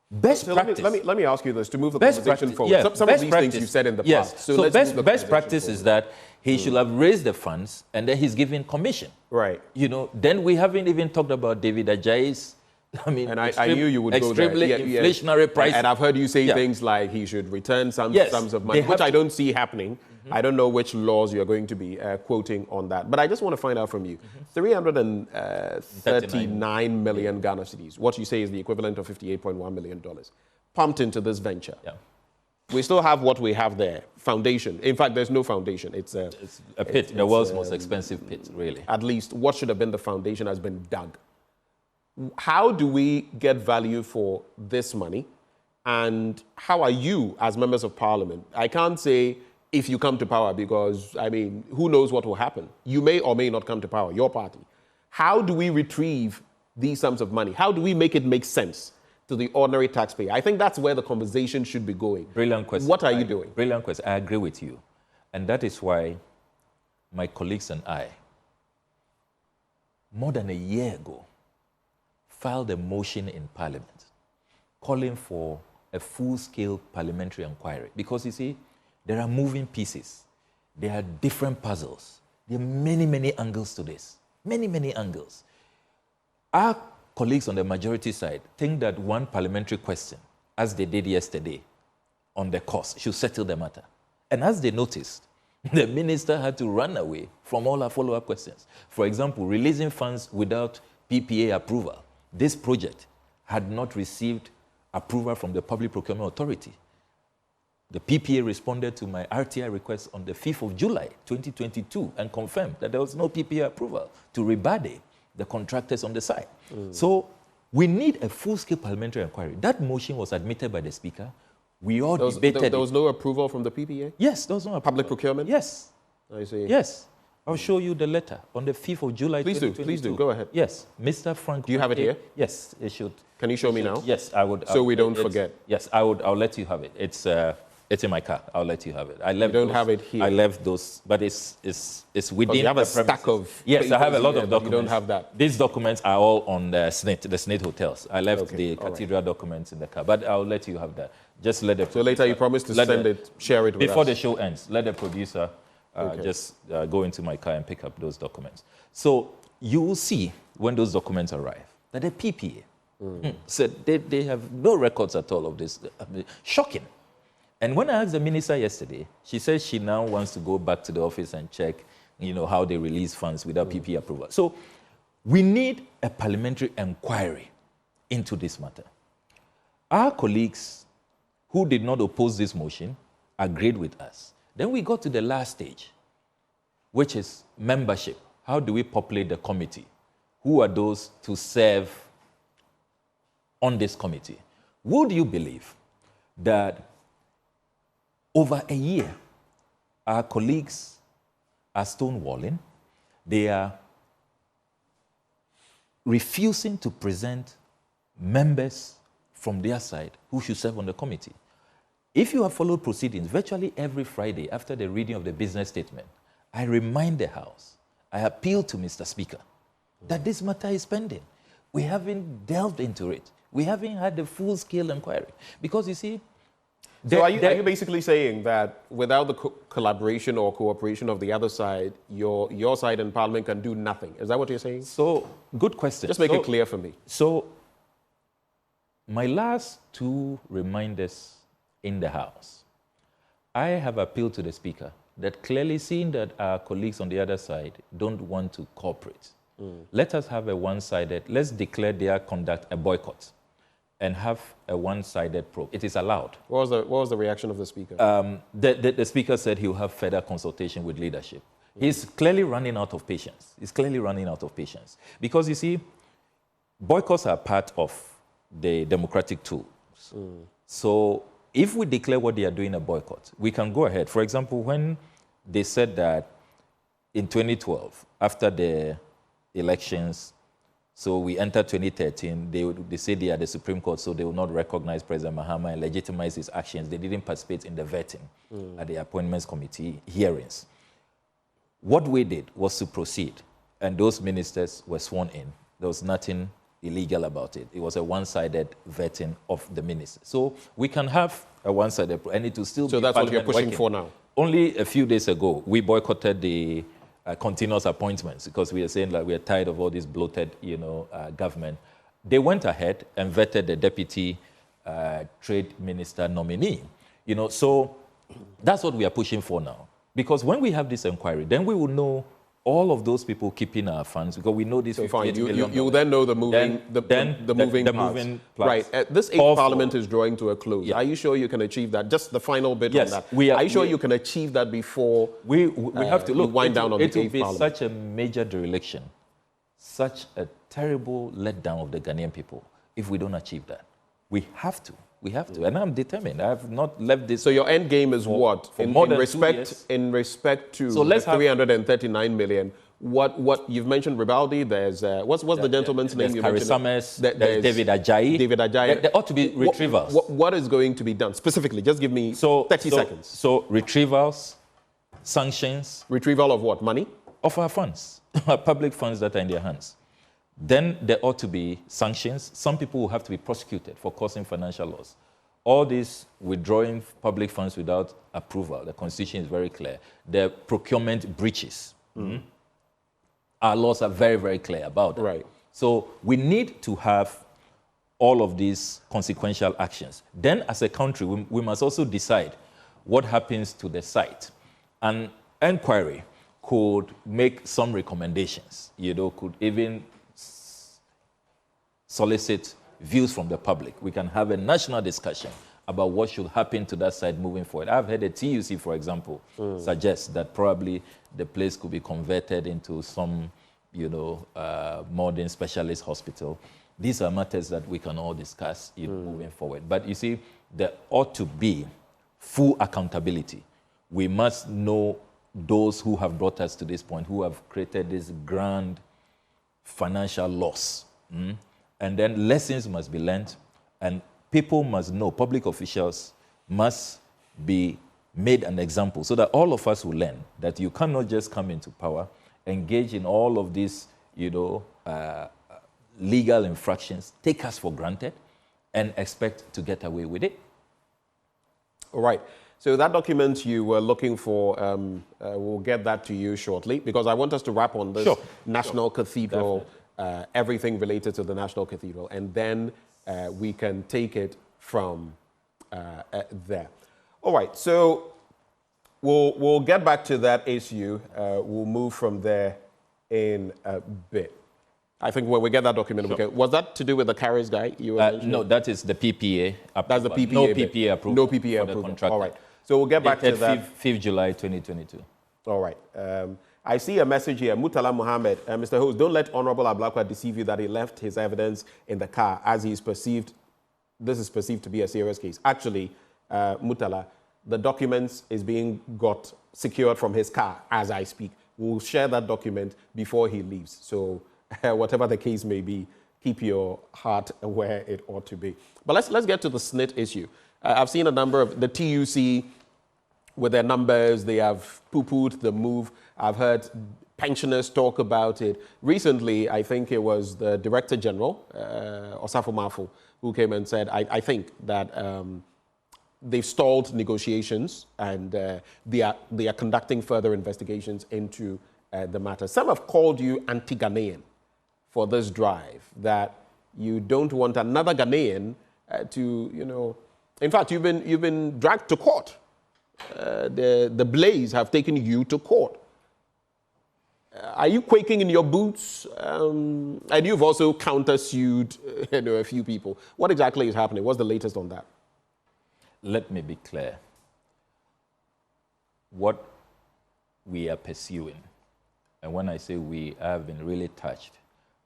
Best practice. Let me ask you this to move the conversation forward. Yeah, some of these things you said in the past. So best practice is that he should have raised the funds and then he's given commission. Right. You know, then we haven't even talked about David Ajayi's. I mean, and I knew you would go there. Extremely inflationary prices. And I've heard you say things like he should return sums of money, which I don't see happening. I don't know which laws you're going to be quoting on that. But I just want to find out from you. 339 million Ghana cedis, what you say is the equivalent of $58.1 million, pumped into this venture. Yeah. We still have what we have there, foundation. In fact, there's no foundation. It's a pit, the world's most expensive pit, really. At least what should have been the foundation has been dug. How do we get value for this money? And how are you, as members of parliament? I can't say if you come to power because, I mean, who knows what will happen? You may or may not come to power, your party. How do we retrieve these sums of money? How do we make it make sense to the ordinary taxpayer? I think that's where the conversation should be going. Brilliant question. What are you doing? Brilliant question. I agree with you. And that is why my colleagues and I, more than a year ago, filed a motion in Parliament calling for a full-scale parliamentary inquiry. Because, you see, there are moving pieces. There are different puzzles. There are many, many angles to this. Many, many angles. Our colleagues on the majority side think that one parliamentary question, as they did yesterday on the cost, should settle the matter. And as they noticed, the minister had to run away from all our follow-up questions. For example, releasing funds without PPA approval. This project had not received approval from the Public Procurement Authority. The PPA responded to my RTI request on the 5th of July, 2022, and confirmed that there was no PPA approval to rebate the contractors on the site. So we need a full-scale parliamentary inquiry. That motion was admitted by the Speaker. We all debated There was no approval from the PPA? Yes, there was no approval. Public procurement? Yes. I see. Yes. I'll show you the letter on the 5th of July, Please 2022. Please do. Go ahead. Yes, Mr. Frank. Do you have it here? Yes, it should. Can you show me now? Yes, I would. So we don't forget. Yes, I would. I'll let you have it. It's in my car. I'll let you have it. I left. You don't have it here. I left those, but it's within. You have the a stack premises. of. Yes, I have a lot here, of documents. You don't have that. These documents are all on the SNIT hotels. I left Okay, the all right. cathedral documents in the car, but I'll let you have that. Just let the. So later you promise to send it, share it with before us. the show ends. Let the producer just go into my car and pick up those documents. So you will see when those documents arrive that the PPA said they have no records at all of this. Shocking. And when I asked the minister yesterday, she said she now wants to go back to the office and check, how they release funds without PPA approval. So we need a parliamentary inquiry into this matter. Our colleagues who did not oppose this motion agreed with us. Then we got to the last stage, which is membership. How do we populate the committee? Who are those to serve on this committee? Would you believe that over a year, our colleagues are stonewalling? They are refusing to present members from their side who should serve on the committee. If you have followed proceedings, virtually every Friday after the reading of the business statement, I remind the House, I appeal to Mr. Speaker, that this matter is pending. We haven't delved into it. We haven't had the full-scale inquiry. Because, you see... So are you basically saying that without the collaboration or cooperation of the other side, your side in Parliament can do nothing? Is that what you're saying? So, good question. Just make it clear for me. So, my last two reminders in the House, I have appealed to the Speaker that clearly seeing that our colleagues on the other side don't want to cooperate, let us have a one-sided, let's declare their conduct a boycott and have a one-sided probe. It is allowed. What was the reaction of the Speaker? The Speaker said he will have further consultation with leadership. He's clearly running out of patience. He's clearly running out of patience. Because, you see, boycotts are part of the democratic tools. So if we declare what they are doing a boycott, we can go ahead. For example, when they said that in 2012, after the elections, so we entered 2013, they said they are the Supreme Court, so they will not recognize President Mahama and legitimize his actions. They didn't participate in the vetting at the Appointments Committee hearings. What we did was to proceed, and those ministers were sworn in. There was nothing illegal about it. It was a one-sided vetting of the ministers. So we can have a one-sided, and it will still be. So that's what you're pushing for now? Only a few days ago, we boycotted the continuous appointments because we are saying that we are tired of all this bloated, government. They went ahead and vetted the deputy trade minister nominee. So that's what we are pushing for now. Because when we have this inquiry, then we will know all of those people keeping our funds, because we know this. So fine, you then know the moving, the moving parts. Right. This 8th Parliament is drawing to a close. Yeah. Are you sure you can achieve that? Just the final bit on that. Are you sure you can achieve that before we have to look? Wind down on the 8th Parliament? It will be such a major dereliction, such a terrible letdown of the Ghanaian people if we don't achieve that. We have to. We have to, and I'm determined. I have not left this. So your end game is what? In respect to the 339 million. What you've mentioned, Ribaldi. There's what's the gentleman's name? There's David Ajayi. David Ajayi. There ought to be retrievals. What is going to be done specifically? Just give me 30 seconds. So retrievals, sanctions. Retrieval of what? Money? Of our funds, our public funds that are in their hands. Then there ought to be sanctions. Some people will have to be prosecuted for causing financial loss. All this withdrawing public funds without approval, the Constitution is very clear. The procurement breaches. Our laws are very, very clear about that. Right. So we need to have all of these consequential actions. Then as a country, we must also decide what happens to the site. An inquiry could make some recommendations, could even solicit views from the public. We can have a national discussion about what should happen to that site moving forward. I've heard a TUC, for example, suggest that probably the place could be converted into some, modern specialist hospital. These are matters that we can all discuss moving forward. But you see, there ought to be full accountability. We must know those who have brought us to this point, who have created this grand financial loss. And then lessons must be learned, and people must know, public officials must be made an example so that all of us will learn that you cannot just come into power, engage in all of these, legal infractions, take us for granted, and expect to get away with it. All right. So that document you were looking for, we'll get that to you shortly, because I want us to wrap on this National Cathedral, everything related to the National Cathedral, and then we can take it from there. All right. So we'll get back to that issue. We'll move from there in a bit. I think when we get that document, we can, was that to do with the carriers guy? You were no, that is the PPA. That's the PPA. No PPA approval. No PPA approval. All right. So we'll get back to that. 5th July 2022. All right. I see a message here. Mutala Mohammed, Mr. Host, don't let Honorable Ablakwa deceive you that he left his evidence in the car as he is perceived. This is perceived to be a serious case. Actually, Mutala, the documents is being secured from his car as I speak. We'll share that document before he leaves. So whatever the case may be, keep your heart where it ought to be. But let's get to the SNIT issue. I've seen a number of the TUC with their numbers. They have poo-pooed the move. I've heard pensioners talk about it. Recently, I think it was the Director General, Osafo Mafu, who came and said, I think that they've stalled negotiations and they are conducting further investigations into the matter. Some have called you anti-Ghanaian for this drive, that you don't want another Ghanaian to, in fact, you've been dragged to court. The Blaze have taken you to court. Are you quaking in your boots? And you've also countersued a few people. What exactly is happening? What's the latest on that? Let me be clear. What we are pursuing, and when I say we, I have been really touched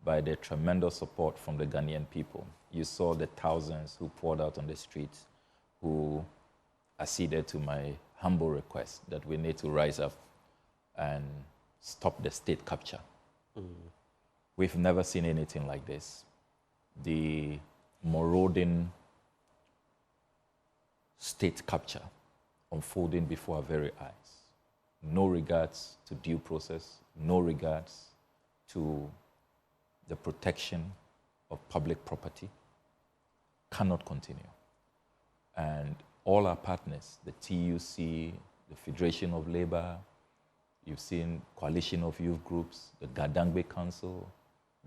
by the tremendous support from the Ghanaian people. You saw the thousands who poured out on the streets, who acceded to my humble request that we need to rise up and stop the state capture. We've never seen anything like this. The marauding state capture unfolding before our very eyes. No regards to due process, no regards to the protection of public property, cannot continue. And all our partners, the TUC, the Federation of Labour, you've seen Coalition of Youth Groups, the Gadangbe Council,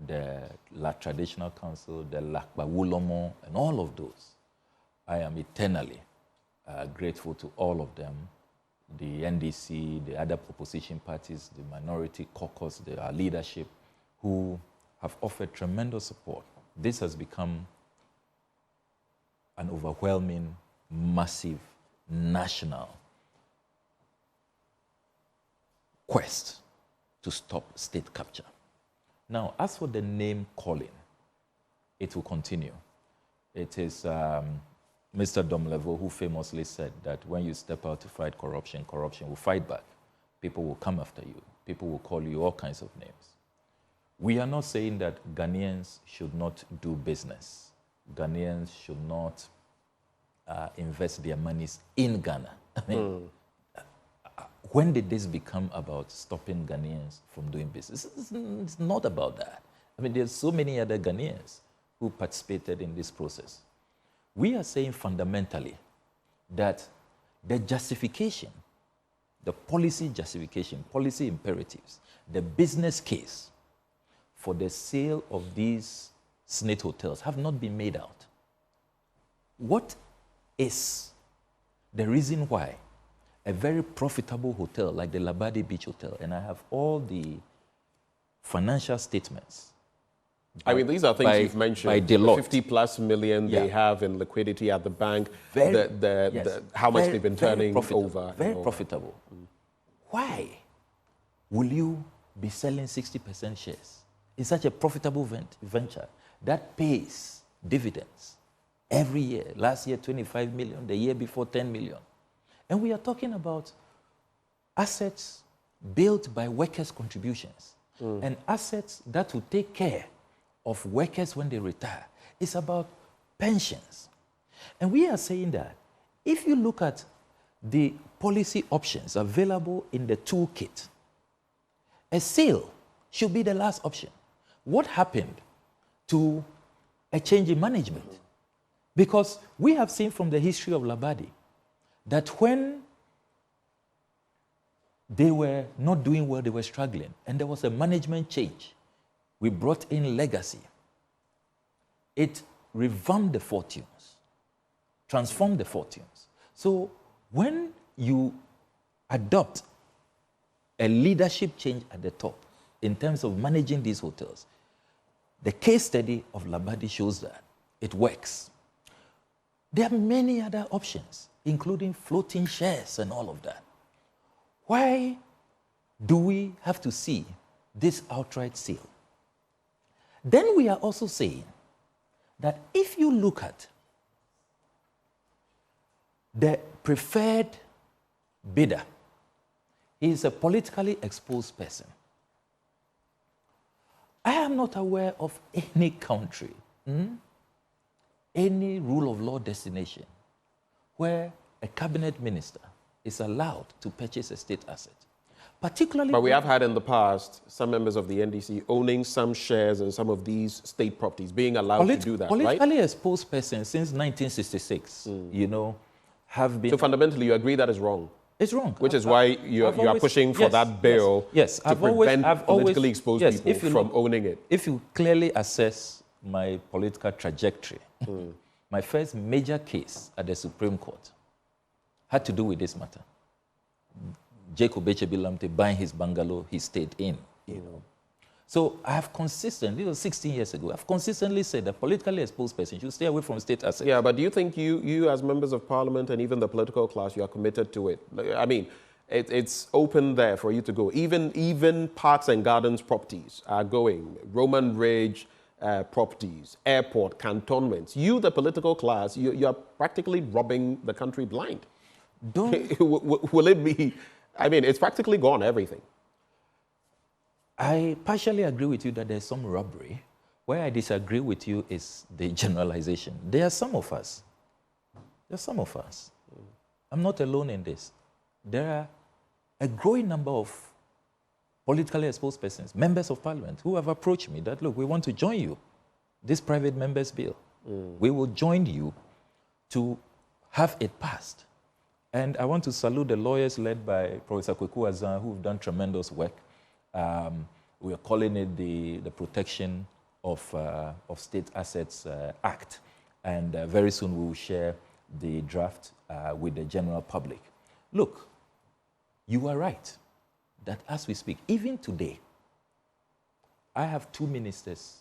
the La Traditional Council, the Lakba Wulomo, and all of those. I am eternally grateful to all of them, the NDC, the other opposition parties, the minority caucus, our leadership, who have offered tremendous support. This has become an overwhelming, massive, national quest to stop state capture. Now, as for the name calling, it will continue. It is Mr. Domlevo who famously said that when you step out to fight corruption, corruption will fight back. People will come after you. People will call you all kinds of names. We are not saying that Ghanaians should not do business. Ghanaians should not invest their monies in Ghana. I mean, when did this become about stopping Ghanaians from doing business? It's not about that. I mean, there's so many other Ghanaians who participated in this process. We are saying fundamentally that the justification, the policy justification, policy imperatives, the business case for the sale of these SNIT hotels have not been made out. What is the reason why a very profitable hotel like the Labadi Beach Hotel, and I have all the financial statements. I mean, these are things you've mentioned. By Deloitte. The 50+ million they have in liquidity at the bank, how much they've been turning over. Very profitable. Why will you be selling 60% shares in such a profitable venture that pays dividends every year? Last year, 25 million, the year before, 10 million. And we are talking about assets built by workers' contributions and assets that will take care of workers when they retire. It's about pensions. And we are saying that if you look at the policy options available in the toolkit, a sale should be the last option. What happened to a change in management? Because we have seen from the history of Labadi that when they were not doing well, they were struggling, and there was a management change. We brought in legacy. It revamped the fortunes, transformed the fortunes. So when you adopt a leadership change at the top in terms of managing these hotels, the case study of Labadi shows that it works. There are many other options, including floating shares and all of that. Why do we have to see this outright sale? Then we are also saying that if you look at the preferred bidder, he is a politically exposed person. I am not aware of any country, any rule of law destination, where a cabinet minister is allowed to purchase a state asset. Particularly, but we have had in the past some members of the NDC owning some shares in some of these state properties, being allowed to do that, politically right? exposed persons since 1966, you know, have been... So fundamentally, you agree that is wrong? It's wrong. Which is why you are pushing for that bill to prevent politically exposed people from owning it. If you clearly assess my political trajectory, my first major case at the Supreme Court had to do with this matter. Jacob Echebilamte buying his bungalow, he stayed in, you know. So I have consistently, this was 16 years ago, I've consistently said that politically exposed persons should stay away from state assets. Yeah, but do you think you as members of parliament and even the political class, you are committed to it? I mean, it's open there for you to go. Even parks and gardens properties are going. Roman Ridge properties, airport, cantonments. You, the political class, you are practically robbing the country blind. Will it be... I mean, it's practically gone, everything. I partially agree with you that there's some robbery. Where I disagree with you is the generalization. There are some of us. There are some of us. I'm not alone in this. There are a growing number of politically exposed persons, members of parliament, who have approached me that, look, we want to join you, this private members bill. We will join you to have it passed. And I want to salute the lawyers led by Professor Kweku Azan, who've done tremendous work. We are calling it the Protection of State Assets Act. And very soon we will share the draft with the general public. Look, you are right that as we speak, even today, I have 2 ministers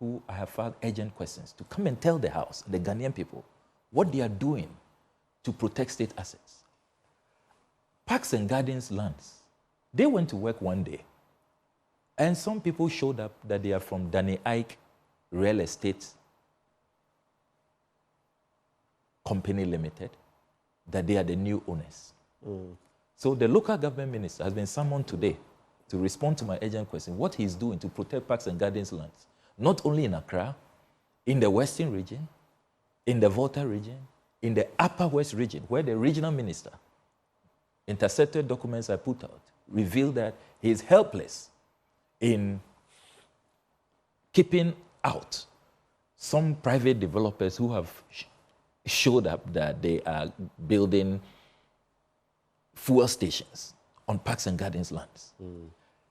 who I have filed urgent questions to come and tell the House, the Ghanaian people, what they are doing to protect state assets. Parks and Gardens lands, they went to work one day, and some people showed up that they are from Danny Ike Real Estate Company Limited, that they are the new owners. So the local government minister has been summoned today to respond to my urgent question, what he's doing to protect Parks and Gardens lands, not only in Accra, in the Western region, in the Volta region, in the Upper West region, where the regional minister, intercepted documents I put out, revealed that he is helpless in keeping out some private developers who have showed up that they are building fuel stations on Parks and Gardens lands.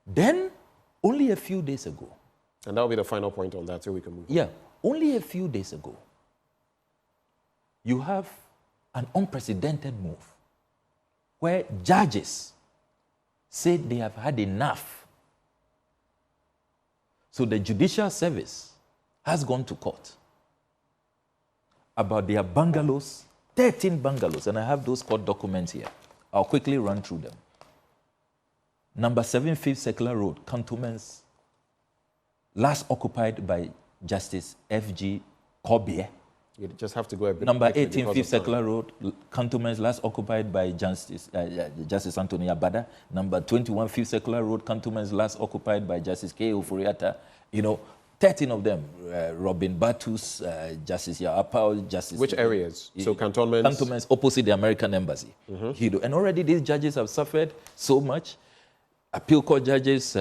Then, only a few days ago... And that will be the final point on that, so we can move on. Yeah, only a few days ago, you have an unprecedented move where judges said they have had enough. So the judicial service has gone to court about their bungalows, 13 bungalows, and I have those court documents here. I'll quickly run through them. Number 7 Fifth Circular Road, Cantonments, last occupied by Justice F.G. Korbie. You just have to go a bit Number quickly 18, because Fifth of time. Circular Road, cantonments last occupied by Justice Anthony Abada. Number 21, Fifth Circular Road, cantonments last occupied by Justice K.O. Furiata. You know, 13 of them, Robin Batus, Justice Yaapao, Justice... Which areas? So cantonments? Cantonments opposite the American Embassy. You know, and already these judges have suffered so much. Appeal court judges,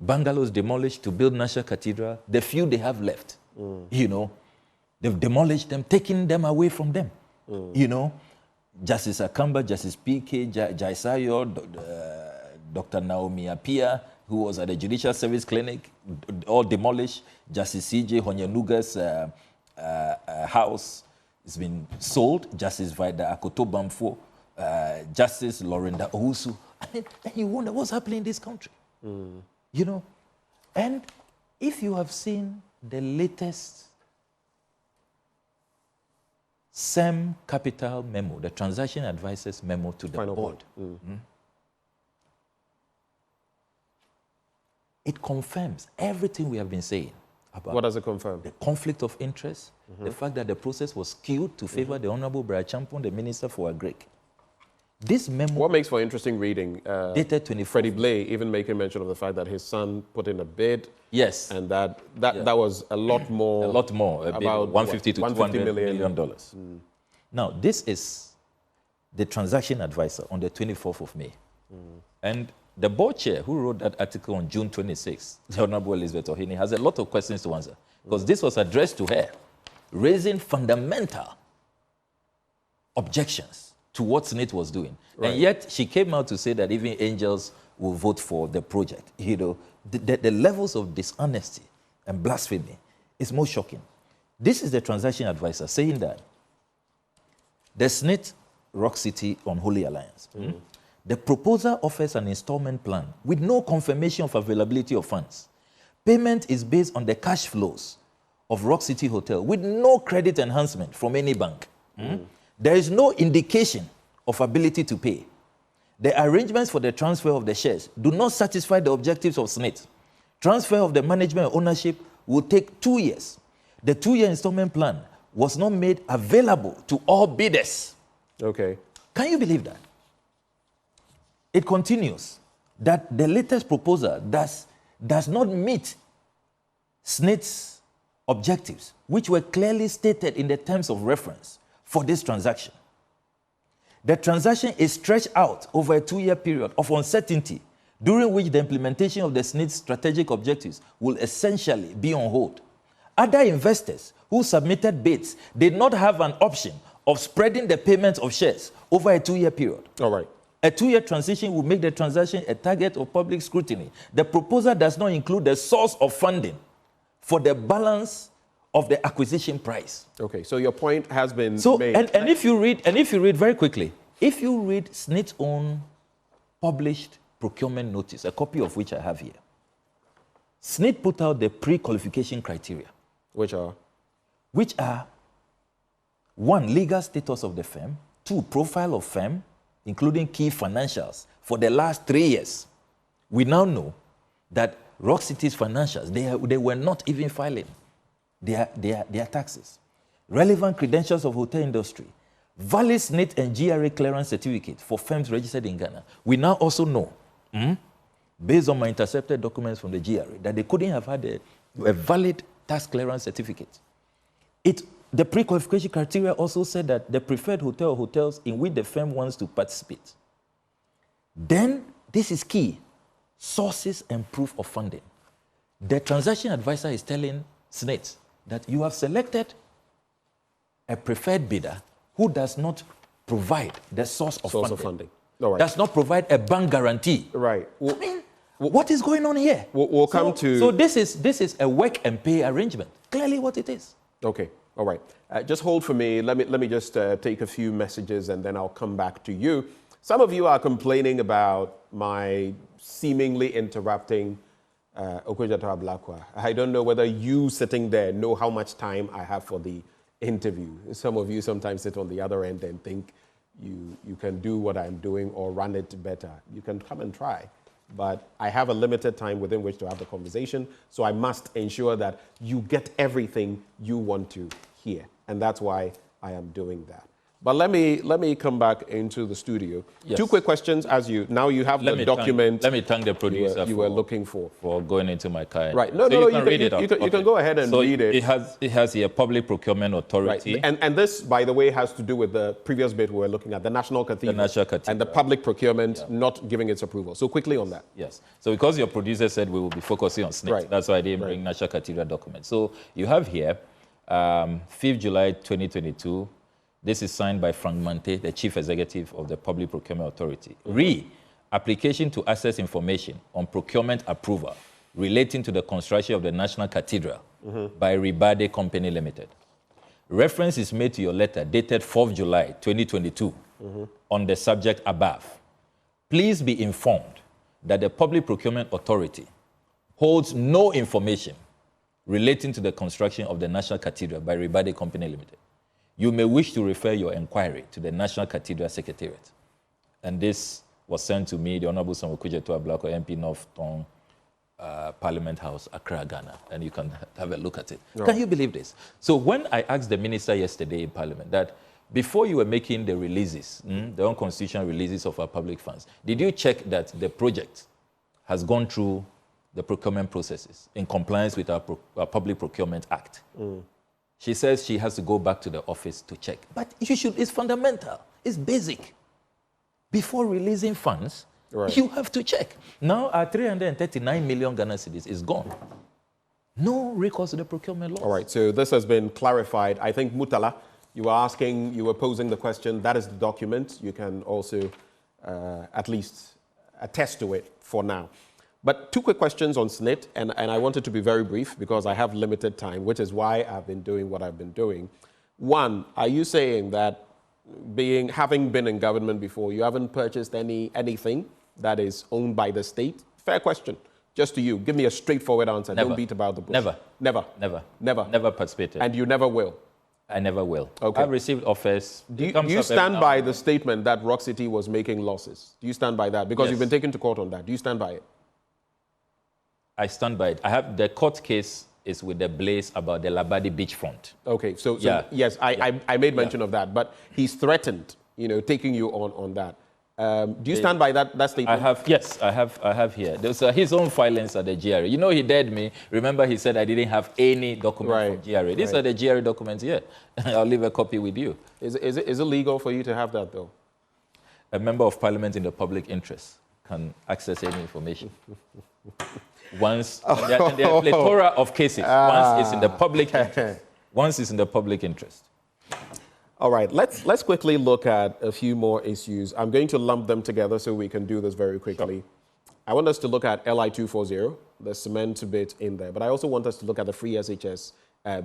bungalows demolished to build National Cathedral. The few they have left, you know, they've demolished them, taking them away from them. You know, Justice Akamba, Justice P.K., Jaisayo, Dr. Naomi Apia, who was at the Judicial Service Clinic, all demolished. Justice C.J. Honyanuga's house has been sold. Justice Vida Akoto Bamfo, Justice Lorinda Owusu. And you wonder what's happening in this country. You know, and if you have seen the latest SEM Capital memo, the Transaction Advisors memo to the Final board, it confirms everything we have been saying about. What does it confirm? The conflict of interest, the fact that the process was skewed to favor the Honorable Brian Champon, the Minister for Agric. This memo... What makes for interesting reading? Dated 24th. Freddie Blay even making mention of the fact that his son put in a bid. Yes. And that was a lot more. A lot more. About $150 to $200 million. Now, this is the transaction advisor on the 24th of May. And the board chair who wrote that article on June 26th, the Honorable Elizabeth Ohini, has a lot of questions to answer because this was addressed to her, raising fundamental objections to what SNIT was doing. Right. And yet she came out to say that even angels will vote for the project. You know, the levels of dishonesty and blasphemy is most shocking. This is the transaction advisor saying that the SNIT Rock City Unholy Alliance, the proposer offers an installment plan with no confirmation of availability of funds. Payment is based on the cash flows of Rock City Hotel with no credit enhancement from any bank. There is no indication of ability to pay. The arrangements for the transfer of the shares do not satisfy the objectives of SNIT. Transfer of the management and ownership will take 2 years. The 2-year installment plan was not made available to all bidders. Okay. Can you believe that? It continues that the latest proposal does not meet SNIT's objectives, which were clearly stated in the terms of reference for this transaction. The transaction is stretched out over a 2-year period of uncertainty, during which the implementation of the SNIT's strategic objectives will essentially be on hold. Other investors who submitted bids did not have an option of spreading the payment of shares over a 2-year period. All right. A 2-year transition will make the transaction a target of public scrutiny. The proposal does not include the source of funding for the balance of the acquisition price. Okay, so your point has been made. And if you read very quickly, if you read SNIT's own published procurement notice, a copy of which I have here, SNIT put out the pre-qualification criteria. Which are? Which are 1, legal status of the firm, 2, profile of firm, including key financials for the last 3 years. We now know that Rock City's financials, they were not even filing their taxes. Relevant credentials of hotel industry, valid SNIT and GRA clearance certificate for firms registered in Ghana. We now also know, based on my intercepted documents from the GRA, that they couldn't have had a valid tax clearance certificate. The pre-qualification criteria also said that the preferred hotel or hotels in which the firm wants to participate. Then, this is key, sources and proof of funding. The transaction advisor is telling SNIT that you have selected a preferred bidder who does not provide the source of funding. All right. Does not provide a bank guarantee. Right. I mean, what is going on here? We'll come to... So this is a work and pay arrangement. Clearly what it is. Okay. All right. Just hold for me. Let me just take a few messages and then I'll come back to you. Some of you are complaining about my seemingly interrupting Okudzeto Ablakwa. I don't know whether you sitting there know how much time I have for the interview. Some of you sometimes sit on the other end and think you can do what I'm doing or run it better. You can come and try. But I have a limited time within which to have the conversation, so I must ensure that you get everything you want to hear. and that's why I am doing that. But let me come back into the studio. Yes. 2 quick questions as you have the document. Let me thank the producer you were looking for going into my car. Right. No, You can go ahead and read it. It has here Public Procurement Authority. Right. And this, by the way, has to do with the previous bit we were looking at, the National Cathedral. And the public procurement not giving its approval. So quickly on that. Yes. So because your producer said we will be focusing on SNIT, that's why I didn't bring National Cathedral documents. So you have here 5th July 2022. This is signed by Frank Mante, the Chief Executive of the Public Procurement Authority. Application to access information on procurement approval relating to the construction of the National Cathedral by Ribade Company Limited. Reference is made to your letter dated 4th July 2022 on the subject above. Please be informed that the Public Procurement Authority holds no information relating to the construction of the National Cathedral by Ribade Company Limited. You may wish to refer your inquiry to the National Cathedral Secretariat. And this was sent to me, the Honorable Okudzeto Ablakwa, MP North Tong, Parliament House, Accra, Ghana. And you can have a look at it. Can you believe this? So when I asked the minister yesterday in Parliament that before you were making the releases, the unconstitutional releases of our public funds, did you check that the project has gone through the procurement processes in compliance with our Public Procurement Act? She says she has to go back to the office to check. But it's fundamental. It's basic. Before releasing funds, you have to check. Now, our 339 million Ghana cedis is gone. No recourse to the procurement law. All right, so this has been clarified. I think, Mutala, you were posing the question. That is the document. You can also at least attest to it for now. But 2 quick questions on SNIT, and I wanted to be very brief because I have limited time, which is why I've been doing what I've been doing. 1, are you saying that having been in government before, you haven't purchased anything that is owned by the state? Fair question. Just to you. Give me a straightforward answer. Never. Don't beat about the bush. Never. Never. Never. Never. Never participated. And you never will? I never will. Okay. I've received offers. Do you stand by the statement that Rock City was making losses? Do you stand by that? Because you've been taken to court on that. Do you stand by it? I stand by it. I have the court case is with the Blaze about the Labadi beachfront. Okay, so yes, I made mention of that, but he's threatened, taking you on that. Do you stand by that statement? I have here. There's his own filings at the GRA. He dared me. Remember, he said I didn't have any document from GRA. These are the GRA documents here. I'll leave a copy with you. Is it legal for you to have that, though? A member of parliament in the public interest can access any information. Once, there are a plethora of cases. Once it's in the public interest. Once it's in the public interest. All right, let's quickly look at a few more issues. I'm going to lump them together so we can do this very quickly. Sure. I want us to look at LI 240, the cement bit in there, but I also want us to look at the free SHS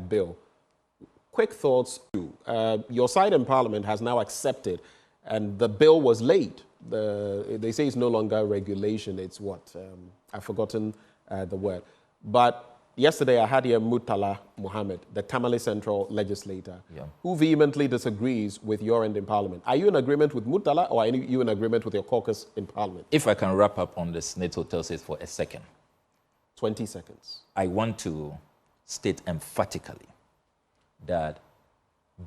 bill. Quick thoughts. Your side in Parliament has now accepted, and the bill was late. They say it's no longer regulation. It's what? I've forgotten the word. But yesterday I had here Mutala Muhammad, the Tamale Central legislator, who vehemently disagrees with your end in Parliament. Are you in agreement with Mutala, or are you in agreement with your caucus in Parliament? If I can wrap up on the SNIT Hotel says for a second. 20 seconds. I want to state emphatically that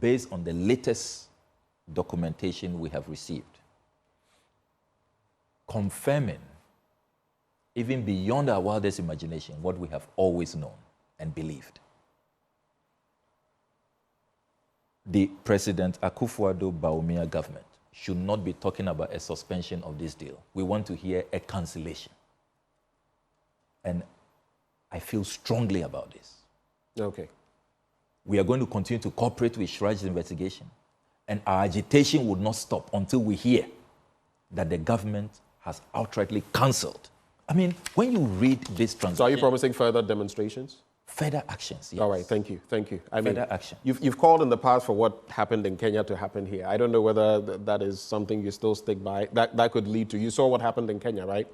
based on the latest documentation we have received, confirming, even beyond our wildest imagination, what we have always known and believed. The President Akufo-Addo-Bawumia government should not be talking about a suspension of this deal. We want to hear a cancellation. And I feel strongly about this. Okay. We are going to continue to cooperate with Shraj's investigation, and our agitation would not stop until we hear that the government has outrightly cancelled. I mean, when you read this transaction... So are you promising further demonstrations? Further actions, yes. All right, thank you. Further action. You've called in the past for what happened in Kenya to happen here. I don't know whether that is something you still stick by. That could lead to... You saw what happened in Kenya, right?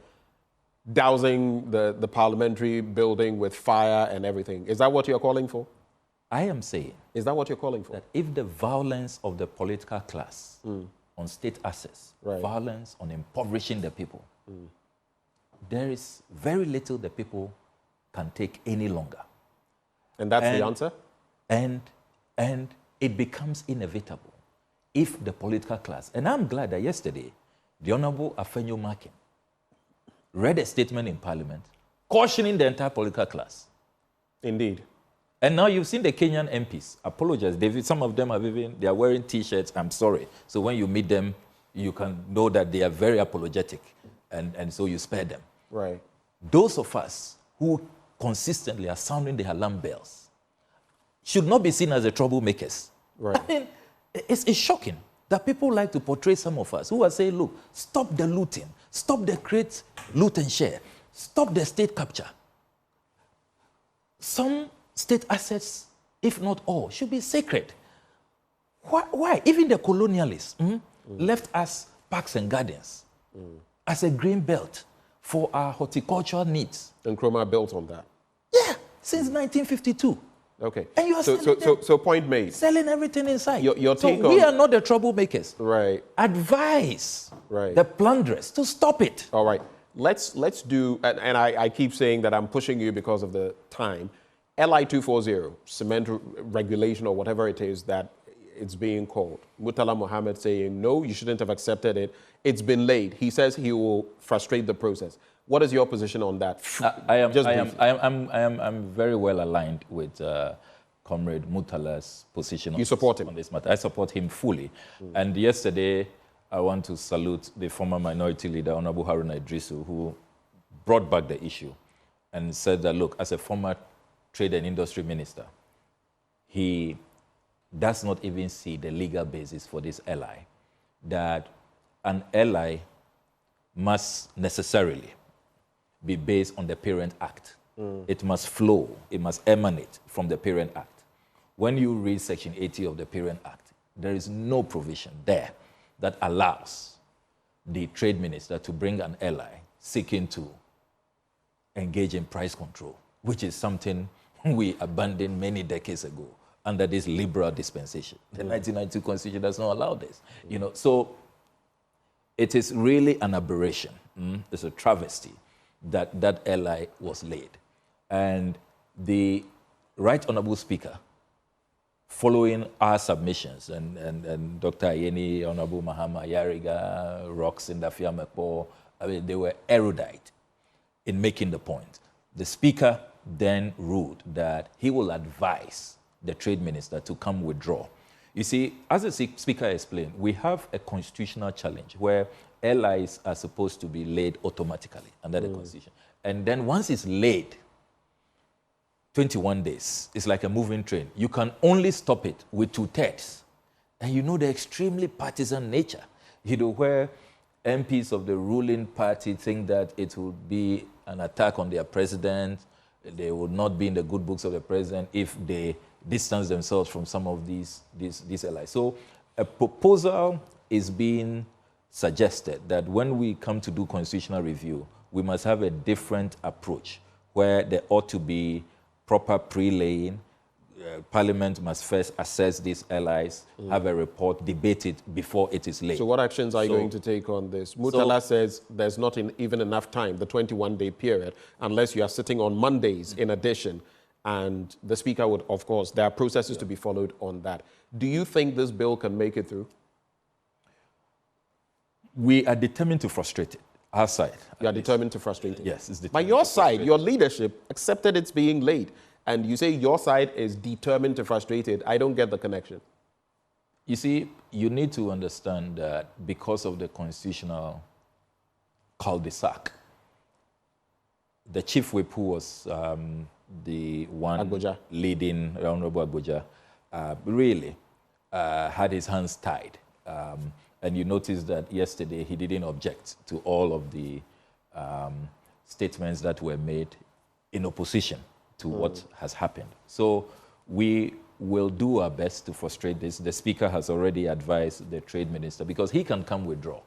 Dousing the parliamentary building with fire and everything. Is that what you're calling for? I am saying... Is that what you're calling for? That if the violence of the political class on state assets, violence on impoverishing the people, there is very little the people can take any longer. And that's the answer? And it becomes inevitable if the political class, and I'm glad that yesterday, the Honorable Afenyo Makin read a statement in Parliament cautioning the entire political class. Indeed. And now you've seen the Kenyan MPs apologize. Some of them they are wearing T-shirts, I'm sorry. So when you meet them, you can know that they are very apologetic, and so you spare them. Right. Those of us who consistently are sounding the alarm bells should not be seen as the troublemakers. Right. I mean, it's shocking that people like to portray some of us who are saying, look, stop the looting, stop the great loot and share, stop the state capture. Some state assets, if not all, should be sacred. Why? Even the colonialists left us parks and gardens as a green belt for our horticultural needs. And Nkrumah built on that. Yeah, since 1952. Okay. And you are so point made. Selling everything inside. Your take so we are not the troublemakers. Right. Advise right. the plunderers to stop it. All right. Let's do, and I keep saying that I'm pushing you because of the time. LI 240, cement regulation or whatever it is that it's being called. Murtala Mohammed saying, no, you shouldn't have accepted it. It's been laid. He says he will frustrate the process. What is your position on that? I'm very well aligned with Comrade Murtala's position you support him? On this matter. I support him fully. And yesterday, I want to salute the former minority leader, Honorable Haruna Idrisu, who brought back the issue and said that, look, as a former Trade and Industry Minister, he does not even see the legal basis for this LI, that an LI must necessarily be based on the Parent Act. It must flow, it must emanate from the Parent Act. When you read Section 80 of the Parent Act, there is no provision there that allows the trade minister to bring an ally seeking to engage in price control, which is something we abandoned many decades ago under this liberal dispensation. The 1992 Constitution does not allow this. You know, so it is really an aberration. It's a travesty that that ally was laid. And the Right Honourable Speaker, following our submissions, and Dr. Ayeni, Honourable Mahama Yariga, Rox Ndafia Mekpo, I mean, they were erudite in making the point. The Speaker then ruled that he will advise the Trade Minister to come withdraw. You see, as the Speaker explained, we have a constitutional challenge where LIs are supposed to be laid automatically under the Constitution. And then once it's laid, 21 days, it's like a moving train. You can only stop it with 2/3. And you know the extremely partisan nature, you know, where MPs of the ruling party think that it will be an attack on their president. They would not be in the good books of the president if they distance themselves from some of these allies. So a proposal is being suggested that when we come to do constitutional review, we must have a different approach where there ought to be proper pre-laying. Parliament must first assess these allies, have a report, debate it before it is laid. So what actions are you going to take on this? Murtala says there's not even enough time, the 21-day period, unless you are sitting on Mondays in addition. And the Speaker would, of course, there are processes to be followed on that. Do you think this bill can make it through? We are determined to frustrate it. Our side. You are determined to frustrate it? Yes. It's determined. But your side, your leadership, accepted it's being laid. And you say your side is determined to frustrate it. I don't get the connection. You see, you need to understand that because of the constitutional cul-de-sac, the chief whip, who was the one Agboja, leading, Honorable Agboja, really had his hands tied. And you notice that yesterday he didn't object to all of the statements that were made in opposition to what has happened. So we will do our best to frustrate this. The Speaker has already advised the Trade Minister, because he can come withdraw.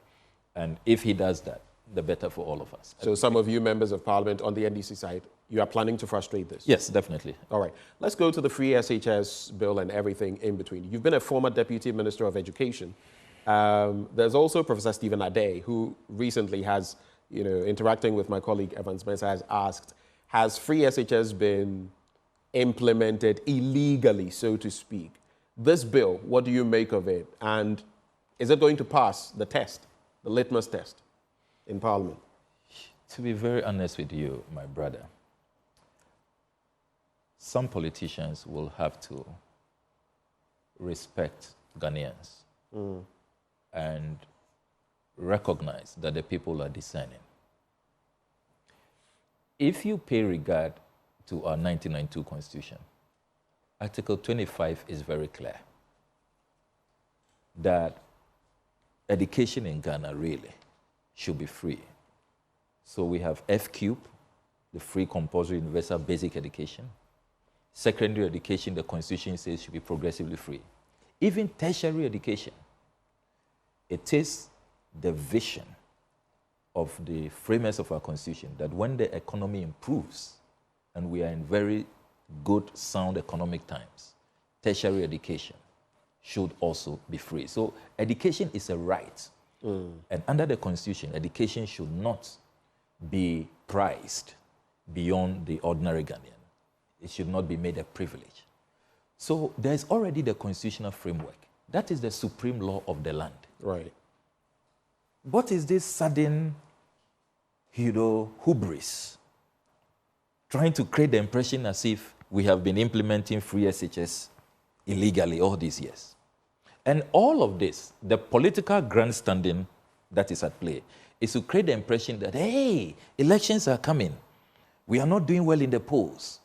And if he does that, the better for all of us. So some of you members of Parliament on the NDC side, you are planning to frustrate this? Yes, definitely. All right. Let's go to the free SHS bill and everything in between. You've been a former Deputy Minister of Education. There's also Professor Stephen Ade, who recently has, interacting with my colleague Evans Mensah, has asked, has free SHS been implemented illegally, so to speak? This bill, what do you make of it? And is it going to pass the test, the litmus test in Parliament? To be very honest with you, my brother, some politicians will have to respect Ghanaians and recognize that the people are discerning. If you pay regard to our 1992 Constitution, Article 25 is very clear that education in Ghana really should be free. So we have F-Cube, the free compulsory universal basic education. Secondary education, the Constitution says, should be progressively free. Even tertiary education, it is the vision of the framers of our Constitution that when the economy improves and we are in very good, sound economic times, tertiary education should also be free. So education is a right. And under the Constitution, education should not be prized beyond the ordinary Ghanaian. It should not be made a privilege. So there's already the constitutional framework. That is the supreme law of the land. Right. What is this sudden, hubris? Trying to create the impression as if we have been implementing free SHS illegally all these years. And all of this, the political grandstanding that is at play, is to create the impression that, hey, elections are coming. We are not doing well in the polls.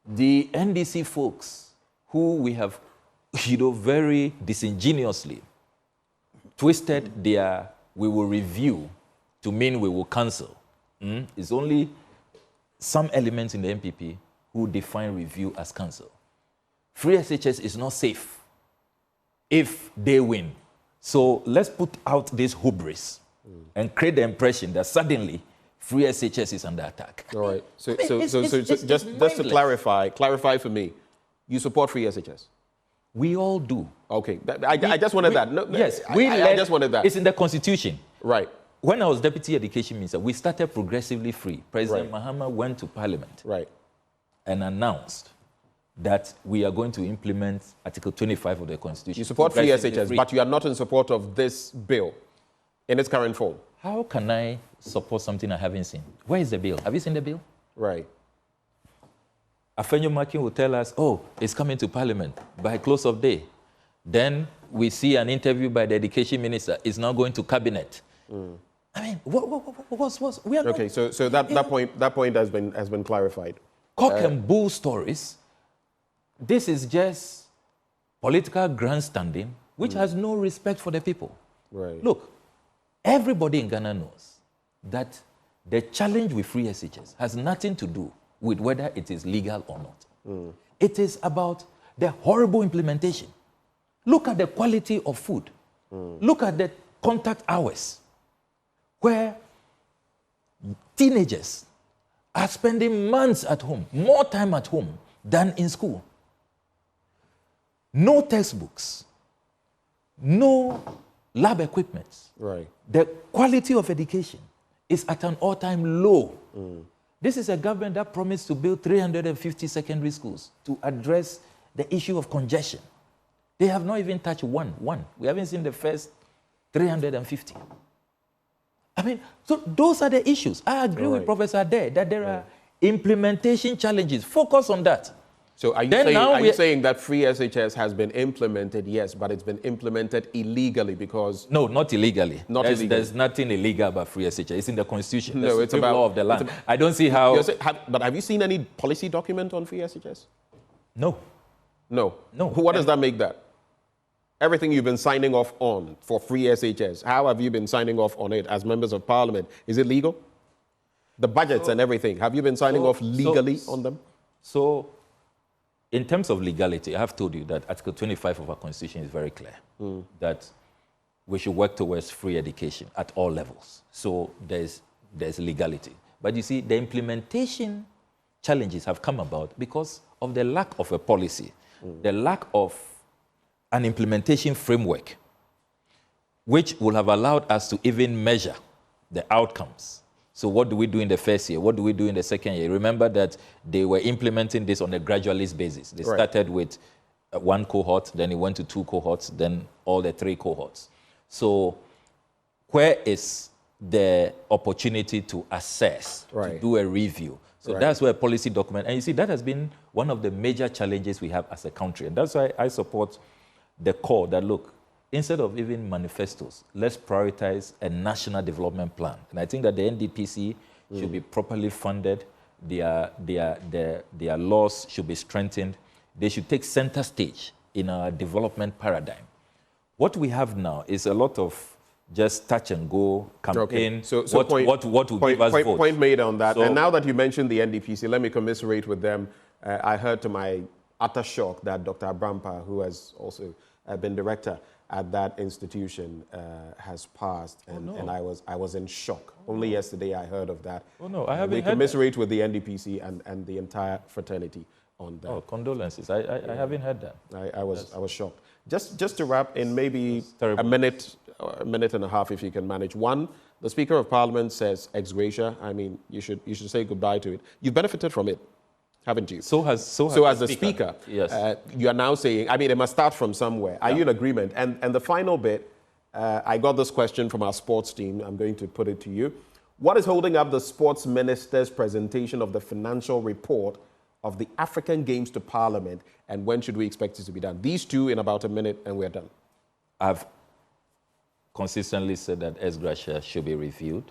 The NDC folks, who we have, very disingenuously twisted their "we will review" to mean we will cancel. It's only some elements in the MPP who define review as cancel. Free SHS is not safe if they win. So let's put out this hubris and create the impression that suddenly free SHS is under attack. All right. So just to clarify for me, you support free SHS? We all do. Okay. I just wanted that. No, yes, I just wanted that. It's in the Constitution. Right. When I was Deputy Education Minister, we started progressively free. President Mahama went to Parliament and announced that we are going to implement Article 25 of the Constitution. You support free SHS, but you are not in support of this bill in its current form. How can I support something I haven't seen? Where is the bill? Have you seen the bill? Right. Afenyo Makin will tell us, oh, it's coming to Parliament by close of day. Then we see an interview by the Education Minister. It's now going to Cabinet. I mean, what's we are okay, not, so that point has been clarified. Cock and bull stories. This is just political grandstanding, which has no respect for the people. Right. Look, everybody in Ghana knows that the challenge with free SHS has nothing to do with whether it is legal or not. It is about the horrible implementation. Look at the quality of food. Look at the contact hours, where teenagers are spending months at home, more time at home than in school. No textbooks, no lab equipment. Right. The quality of education is at an all-time low. This is a government that promised to build 350 secondary schools to address the issue of congestion. They have not even touched one. We haven't seen the first 350. I mean, so those are the issues. I agree with Professor Ade that there are implementation challenges. Focus on that. So are you saying that free SHS has been implemented? Yes, but it's been implemented illegally because... No, not illegally. There's nothing illegal about free SHS. It's in the Constitution. No, it's about law of the land. I don't see how... But have you seen any policy document on free SHS? No. No? No. What does that make that? Everything you've been signing off on for free SHS, how have you been signing off on it as members of Parliament? Is it legal? The budgets and everything, have you been signing off legally on them? So, in terms of legality, I have told you that Article 25 of our Constitution is very clear, that we should work towards free education at all levels. So there's legality. But you see, the implementation challenges have come about because of the lack of a policy, the lack of an implementation framework, which will have allowed us to even measure the outcomes. So what do we do in the first year? What do we do in the second year? Remember that they were implementing this on a gradualist basis. They started with one cohort, then it went to 2 cohorts, then all the 3 cohorts. So where is the opportunity to assess, to do a review? So that's where policy document, and you see, that has been one of the major challenges we have as a country. And that's why I support the call that, look, instead of even manifestos, let's prioritize a national development plan. And I think that the NDPC should be properly funded. Their laws should be strengthened. They should take center stage in our development paradigm. What we have now is a lot of just touch and go campaign. So what will give us votes? Point made on that. So, and now that you mentioned the NDPC, let me commiserate with them. I heard to my utter shock that Dr. Abrampa, who has also been director at that institution, has passed, and I was in shock. Only yesterday I heard of that. Oh no, I haven't. We commiserate with the NDPC and the entire fraternity on that. Oh, condolences. I haven't heard that. I was shocked. Just to wrap in maybe a minute and a half, if you can manage. One, the Speaker of Parliament says ex gratia. I mean, you should say goodbye to it. You've benefited from it, haven't you? So has the Speaker. Yes. You are now saying, I mean, it must start from somewhere. Are you in agreement? And the final bit, I got this question from our sports team. I'm going to put it to you. What is holding up the sports minister's presentation of the financial report of the African Games to Parliament, and when should we expect it to be done? These two in about a minute, and we're done. I've consistently said that ex gratia should be reviewed.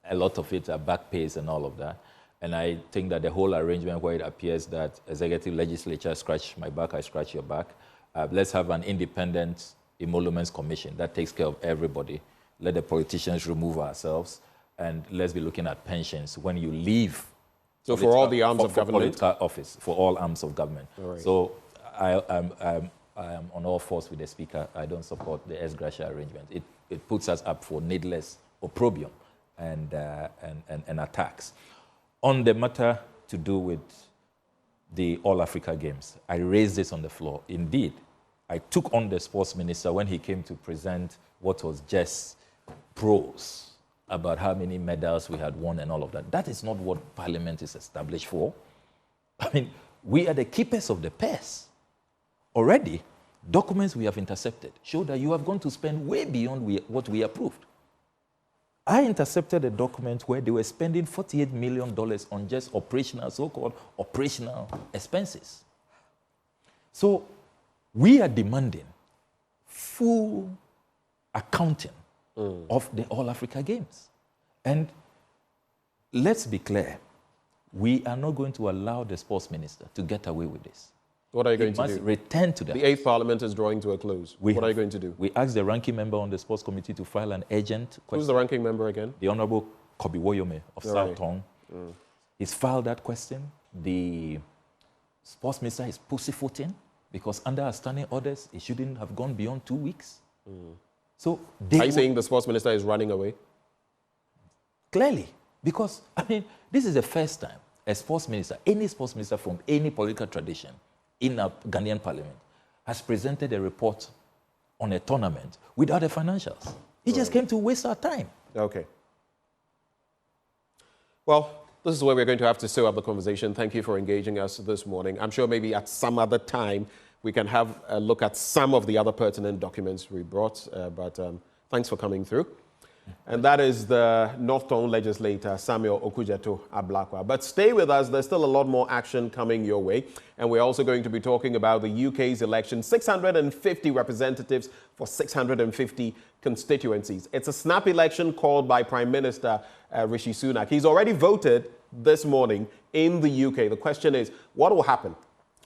A lot of it are back pays and all of that. And I think that the whole arrangement where it appears that executive legislature scratch my back, I scratch your back. Let's have an independent emoluments commission that takes care of everybody. Let the politicians remove ourselves, and let's be looking at pensions when you leave. So for all the arms of government? Political office, for all arms of government. Right. So I am on all fours with the Speaker. I don't support the ex gratia arrangement. It puts us up for needless opprobrium and attacks. On the matter to do with the All Africa Games, I raised this on the floor. Indeed, I took on the sports minister when he came to present what was just prose about how many medals we had won and all of that. That is not what Parliament is established for. I mean, we are the keepers of the purse. Already, documents we have intercepted show that you have gone to spend way beyond what we approved. I intercepted a document where they were spending $48 million on just operational, so-called operational expenses. So we are demanding full accounting of the All Africa Games. And let's be clear, we are not going to allow the sports minister to get away with this. What are you going to do? He must return to that. The 8th Parliament is drawing to a close. What are you going to do? We asked the ranking member on the sports committee to file an urgent question. Who's the ranking member again? The Honorable Kobi Woyome of South Tong. He's filed that question. The sports minister is pussyfooting because under our standing orders, it shouldn't have gone beyond 2 weeks. So are you saying the sports minister is running away? Clearly, because, I mean, this is the first time a sports minister, any sports minister from any political tradition in a Ghanaian parliament, has presented a report on a tournament without the financials. He just came to waste our time. Okay. Well, this is where we're going to have to sew up the conversation. Thank you for engaging us this morning. I'm sure maybe at some other time we can have a look at some of the other pertinent documents we brought, but thanks for coming through. And that is the North Tone legislator, Samuel Okudzeto Ablakwa. But stay with us. There's still a lot more action coming your way. And we're also going to be talking about the UK's election, 650 representatives for 650 constituencies. It's a snap election called by Prime Minister Rishi Sunak. He's already voted this morning in the UK. The question is, what will happen?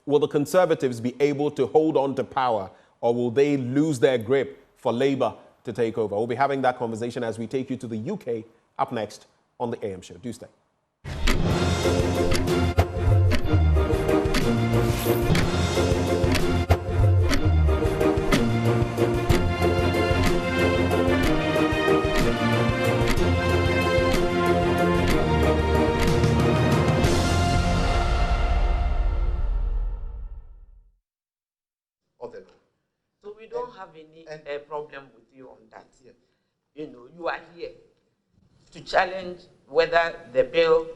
Will the Conservatives be able to hold on to power, or will they lose their grip for Labour to take over? We'll be having that conversation as we take you to the UK up next on the AM show. Do stay. So we don't have any problem with you on that. You know, you are here to challenge whether the bill,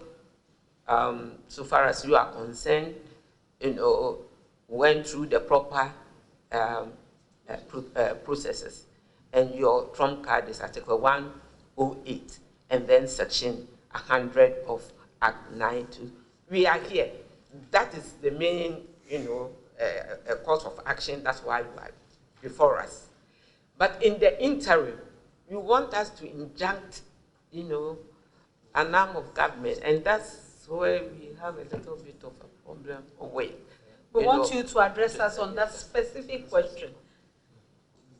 so far as you are concerned, you know, went through the proper processes, and your trump card is Article 108, and then Section 100 of Act 92. We are here. That is the main, a course of action. That's why you are before us. But in the interim, you want us to injunct, an arm of government, and that's where we have a little bit of a problem with. We want you to address us on that specific question.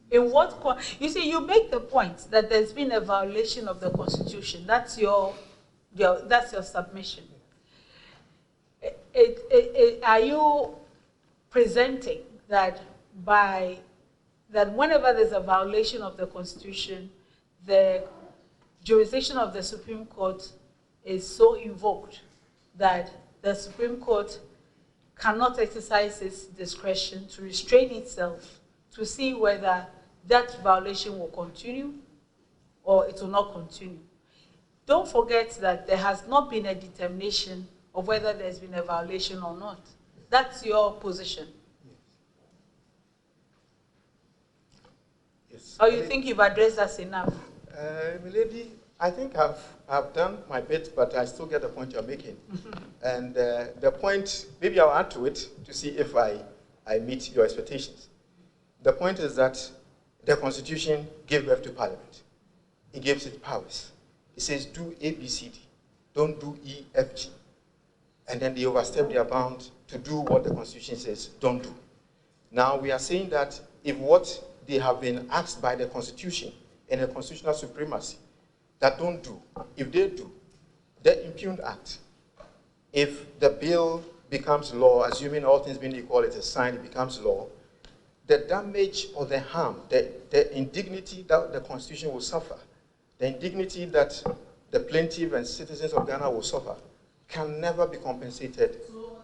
In what you see, you make the point that there's been a violation of the Constitution. That's your submission. Are you presenting that whenever there's a violation of the Constitution, the jurisdiction of the Supreme Court is so invoked that the Supreme Court cannot exercise its discretion to restrain itself to see whether that violation will continue or it will not continue? Don't forget that there has not been a determination of whether there's been a violation or not. That's your position. Yes. Or you think you've addressed us enough? Milady, I think I've done my bit, but I still get the point you're making. And the point, maybe I'll add to it to see if I meet your expectations. The point is that the Constitution gave birth to Parliament. It gives it powers. It says do A, B, C, D. Don't do E, F, G. And then they overstep their bound to do what the Constitution says don't do. Now we are saying that if what they have been asked by the Constitution and the constitutional supremacy that don't do, if they do, the impugned act, if the bill becomes law, assuming all things being equal, it is signed, it becomes law, the damage or the harm, the indignity that the Constitution will suffer, the indignity that the plaintiff and citizens of Ghana will suffer, can never be compensated.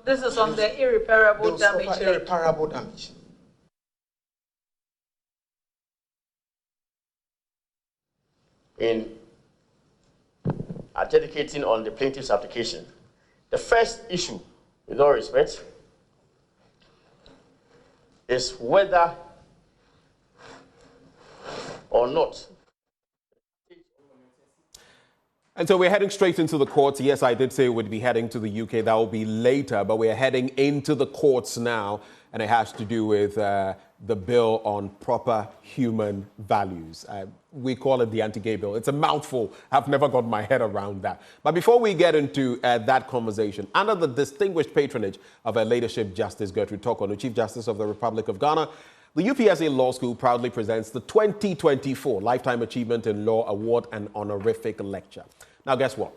This is on the irreparable damage. Irreparable damage. In adjudicating on the plaintiff's application, the first issue, with all respect, is whether or not. And so we're heading straight into the courts. Yes, I did say we'd be heading to the UK. That will be later, but we're heading into the courts now, and it has to do with the bill on proper human values. We call it the anti-gay bill. It's a mouthful. I've never got my head around that. But before we get into that conversation, under the distinguished patronage of Her Ladyship Justice Gertrude Tokonu, Chief Justice of the Republic of Ghana, the UPSA Law School proudly presents the 2024 Lifetime Achievement in Law Award and Honorific Lecture. Now, guess what?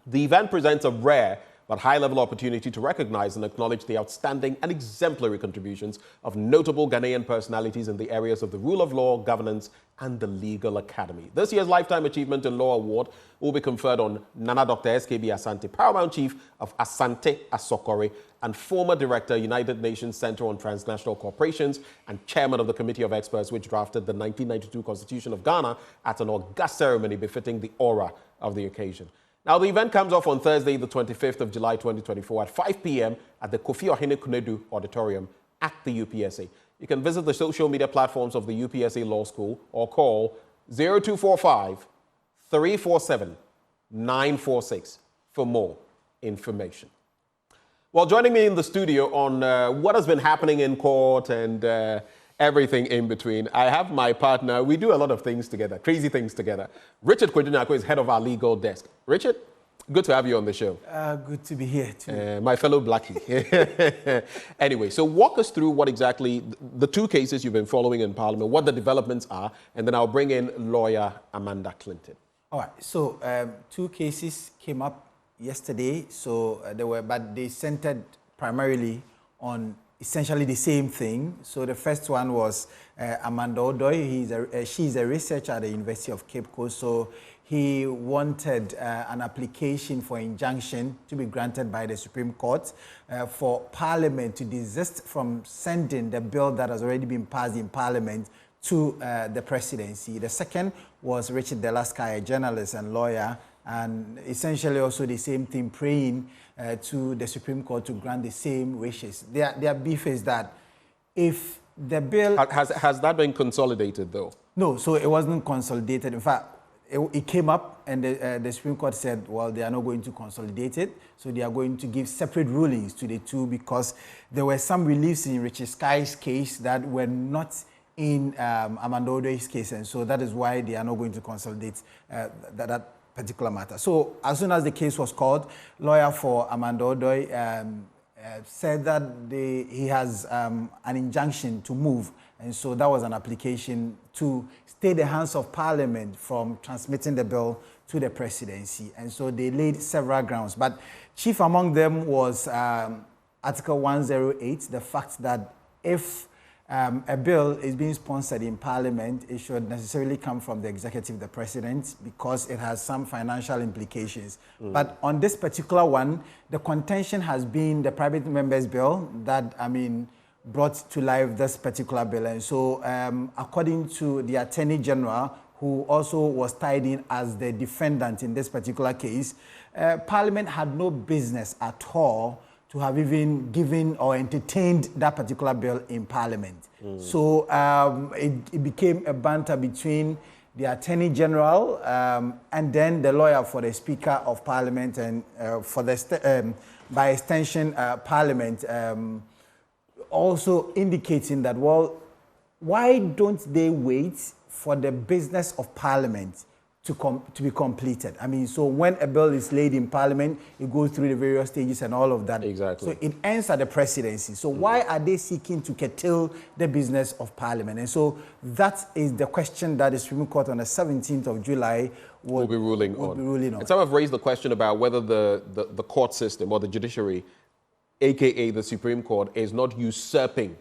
The event presents a rare but high-level opportunity to recognize and acknowledge the outstanding and exemplary contributions of notable Ghanaian personalities in the areas of the rule of law, governance, and the legal academy. This year's Lifetime Achievement in Law Award will be conferred on Nana Dr. SKB Asante, Paramount Chief of Asante Asokore, and former Director, United Nations Center on Transnational Corporations, and Chairman of the Committee of Experts which drafted the 1992 Constitution of Ghana, at an august ceremony befitting the aura of the occasion. Now, the event comes off on Thursday, the 25th of July, 2024 at 5 p.m. at the Kofi Ohene Kunedu Auditorium at the UPSA. You can visit the social media platforms of the UPSA Law School or call 0245 347 946 for more information. Well, joining me in the studio on what has been happening in court and everything in between, I have my partner. We do a lot of things together, crazy things together. Richard Kwedunyako is head of our legal desk. Richard, good to have you on the show. Good to be here too. My fellow Blackie. Anyway, so walk us through what exactly the two cases you've been following in Parliament, what the developments are, and then I'll bring in lawyer Amanda Clinton. All right, so two cases came up yesterday, so but they centered primarily on essentially the same thing. So the first one was Amanda Odoi. She's a researcher at the University of Cape Coast. So he wanted an application for injunction to be granted by the Supreme Court for Parliament to desist from sending the bill that has already been passed in Parliament to the presidency. The second was Richard Delasky, a journalist and lawyer and essentially also the same thing, praying to the Supreme Court to grant the same wishes. Their beef is that if the bill... Has that been consolidated, though? No, so it wasn't consolidated. In fact, it came up and the Supreme Court said, well, they are not going to consolidate it, so they are going to give separate rulings to the two because there were some reliefs in Richard Sky's case that were not in Amanda Odoi's case, and so that is why they are not going to consolidate that particular matter. So as soon as the case was called, lawyer for Amanda Odoi said that he has an injunction to move, and so that was an application to stay the hands of Parliament from transmitting the bill to the presidency, and so they laid several grounds. But chief among them was Article 108, the fact that if a bill is being sponsored in Parliament, it should necessarily come from the executive, the president, because it has some financial implications. But on this particular one, the contention has been the private members bill that, brought to life this particular bill. And so according to the Attorney General, who also was tied in as the defendant in this particular case, Parliament had no business at all to have even given or entertained that particular bill in Parliament. So it became a banter between the Attorney General and then the lawyer for the Speaker of Parliament and for the by extension Parliament, also indicating that, well, why don't they wait for the business of Parliament to be completed? So when a bill is laid in Parliament, it goes through the various stages and all of that. Exactly. So it ends at the presidency. So why are they seeking to curtail the business of Parliament? And so that is the question that the Supreme Court on the 17th of July will be ruling on. And some have raised the question about whether the court system or the judiciary, aka the Supreme Court, is not usurping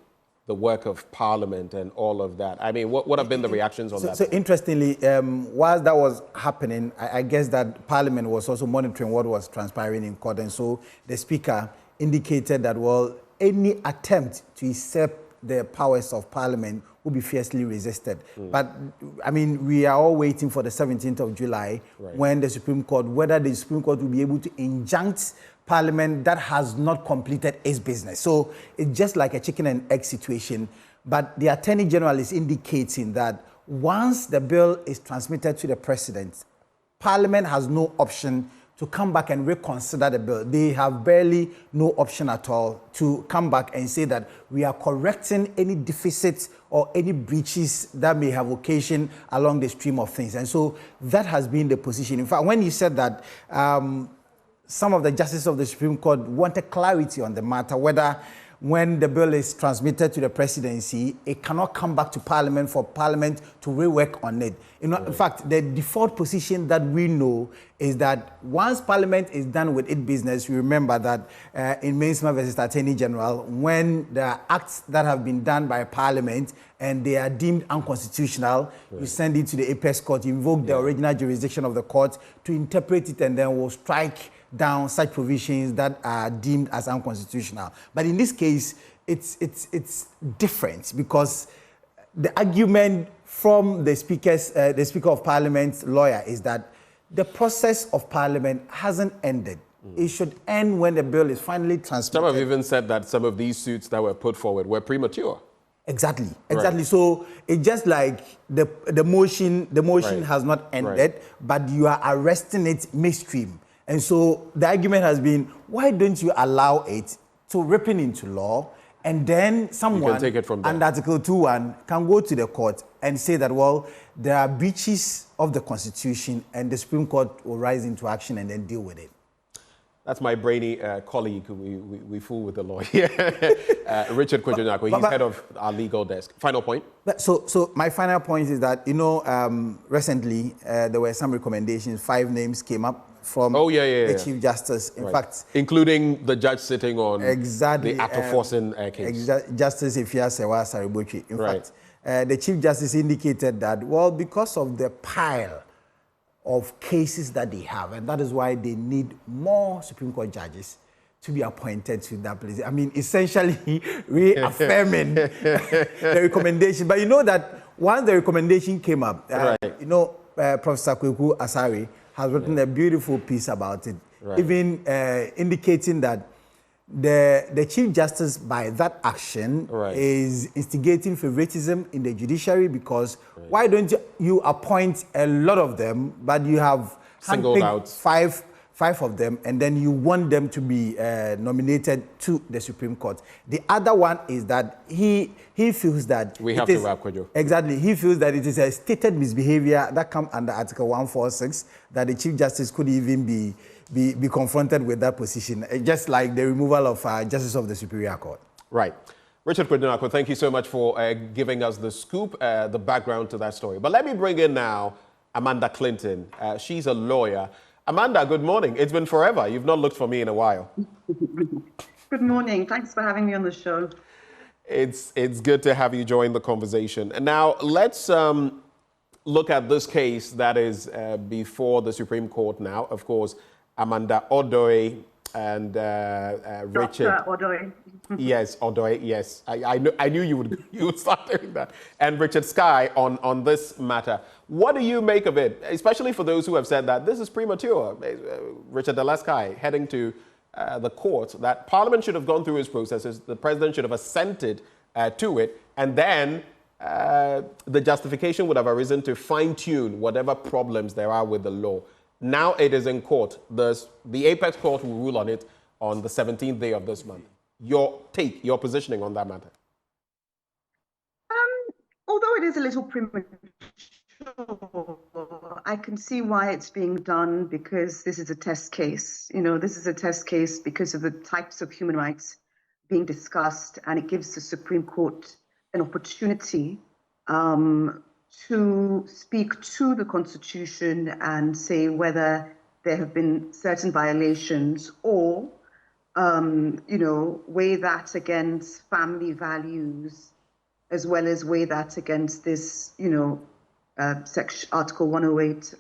the work of Parliament and all of that. What have been the reactions on that? So interestingly, whilst that was happening, I guess that Parliament was also monitoring what was transpiring in court. And so the Speaker indicated that, well, any attempt to usurp the powers of Parliament will be fiercely resisted. But, we are all waiting for the 17th of July when the Supreme Court, whether the Supreme Court will be able to injunct Parliament that has not completed its business. So it's just like a chicken and egg situation. But the Attorney General is indicating that once the bill is transmitted to the President, Parliament has no option to come back and reconsider the bill. They have barely no option at all to come back and say that we are correcting any deficits or any breaches that may have occasion along the stream of things. And so that has been the position. In fact, when you said that, some of the justices of the Supreme Court wanted clarity on the matter, whether when the bill is transmitted to the presidency, it cannot come back to Parliament for Parliament to rework on it. In fact, the default position that we know is that once Parliament is done with its business, we remember that in Mensma versus Attorney General, when there are acts that have been done by Parliament and they are deemed unconstitutional, you send it to the apex court, you invoke the original jurisdiction of the court to interpret it, and then we'll strike down such provisions that are deemed as unconstitutional. But in this case, it's different because the argument from the Speaker of Parliament's lawyer is that the process of Parliament hasn't ended. It should end when the bill is finally transmitted. Some have even said that some of these suits that were put forward were premature. Exactly. So it's just like the motion has not ended, but you are arresting it midstream. And so the argument has been, why don't you allow it to ripen into law, and then someone under Article 2.1 can go to the court and say that, well, there are breaches of the Constitution, and the Supreme Court will rise into action and then deal with it. That's my brainy colleague who we fool with the law here, Richard Kwejonako. He's head of our legal desk. Final point? So my final point is that, recently there were some recommendations. 5 names came up from the Chief Justice. In fact, including the judge sitting on the Attoforsen case. Justice Ifya Sewa Saribochi. In fact, the Chief Justice indicated that, well, because of the pile of cases that they have, and that is why they need more Supreme Court judges to be appointed to that place. Essentially reaffirming the recommendation. But you know that once the recommendation came up, Professor Kweku Asari has written a beautiful piece about it, Right. even indicating that the Chief Justice, by that action, is instigating favoritism in the judiciary because why don't you appoint a lot of them, but you have Singled out five of them, and then you want them to be nominated to the Supreme Court. The other one is that he feels that we have to wrap, Kojo. Exactly, he feels that it is a stated misbehavior that comes under Article 146, that the Chief Justice could even be confronted with that position, just like the removal of Justice of the Superior Court. Right. Richard Kwedunako, thank you so much for giving us the scoop, the background to that story. But let me bring in now Amanda Clinton. She's a lawyer. Amanda, good morning. It's been forever. You've not looked for me in a while. Good morning. Thanks for having me on the show. It's good to have you join the conversation. And now let's look at this case that is before the Supreme Court now. Of course, Amanda Odoi and Richard. Dr. Odoi. Yes, Odoi, yes. I knew you would start doing that. And Richard Sky on this matter. What do you make of it, especially for those who have said that this is premature? Richard Sky heading to the court, that Parliament should have gone through its processes, the President should have assented to it, and then the justification would have arisen to fine-tune whatever problems there are with the law. Now it is in court. The Apex Court will rule on it on the 17th day of this month. Your take, your positioning on that matter? Although it is a little premature, I can see why it's being done, because this is a test case. You know, this is a test case because of the types of human rights being discussed, and it gives the Supreme Court an opportunity to speak to the Constitution and say whether there have been certain violations, or you know, weigh that against family values, as well as weigh that against this, you know, Article 108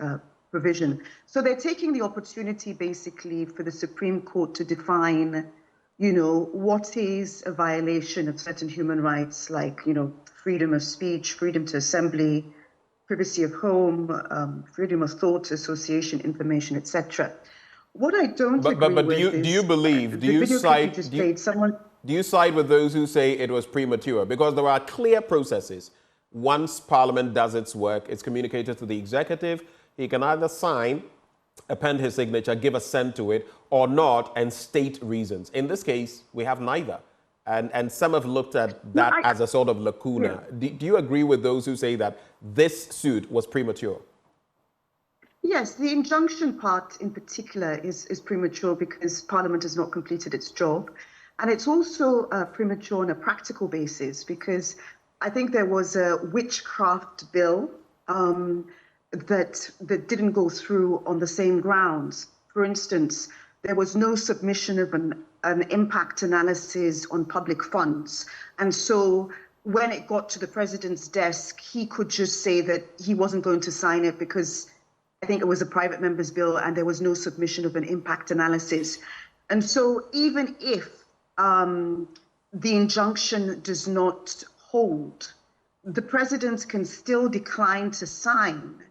provision. So they're taking the opportunity basically for the Supreme Court to define, you know, what is a violation of certain human rights, like, you know, freedom of speech, freedom to assembly, privacy of home, freedom of thought, association, information, etc. What I don't agree with is, do you believe, do you side with those who say it was premature? Because there are clear processes. Once Parliament does its work, it's communicated to the executive. He can either sign, append his signature, give assent to it, or not, and state reasons. In this case, we have neither. And some have looked at that as a sort of lacuna. Yeah. Do you agree with those who say that this suit was premature? Yes, the injunction part in particular is premature because Parliament has not completed its job. And it's also premature on a practical basis because I think there was a witchcraft bill that didn't go through on the same grounds. For instance, there was no submission of an impact analysis on public funds. And so when it got to the president's desk, he could just say that he wasn't going to sign it because I think it was a private member's bill and there was no submission of an impact analysis. And so even if the injunction does not hold, the president can still decline to sign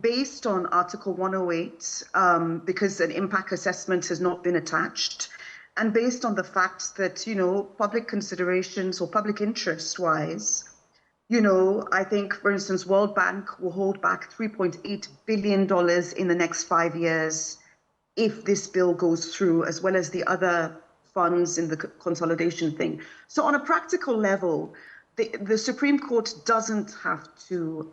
based on Article 108 because an impact assessment has not been attached, and based on the fact that, you know, public considerations or public interest-wise, you know, I think, for instance, World Bank will hold back $3.8 billion in the next 5 years if this bill goes through, as well as the other funds in the consolidation thing. So on a practical level, the Supreme Court doesn't have to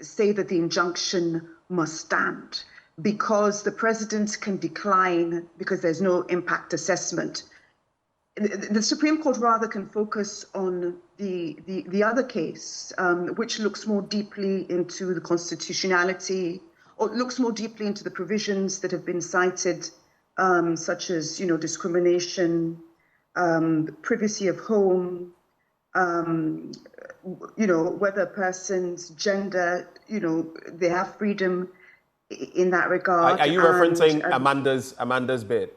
say that the injunction must stand, because the president can decline because there's no impact assessment. The Supreme Court rather can focus on the other case, which looks more deeply into the constitutionality, or looks more deeply into the provisions that have been cited, such as, you know, discrimination, privacy of home, you know, whether a person's gender, you know, they have freedom in that regard. Are you referencing Amanda's bid?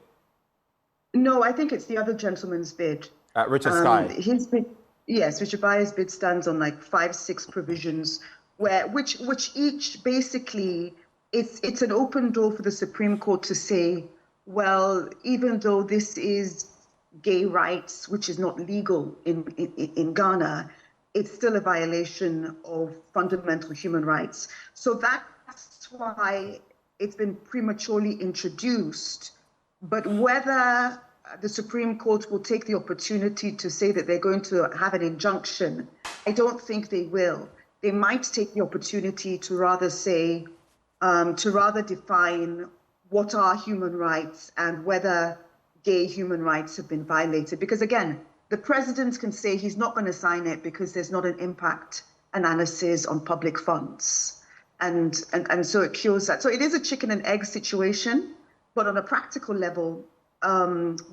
No, I think it's the other gentleman's bid. Richard Sky. His bid, yes, Richard Bayer's bid stands on like 5-6 provisions, which each basically it's an open door for the Supreme Court to say, well, even though this is gay rights, which is not legal in Ghana, it's still a violation of fundamental human rights. So that's why it's been prematurely introduced. But whether the Supreme Court will take the opportunity to say that they're going to have an injunction, I don't think they will. They might take the opportunity to rather say, to rather define what are human rights and whether gay human rights have been violated. Because again, the president can say he's not going to sign it because there's not an impact analysis on public funds. And so it cures that. So it is a chicken and egg situation, but on a practical level,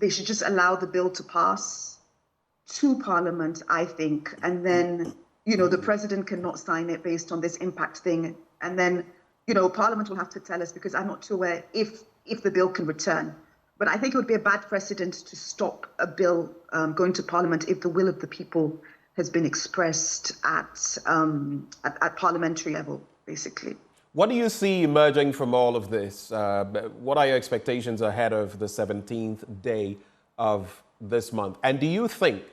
they should just allow the bill to pass to Parliament, I think. And then, you know, the president cannot sign it based on this impact thing. And then, you know, Parliament will have to tell us, because I'm not too aware if the bill can return. But I think it would be a bad precedent to stop a bill going to Parliament if the will of the people has been expressed at parliamentary level, basically. What do you see emerging from all of this? What are your expectations ahead of the 17th day of this month? And do you think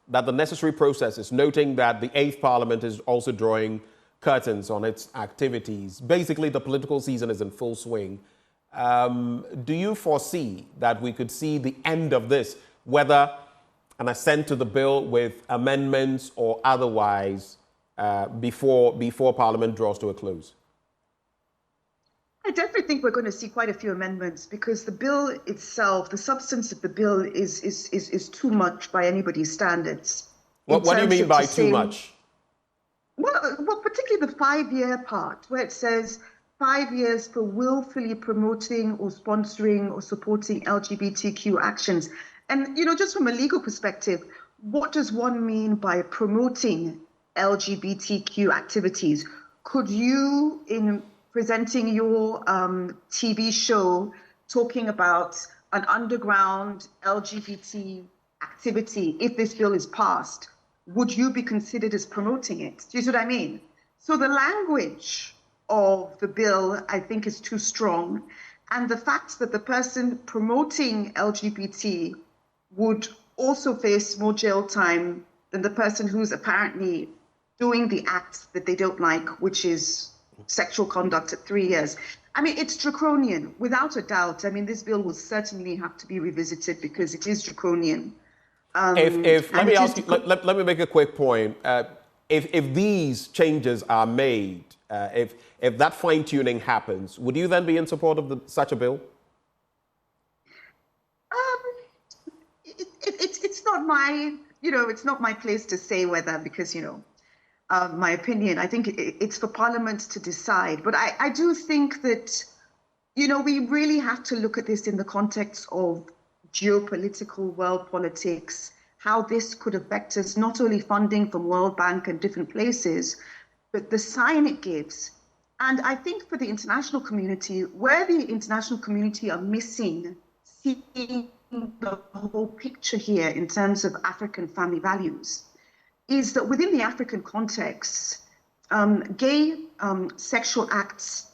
that the necessary processes, noting that the 8th Parliament is also drawing curtains on its activities, basically the political season is in full swing, do you foresee that we could see the end of this, whether an assent to the bill with amendments or otherwise, before Parliament draws to a close? I definitely think we're going to see quite a few amendments, because the bill itself, the substance of the bill is too much by anybody's standards. What do you mean by too much? Well, particularly the 5-year part, where it says 5 years for willfully promoting or sponsoring or supporting LGBTQ actions. And, you know, just from a legal perspective, what does one mean by promoting LGBTQ activities? Could you, in presenting your TV show, talking about an underground LGBT activity, if this bill is passed, would you be considered as promoting it? Do you see what I mean? So the language of the bill, I think, is too strong. And the fact that the person promoting LGBT would also face more jail time than the person who's apparently doing the act that they don't like, which is sexual conduct at 3 years. I mean, it's draconian, without a doubt. I mean, this bill will certainly have to be revisited because it is draconian. Let me make a quick point. If these changes are made, if that fine-tuning happens, would you then be in support of such a bill? It's not my, you know, it's not my place to say whether, because, you know, my opinion, I think it's for Parliament to decide. But I do think that, you know, we really have to look at this in the context of geopolitical world politics, how this could affect us, not only funding from World Bank and different places, but the sign it gives. And I think for the international community, where the international community are missing seeing the whole picture here in terms of African family values, is that within the African context, gay sexual acts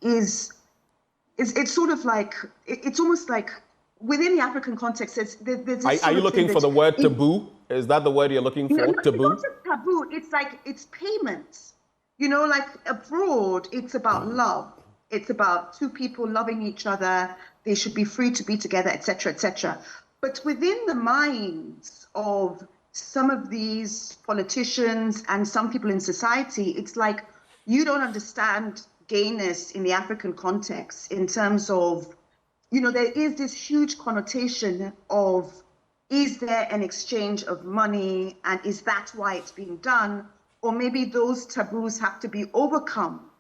it's sort of like, it's almost like within the African context, there's Are you looking for the word taboo? Is that the word you're looking for? No, taboo? It's not just taboo. It's like, it's payments. You know, like abroad, it's about love. It's about two people loving each other. They should be free to be together, etc., etc. But within the minds of some of these politicians and some people in society, it's like you don't understand gayness in the African context in terms of, you know, there is this huge connotation of, is there an exchange of money and is that why it's being done? Or maybe those taboos have to be overcome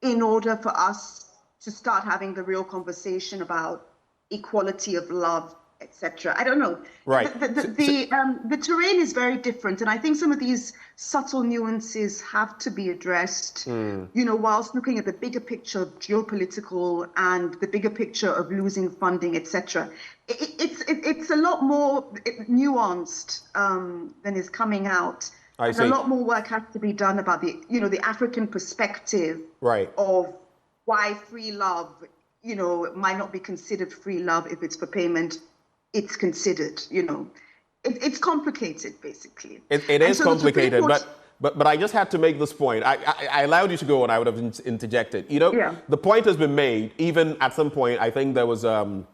in order for us to start having the real conversation about equality of love, etc. I don't know. Right. The terrain is very different, and I think some of these subtle nuances have to be addressed, you know, whilst looking at the bigger picture of geopolitical and the bigger picture of losing funding, etc. It's a lot more nuanced than is coming out. And a lot more work has to be done about the, you know, the African perspective of why free love, you know, might not be considered free love if it's for payment. It's considered, you know. It's complicated, basically. It is complicated, but I just had to make this point. I allowed you to go and I would have interjected. You know, the point has been made, even at some point, I think there was a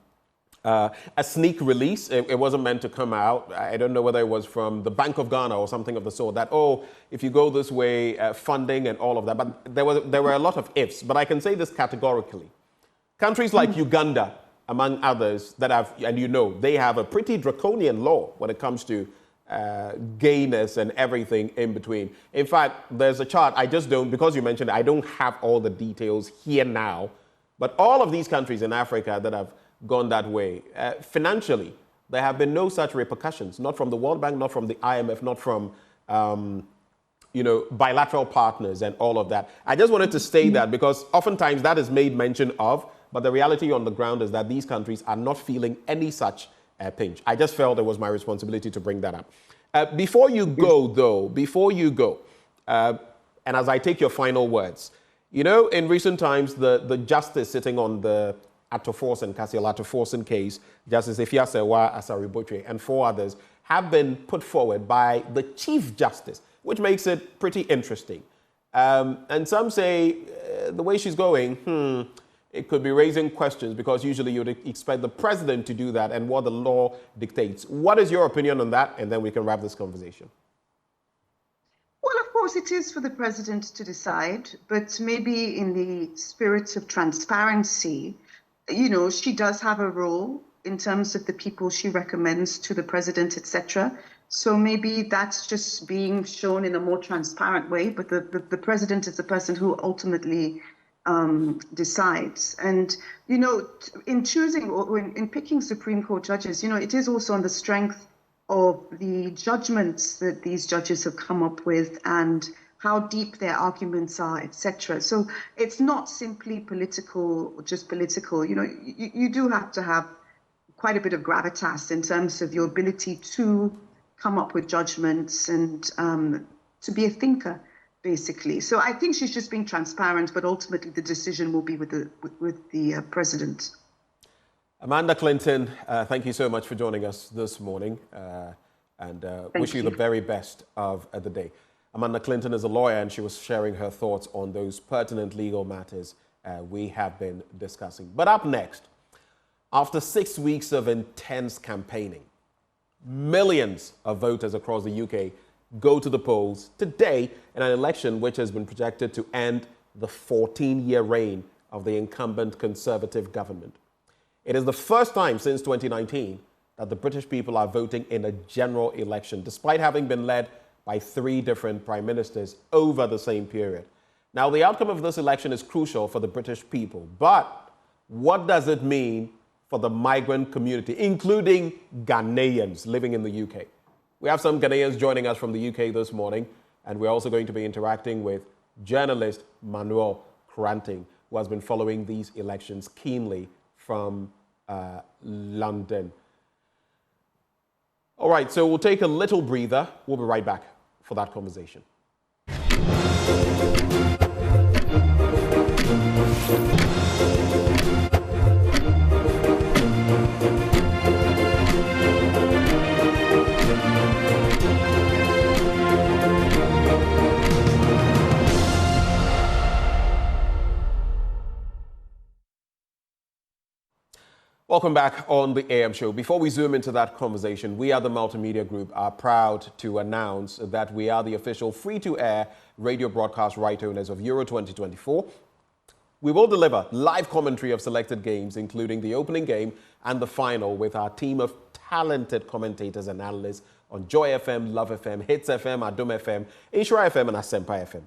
sneak release. It wasn't meant to come out. I don't know whether it was from the Bank of Ghana or something of the sort, that, oh, if you go this way, funding and all of that. But there were a lot of ifs. But I can say this categorically. Countries like Uganda, among others, that have, and you know, they have a pretty draconian law when it comes to gayness and everything in between. In fact, there's a chart, I just don't, because you mentioned it, I don't have all the details here now, but all of these countries in Africa that have gone that way, financially, there have been no such repercussions, not from the World Bank, not from the IMF, not from, you know, bilateral partners and all of that. I just wanted to state that because oftentimes that is made mention of, but the reality on the ground is that these countries are not feeling any such pinch. I just felt it was my responsibility to bring that up. Before you go, though, and as I take your final words, you know, in recent times, the justice sitting on the Atoforsen, Kasiel Atoforsen case, Justice Efiasewa Asaribotre, and 4 others have been put forward by the Chief Justice, which makes it pretty interesting. And some say the way she's going, it could be raising questions because usually you'd expect the president to do that and what the law dictates. What is your opinion on that? And then we can wrap this conversation. Well, of course, it is for the president to decide, but maybe in the spirit of transparency, you know, she does have a role in terms of the people she recommends to the president, etc. So maybe that's just being shown in a more transparent way, but the president is the person who ultimately decides. And, you know, in choosing or in picking Supreme Court judges, you know, it is also on the strength of the judgments that these judges have come up with and how deep their arguments are, etc. So it's not simply political or just political. You know, you do have to have quite a bit of gravitas in terms of your ability to come up with judgments and to be a thinker, basically. So I think she's just being transparent, but ultimately the decision will be with the president. Amanda Clinton, thank you so much for joining us this morning, and wish you the very best of the day. Amanda Clinton is a lawyer, and she was sharing her thoughts on those pertinent legal matters we have been discussing. But up next, after 6 weeks of intense campaigning, millions of voters across the UK go to the polls today in an election which has been projected to end the 14-year reign of the incumbent Conservative government. It is the first time since 2019 that the British people are voting in a general election, despite having been led by 3 different prime ministers over the same period. Now, the outcome of this election is crucial for the British people, but what does it mean for the migrant community, including Ghanaians living in the UK? We have some Ghanaians joining us from the UK this morning, and we're also going to be interacting with journalist Manuel Kranting, who has been following these elections keenly from London. All right, so we'll take a little breather. We'll be right back for that conversation. Welcome back on the AM show. Before we zoom into that conversation, we at the Multimedia Group are proud to announce that we are the official free-to-air radio broadcast right owners of Euro 2024. We will deliver live commentary of selected games, including the opening game and the final, with our team of talented commentators and analysts on Joy FM, Love FM, Hits FM, Adom FM, Insura FM, and Asempa FM.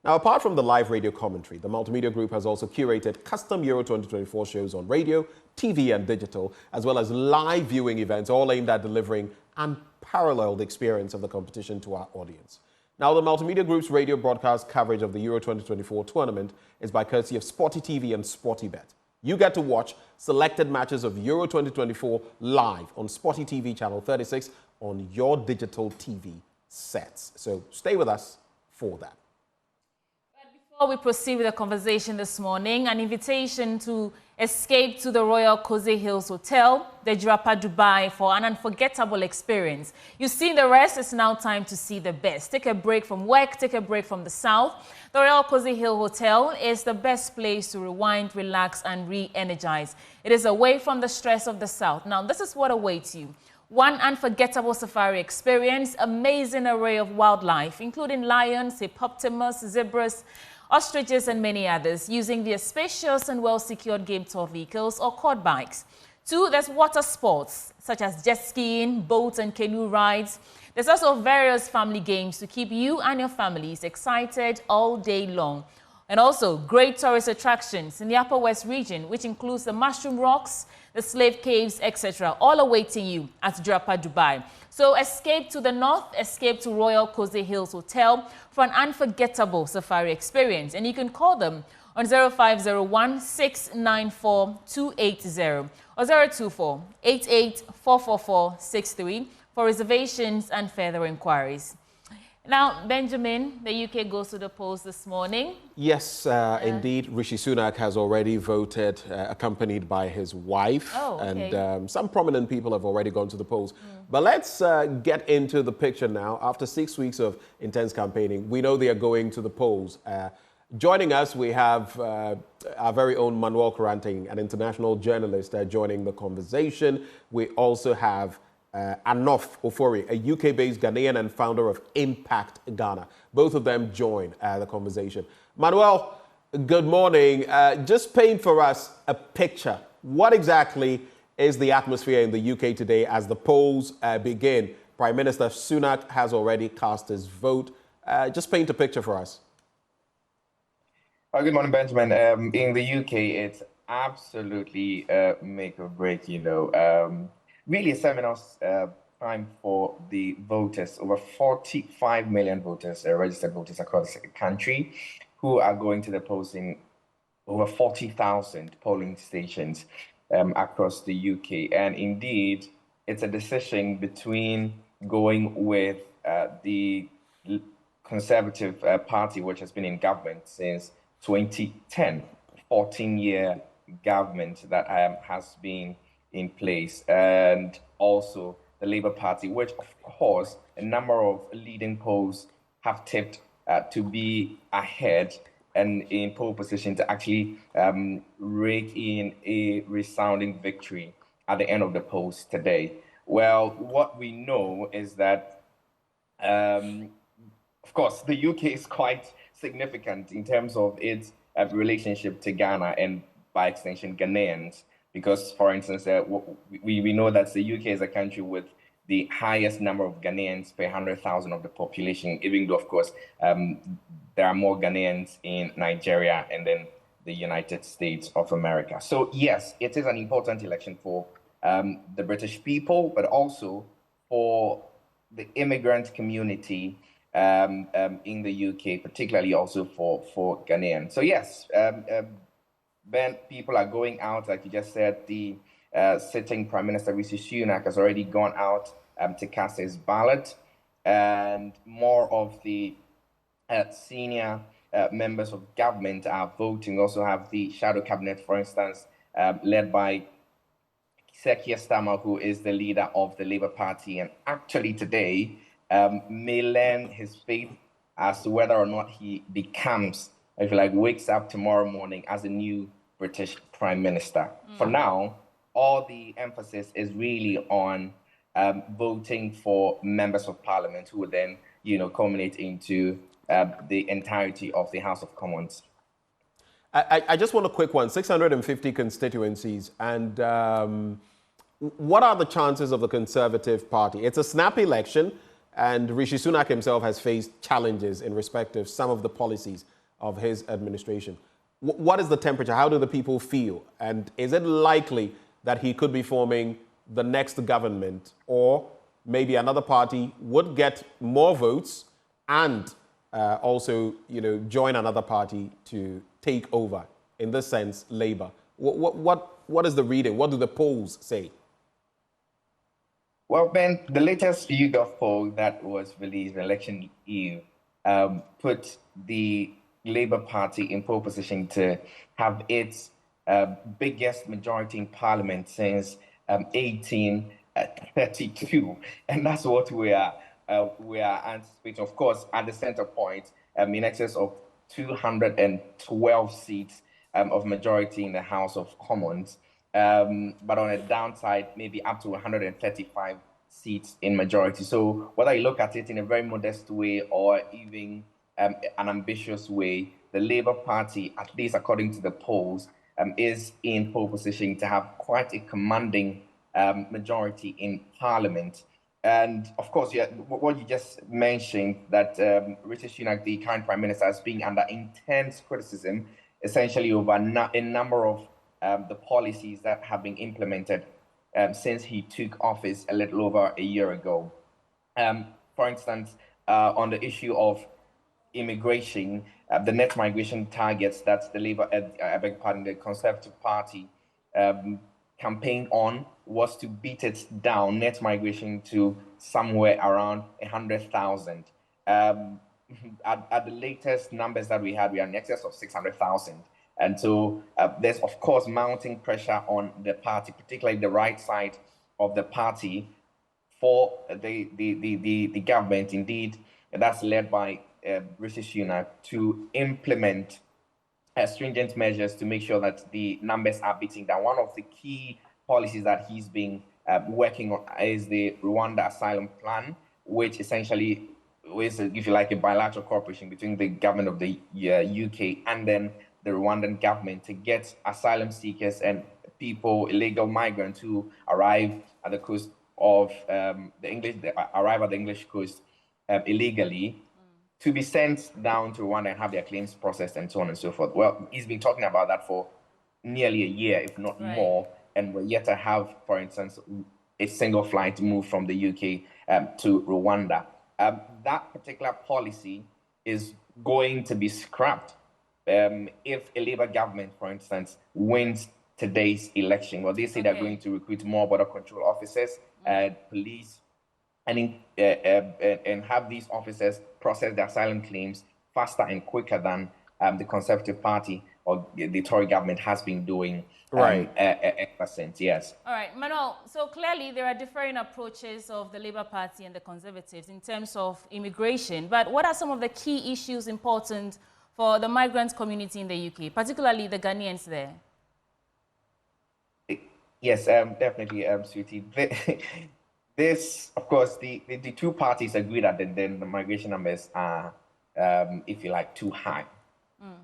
Now, apart from the live radio commentary, the Multimedia Group has also curated custom Euro 2024 shows on radio, TV, and digital, as well as live viewing events, all aimed at delivering unparalleled experience of the competition to our audience. Now, the Multimedia Group's radio broadcast coverage of the Euro 2024 tournament is by courtesy of Sporty TV and SportyBet. You get to watch selected matches of Euro 2024 live on Sporty TV channel 36 on your digital TV sets. So stay with us for that. Before we proceed with the conversation this morning, an invitation to escape to the Royal Cozy Hills Hotel, the Jirapa Dubai, for an unforgettable experience. You've seen the rest, it's now time to see the best. Take a break from work, take a break from the south. The Royal Cozy Hill Hotel is the best place to rewind, relax, and re-energize. It is away from the stress of the south. Now, this is what awaits you. One unforgettable safari experience, amazing array of wildlife, including lions, hippopotamus, zebras, ostriches, and many others, using their spacious and well-secured game tour vehicles or quad bikes. 2, there's water sports, such as jet skiing, boat and canoe rides. There's also various family games to keep you and your families excited all day long. And also great tourist attractions in the Upper West region, which includes the Mushroom Rocks, the Slave Caves, etc., all awaiting you at Jirapa Dubai. So escape to the north, escape to Royal Cozy Hills Hotel for an unforgettable safari experience. And you can call them on 0501 694 280 or 024 88 444 63 for reservations and further inquiries. Now, Benjamin, the UK goes to the polls this morning. Yes, indeed. Rishi Sunak has already voted, accompanied by his wife. Oh, okay. And some prominent people have already gone to the polls. But let's get into the picture now. After 6 weeks of intense campaigning, we know they are going to the polls. Joining us, we have our very own Manuel Karanting, an international journalist, joining the conversation. We also have Anof Ofori, a UK-based Ghanaian and founder of Impact Ghana. Both of them join the conversation. Manuel, good morning. Just paint for us a picture. What exactly is the atmosphere in the UK today as the polls begin? Prime Minister Sunak has already cast his vote. Just paint a picture for us. Good morning, Benjamin. In the UK, it's absolutely make or break, really a seminal time for the voters. Over 45 million voters, registered voters across the country, who are going to the polls in over 40,000 polling stations across the UK. And indeed, it's a decision between going with the Conservative Party, which has been in government since 2010, 14-year government that has been in place, and also the Labour Party, which of course a number of leading polls have tipped to be ahead and in pole position to actually rake in a resounding victory at the end of the polls today. Well, what we know is that, of course, the UK is quite significant in terms of its relationship to Ghana and by extension Ghanaians. Because, for instance, we know that the UK is a country with the highest number of Ghanaians per 100,000 of the population, even though, of course, there are more Ghanaians in Nigeria and then the United States of America. So, yes, it is an important election for the British people, but also for the immigrant community in the UK, particularly also for Ghanaians. So, yes, Ben, people are going out, like you just said. The sitting Prime Minister Rishi Sunak has already gone out to cast his ballot, and more of the senior members of government are voting. We also have the shadow cabinet, for instance, led by Sir Keir Starmer, who is the leader of the Labour Party, and actually today may learn his fate as to whether or not he becomes, if you like, wakes up tomorrow morning as a new British Prime Minister. For now, all the emphasis is really on voting for members of Parliament who will then, culminate into the entirety of the House of Commons. I just want a quick one. 650 constituencies. And what are the chances of the Conservative Party? It's a snap election, and Rishi Sunak himself has faced challenges in respect of some of the policies of his administration. What is the temperature? How do the people feel? And is it likely that he could be forming the next government, or maybe another party would get more votes and also, join another party to take over? In this sense, Labour. What is the reading? What do the polls say? Well, Ben, the latest YouGov poll that was released on election eve put the Labour Party in pole position to have its biggest majority in Parliament since 1832, and that's what we are anticipating. Of course, at the centre point, in excess of 212 seats of majority in the House of Commons, but on a downside, maybe up to 135 seats in majority. So whether you look at it in a very modest way or even an ambitious way, the Labour Party, at least according to the polls, is in pole position to have quite a commanding majority in Parliament. And of course, yeah, what you just mentioned, that Rishi Sunak, the current Prime Minister, is being under intense criticism, essentially over a number of the policies that have been implemented since he took office a little over a year ago. For instance, on the issue of immigration, the net migration targets that the Labour, the Conservative Party campaigned on was to beat it down, net migration, to somewhere around 100,000. At the latest numbers that we had, we are in excess of 600,000. And so there's, of course, mounting pressure on the party, particularly the right side of the party, for the government, indeed, that's led by Rishi Sunak, to implement stringent measures to make sure that the numbers are beating down. One of the key policies that he's been working on is the Rwanda Asylum Plan, which essentially is, if you like, a bilateral cooperation between the government of the UK and then the Rwandan government to get asylum seekers and people, illegal migrants who arrive at the coast of arrive at the English coast illegally, to be sent down to Rwanda and have their claims processed and so on and so forth. Well, he's been talking about that for nearly a year, if not more, and we're yet to have, for instance, a single flight move from the UK to Rwanda. That particular policy is going to be scrapped if a Labour government, for instance, wins today's election. Well, they say they're going to recruit more border control officers, police, and have these officers process their asylum claims faster and quicker than the Conservative Party or the Tory government has been doing ever since. Yes. All right, Manuel, so clearly there are differing approaches of the Labour Party and the Conservatives in terms of immigration, but what are some of the key issues important for the migrant community in the UK, particularly the Ghanaians there? Yes, definitely, Sweetie. This, of course, the two parties agree that the migration numbers are, if you like, too high.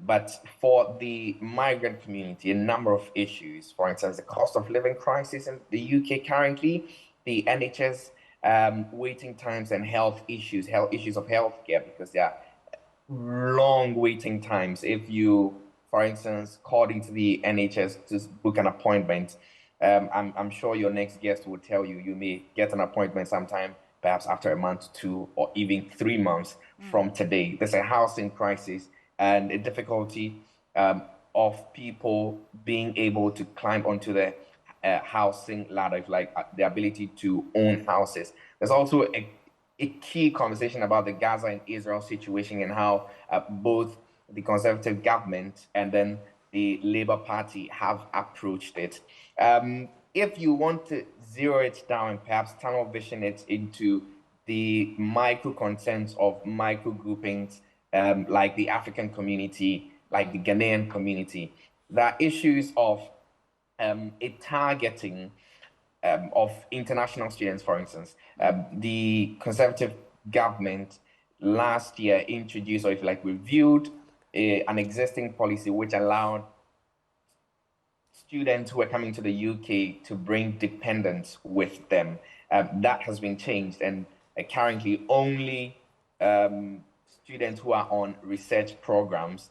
But for the migrant community, a number of issues, for instance, the cost of living crisis in the UK currently, the NHS waiting times and health issues of healthcare, because there are long waiting times. If you, for instance, called into the NHS to book an appointment, I'm sure your next guest will tell you you may get an appointment sometime, perhaps after a month, 2, or even 3 months from today. There's a housing crisis and a difficulty of people being able to climb onto the housing ladder, like the ability to own houses. There's also a key conversation about the Gaza and Israel situation and how both the Conservative government and then the Labour Party have approached it. If you want to zero it down and perhaps tunnel vision it into the micro concerns of micro groupings, like the African community, like the Ghanaian community, there are issues of a targeting of international students, for instance. The Conservative government last year introduced, or if you like, reviewed an existing policy which allowed students who are coming to the UK to bring dependents with them. That has been changed, and currently only students who are on research programs,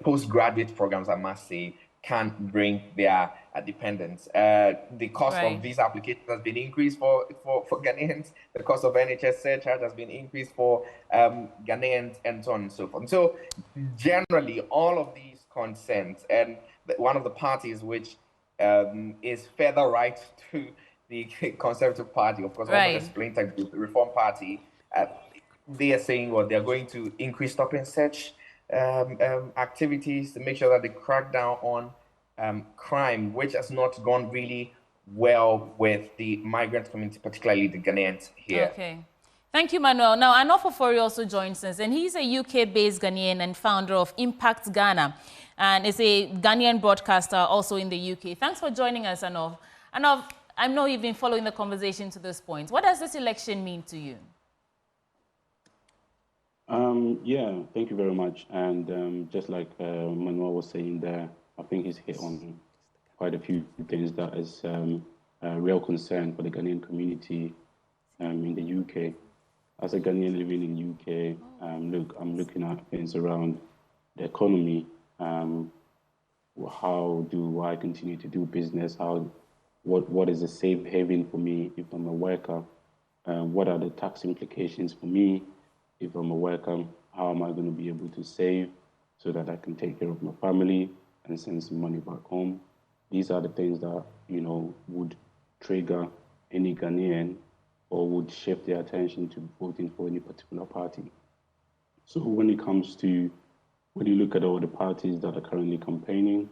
postgraduate programs, I must say, can bring their dependents. The cost of visa applications has been increased for Ghanaians. The cost of NHS surcharge has been increased for Ghanaians, and so on and so forth. So generally, all of these concerns, and one of the parties which is further right to the Conservative Party, of course, also the splinter group, the Reform Party, they are saying, well, they're going to increase stop and search activities to make sure that they crack down on crime, which has not gone really well with the migrant community, particularly the Ghanaians here. Okay. Thank you, Manuel. Now, Anofofori also joins us, and he's a UK-based Ghanaian and founder of Impact Ghana, and is a Ghanaian broadcaster also in the UK. Thanks for joining us, Anof. Anof, I know you've been following the conversation to this point. What does this election mean to you? Yeah, thank you very much. And just like Manuel was saying there, I think he's hit on quite a few things that is a real concern for the Ghanaian community in the UK. As a Ghanaian living in the UK, I'm looking at things around the economy. How do I continue to do business? What is a safe haven for me if I'm a worker? What are the tax implications for me if I'm a worker? How am I going to be able to save so that I can take care of my family and send some money back home? These are the things that, would trigger any Ghanaian or would shift their attention to voting for any particular party. So when you look at all the parties that are currently campaigning,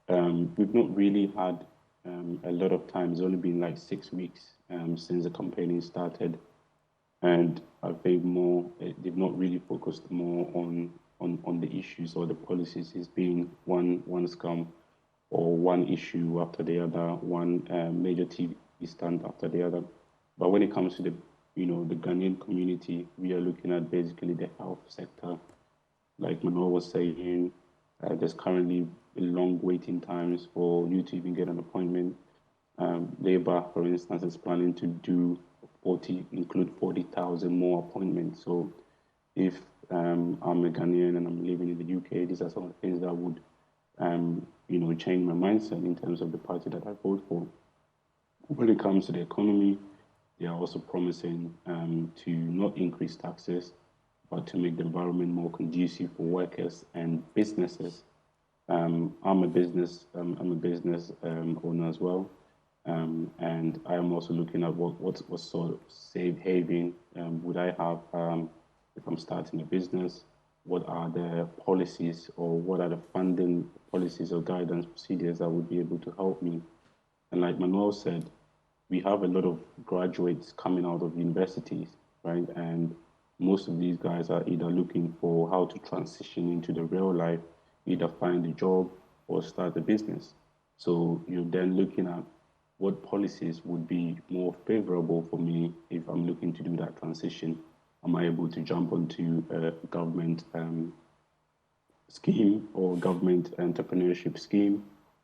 we've not really had a lot of time. It's only been like 6 weeks since the campaigning started. And I think they've not really focused more on the issues or the policies. It's been one scam or one issue after the other, one major TV stand after the other. But when it comes to the Ghanaian community, we are looking at basically the health sector. Like Manuel was saying, there's currently long waiting times for you to even get an appointment. Labour, for instance, is planning to include 40,000 more appointments. So if I'm a Ghanaian and I'm living in the UK, these are some of the things that would, change my mindset in terms of the party that I vote for. When it comes to the economy, they are also promising to not increase taxes, but to make the environment more conducive for workers and businesses. I'm a business owner as well. And I am also looking at what sort of safe haven would I have if I'm starting a business? What are the policies or what are the funding policies or guidance procedures that would be able to help me? And like Manuel said, we have a lot of graduates coming out of universities, right? And most of these guys are either looking for how to transition into the real life, either find a job or start a business. So you're then looking at what policies would be more favorable for me if I'm looking to do that transition. Am I able to jump onto a government scheme or government entrepreneurship scheme?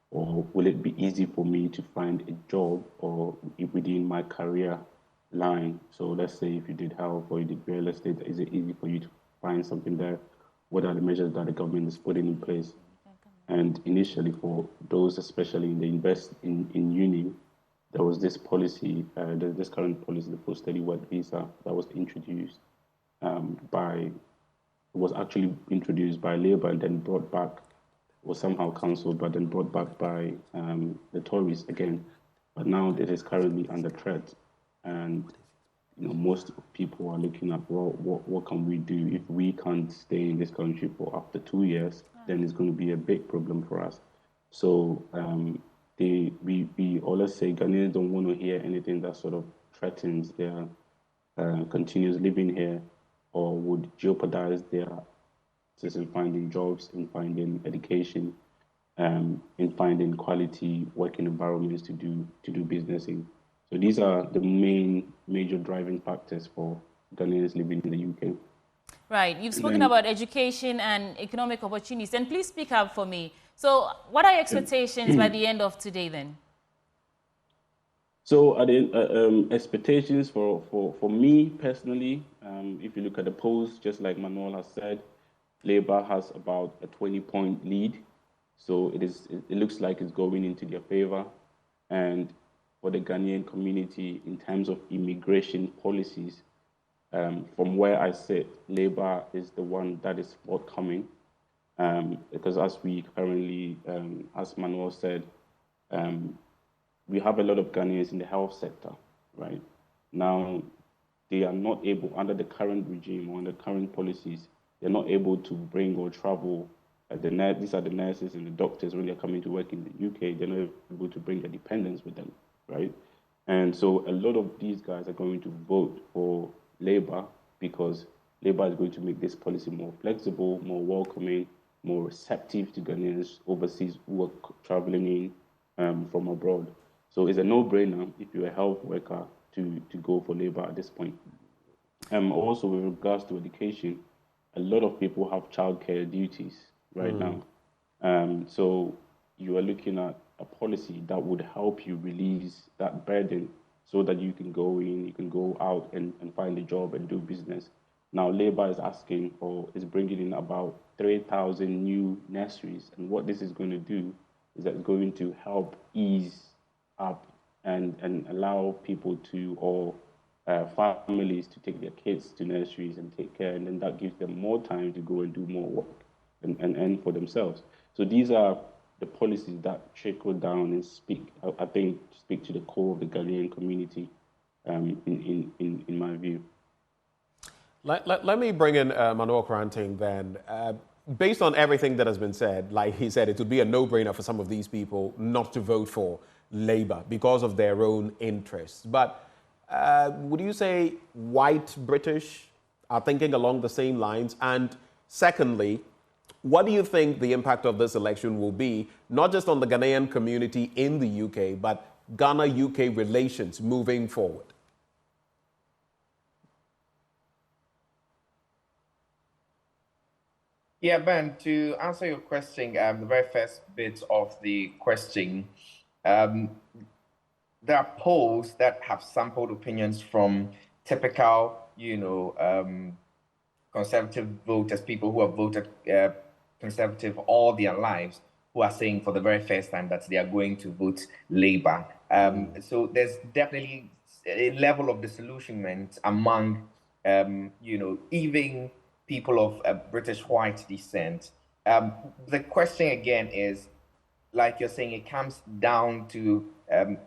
Or will it be easy for me to find a job or within my career line? So let's say if you did health or you did real estate, is it easy for you to find something there? What are the measures that the government is putting in place? And initially for those, especially in the in uni, there was this policy, this current policy, the post-study work visa that was introduced was actually introduced by Labour and then brought back, was somehow cancelled, but then brought back by the Tories again. But now it is currently under threat. And most people are looking at, well, what can we do? If we can't stay in this country for after 2 years, then it's going to be a big problem for us. So or let's say Ghanaians don't want to hear anything that sort of threatens their continuous living here or would jeopardize their in finding jobs, in finding education, in finding quality working environments to do business in. So these are the major driving factors for Ghanaians living in the UK. Right. You've spoken about education and economic opportunities. And please speak up for me. So what are your expectations by the end of today then? So expectations for me personally, if you look at the polls, just like Manuel has said, Labour has about a 20-point lead. So it looks like it's going into their favor. And for the Ghanaian community, in terms of immigration policies, from where I sit, Labour is the one that is forthcoming. Because as we currently, as Manuel said, we have a lot of Ghanaians in the health sector, right? Now, they are not able, under the current regime or under current policies, they're not able to bring or travel. These are the nurses and the doctors when they're coming to work in the UK, they're not able to bring their dependents with them, right? And so a lot of these guys are going to vote for Labour because Labour is going to make this policy more flexible, more welcoming, more receptive to Ghanaians overseas who are traveling in from abroad. So it's a no-brainer if you're a health worker to go for Labour at this point. Also, with regards to education, a lot of people have childcare duties right now. So you are looking at a policy that would help you release that burden so that you can go in, you can go out and find a job and do business. Now, Labour is asking or is bringing in about 3,000 new nurseries. And what this is going to do is that it's going to help ease up and allow people to, or families to take their kids to nurseries and take care, and then that gives them more time to go and do more work and earn for themselves. So these are the policies that trickle down and speak to the core of the Ghanaian community, in my view. Let me bring in Manuel Kranting then. Based on everything that has been said, like he said, it would be a no-brainer for some of these people not to vote for Labour because of their own interests. But would you say white British are thinking along the same lines? And secondly, what do you think the impact of this election will be, not just on the Ghanaian community in the UK, but Ghana-UK relations moving forward? Yeah, Ben, to answer your question, the very first bit of the question, there are polls that have sampled opinions from typical, conservative voters, people who have voted conservative all their lives, who are saying for the very first time that they are going to vote Labour. So there's definitely a level of disillusionment among, even people of British white descent. The question again is, like you're saying, it comes down to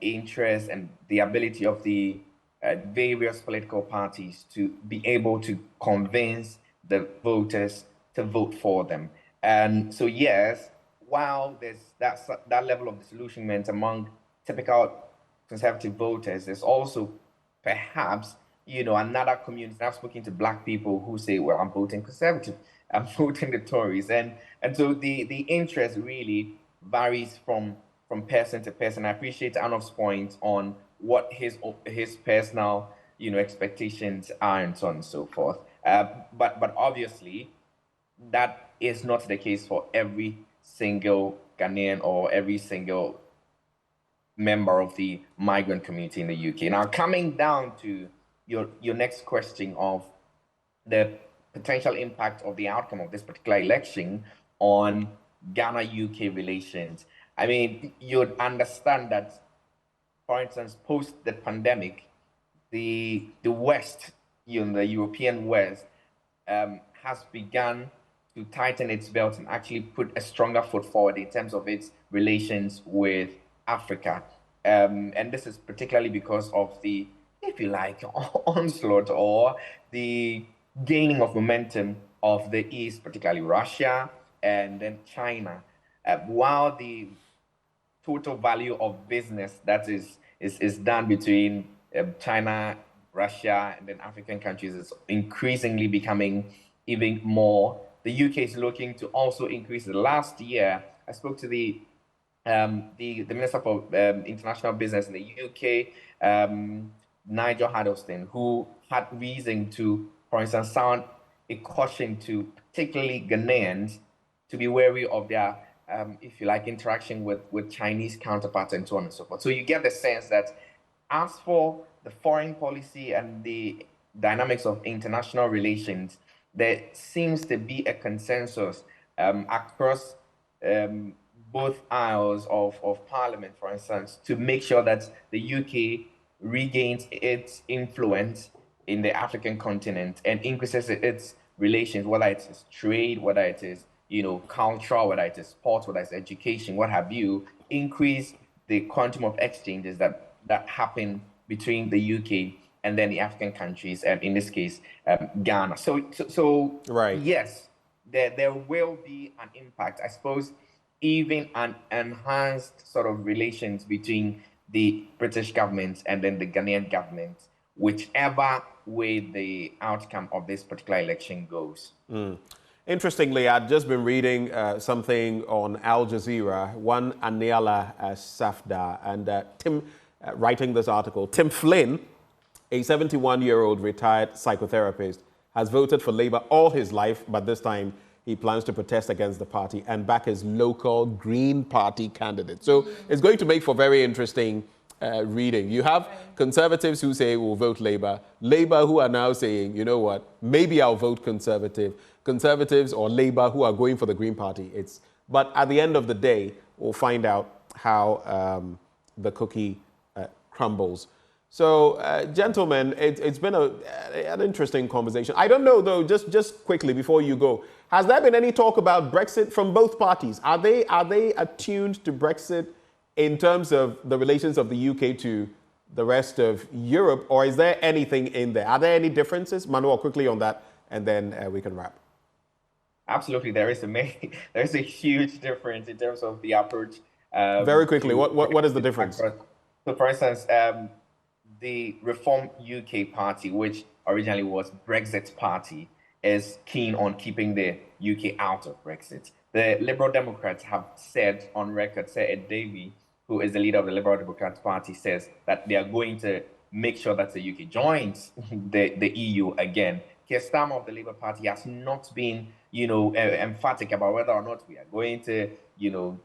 interest and the ability of the various political parties to be able to convince the voters to vote for them. And so, yes, while there's that level of disillusionment among typical conservative voters, there's also perhaps another community. I've spoken to Black people who say, well, I'm voting conservative, I'm voting the Tories. And so the interest really varies from person to person. I appreciate Arnulf's point on what his personal, expectations are and so on and so forth. But obviously, that is not the case for every single Ghanaian or every single member of the migrant community in the UK. Now, coming down to your next question of the potential impact of the outcome of this particular election on Ghana-UK relations. I mean, you'd understand that, for instance, post the pandemic, the West, the European West, has begun to tighten its belt and actually put a stronger foot forward in terms of its relations with Africa. And this is particularly because of the, if you like, onslaught or the gaining of momentum of the East, particularly Russia and then China. While the total value of business that is done between China, Russia, and then African countries is increasingly becoming even more. The UK is looking to also increase. Last year, I spoke to the Minister for International Business in the UK, Nigel Huddleston, who had reason to, for instance, sound a caution to particularly Ghanaians to be wary of their, if you like, interaction with Chinese counterparts and so on and so forth. So you get the sense that as for the foreign policy and the dynamics of international relations, there seems to be a consensus across both aisles of Parliament, for instance, to make sure that the UK regains its influence in the African continent and increases its relations, whether it is trade, whether it is culture, whether it is sports, whether it's education, what have you, increase the quantum of exchanges that happen between the UK and then the African countries, in this case, Ghana. So right. Yes, there will be an impact. I suppose even an enhanced sort of relations between the British government and then the Ghanaian government, whichever way the outcome of this particular election goes. Interestingly, I'd just been reading something on Al Jazeera, one Aniala Safda, and Tim, writing this article, Tim Flynn, a 71-year-old retired psychotherapist, has voted for Labour all his life, but this time he plans to protest against the party and back his local Green Party candidate. So it's going to make for very interesting reading. You have Conservatives who say we'll vote Labour, Labour who are now saying, you know what, maybe I'll vote Conservative, Conservatives or Labour who are going for the Green Party. But at the end of the day, we'll find out how the cookie crumbles. So, gentlemen, it's been an interesting conversation. I don't know, though, just quickly before you go, has there been any talk about Brexit from both parties? Are they attuned to Brexit in terms of the relations of the UK to the rest of Europe, or is there anything in there? Are there any differences? Manuel, quickly on that, and then we can wrap. Absolutely, there is a huge difference in terms of the approach. Very quickly, what is the difference? So, for instance, the Reform UK Party, which originally was Brexit's party, is keen on keeping the UK out of Brexit. The Liberal Democrats have said on record, Sir Ed Davey, who is the leader of the Liberal Democrats Party, says that they are going to make sure that the UK joins the EU again. Keir Starmer of the Labour Party has not been, emphatic about whether or not we are going to,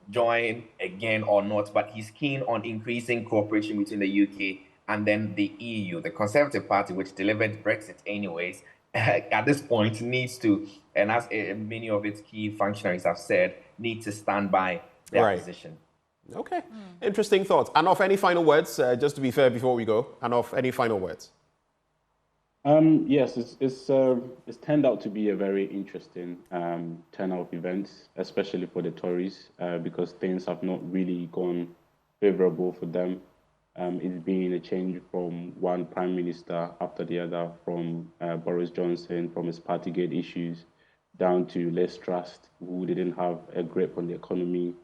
join again or not, but he's keen on increasing cooperation between the UK and then the EU. The Conservative Party, which delivered Brexit anyways, at this point needs to, and as many of its key functionaries have said, need to stand by their position. Okay, interesting thoughts. Anof, any final words? Just to be fair before we go, Anof, any final words? Yes, it's turned out to be a very interesting turnout of events, especially for the Tories, because things have not really gone favorable for them. It's been a change from one prime minister after the other, from Boris Johnson, from his Partygate issues, down to Liz Truss, who didn't have a grip on the economy,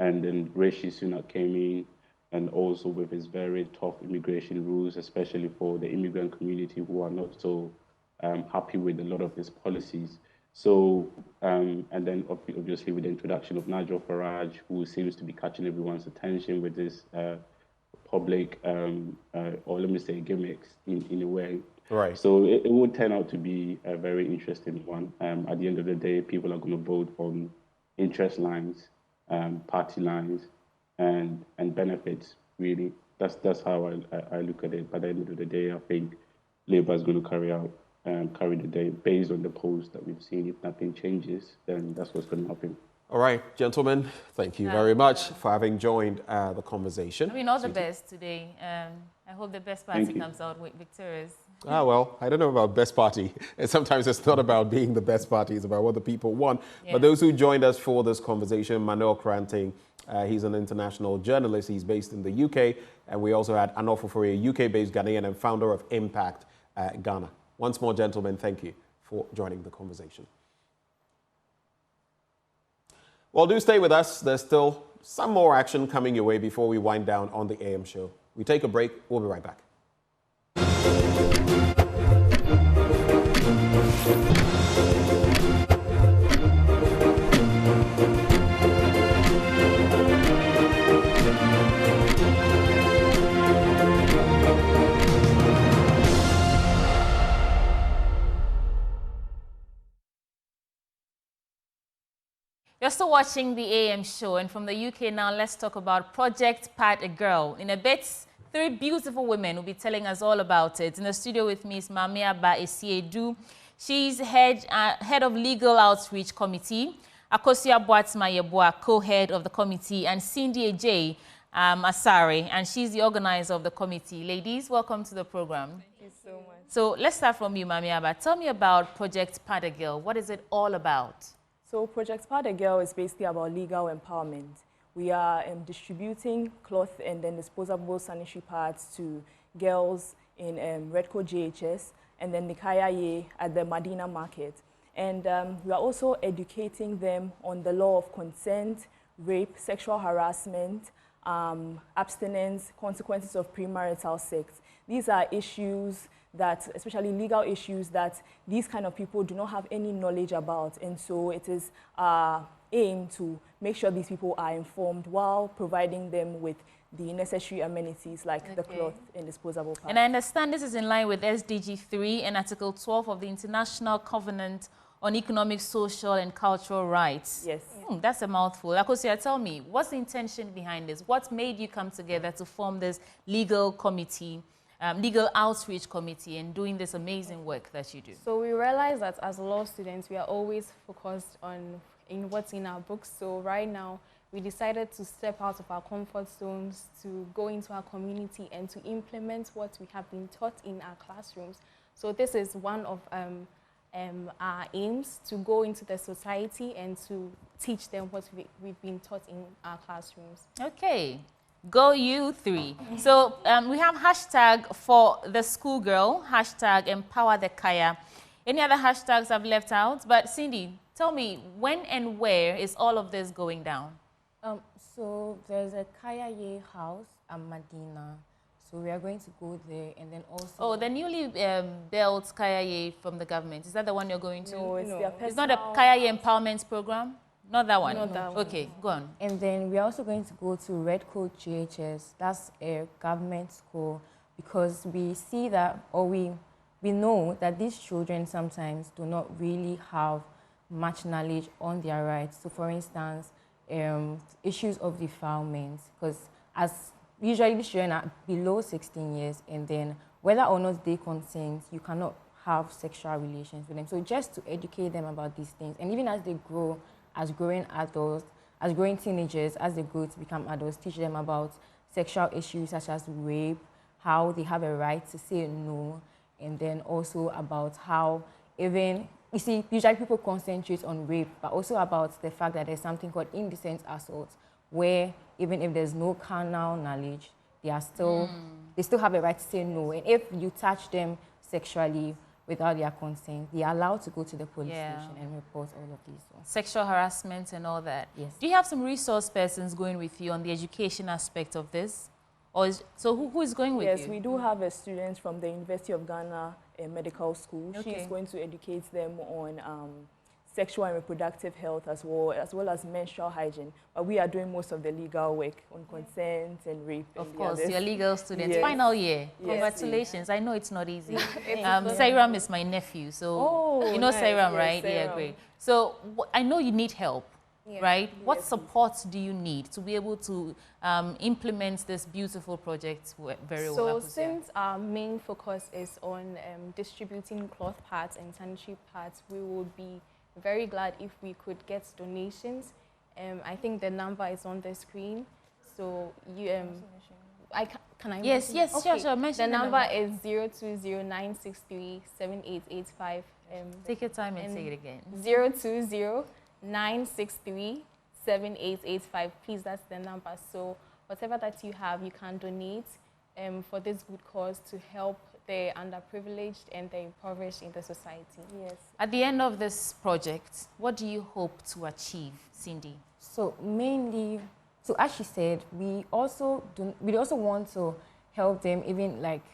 and then Rishi Sunak came in, and also with his very tough immigration rules, especially for the immigrant community who are not so happy with a lot of his policies. So, and then obviously with the introduction of Nigel Farage, who seems to be catching everyone's attention with this public, or let me say gimmicks in a way. Right. So it would turn out to be a very interesting one. At the end of the day, people are going to vote on interest lines, party lines, and benefits, really. That's how I look at it. By the end of the day, I think Labour is going to carry the day based on the polls that we've seen. If nothing changes, then that's what's going to happen. All right, gentlemen, thank you very much for having joined the conversation. I mean, all the best today. I hope the best party comes out victorious. Well, I don't know about best party. Sometimes it's not about being the best party, it's about what the people want. Yeah. But those who joined us for this conversation, Manuel Kranting, he's an international journalist. He's based in the UK. And we also had Anof Ofori, a UK-based Ghanaian and founder of Impact Ghana. Once more, gentlemen, thank you for joining the conversation. Well, do stay with us. There's still some more action coming your way before we wind down on the AM show. We take a break. We'll be right back. You're still watching the AM show, and from the UK now, let's talk about Project Pad a Girl. In a bit, 3 beautiful women will be telling us all about it. In the studio with me is Mamia Ba Esiedu. She's head of Legal Outreach Committee, Akosia Boatsma Yeboah, co-head of the committee, and Cindy J. Asare, and she's the organizer of the committee. Ladies, welcome to the program. Thank you so much. So let's start from you, Mamia Ba. Tell me about Project Pad a Girl. What is it all about? So Project Pad a Girl is basically about legal empowerment. We are distributing cloth and then disposable sanitary pads to girls in Redco JHS, and then the Kayaye at the Medina Market. And we are also educating them on the law of consent, rape, sexual harassment, abstinence, consequences of premarital sex. These are issues that, especially legal issues, that these kind of people do not have any knowledge about. And so it is our aim to make sure these people are informed while providing them with the necessary amenities like the cloth and disposable parts. And I understand this is in line with SDG 3 and Article 12 of the International Covenant on Economic, Social and Cultural Rights. Yes. That's a mouthful. Akosia, tell me, what's the intention behind this? What made you come together to form this legal committee, legal outreach committee, and doing this amazing work that you do? So we realized that as law students, we are always focused on what's in our books. So right now, we decided to step out of our comfort zones, to go into our community and to implement what we have been taught in our classrooms. So this is one of our aims, to go into the society and to teach them what we've been taught in our classrooms. Okay, go you three. So we have hashtag for the schoolgirl, hashtag empower the Kaya. Any other hashtags I've left out? But Cindy, tell me, when and where is all of this going down? So there's a Kayaye house at Medina. So we are going to go there, and then also... Oh, the newly built Kayaye from the government. Is that the one you're going to? No, it's not a Kayaye empowerment program? Not that one? Not that one. Okay, go on. And then we're also going to go to Redco JHS. That's a government school, because we see that, or we know that these children sometimes do not really have much knowledge on their rights. So for instance, issues of defilement, because as usually these children are below 16 years, and then whether or not they consent, you cannot have sexual relations with them. So just to educate them about these things, and even as they grow, as growing adults, as growing teenagers, as they grow to become adults, teach them about sexual issues such as rape, how they have a right to say no, and then also about how even, you see, usually people concentrate on rape, but also about the fact that there's something called indecent assault, where even if there's no carnal knowledge, they are still, they still have a right to say no. And if you touch them sexually without their consent, they are allowed to go to the police station and report all of these ones. Sexual harassment and all that. Yes. Do you have some resource persons going with you on the education aspect of this? Or so who is going with you? Yes, we do have a student from the University of Ghana Medical School. Okay. She's going to educate them on sexual and reproductive health as well as menstrual hygiene. But we are doing most of the legal work on consent and rape. Of course, you're legal students. Yes. Final year. Yes. Congratulations. I know it's not easy. It's Sairam is my nephew, so you know nice. Sairam, right? Yes, yeah, great. So I know you need help. Yeah. Right? What support do you need to be able to implement this beautiful project very well? So since our main focus is on distributing cloth pads and sanitary pads, we would be very glad if we could get donations. I think the number is on the screen. So you, can I? Yes, yes, okay. Sure. Mention the number is 020-963-7885. Take your time and say it again. 020-963-7885. Please, that's the number. So whatever that you have, you can donate for this good cause to help the underprivileged and the impoverished in the society. Yes. At the end of this project, what do you hope to achieve, Cindy? So mainly, so as she said, we also want to help them even like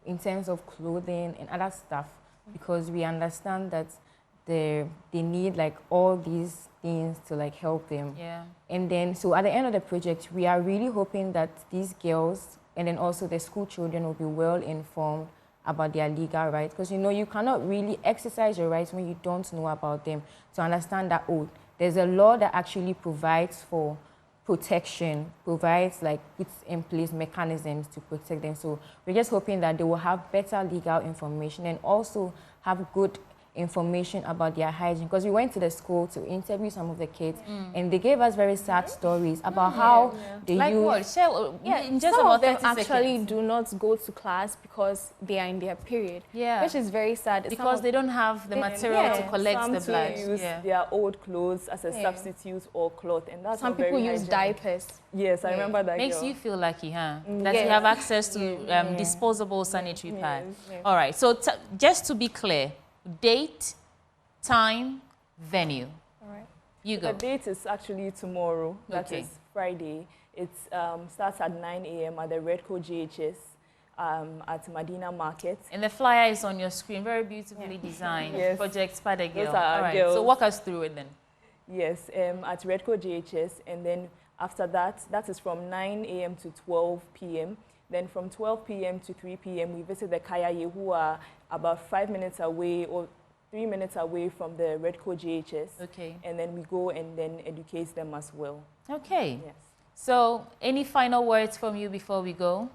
in terms of clothing and other stuff, because we understand that they need like all these things to like help them. Yeah. And then, so at the end of the project, we are really hoping that these girls and then also the school children will be well informed about their legal rights. Because, you know, you cannot really exercise your rights when you don't know about them. To understand that, oh, there's a law that actually provides for protection, puts in place mechanisms to protect them. So we're just hoping that they will have better legal information and also have good information about their hygiene, because we went to the school to interview some of the kids and they gave us very sad stories about how they like use... what? Just some about of them 30 actually seconds. do not go to class because they are in their period, which is very sad. Because they don't have the material to collect the blood. Use their old clothes as a substitute or cloth, and that's some not very people use hygienic. diapers. Yes, I remember that. Makes girl. you feel lucky, huh? That you have access to disposable sanitary pads. All right, so just to be clear, date, time, venue. All right. You go. The date is actually tomorrow. That is Friday. It starts at 9 a.m. at the Redco GHS at Medina Market. And the flyer is on your screen, very beautifully designed. Yes. Project Spider Girl. Those are all right, girls. so walk us through it then. Yes, at Redco GHS, and then after that, that is from 9 a.m. to 12 p.m. Then from 12 p.m. to 3 p.m., we visit the Kayaye, who are about 5 minutes away or 3 minutes away from the Redco GHS. Okay. And then we go and then educate them as well. Okay. Yes. So, any final words from you before we go?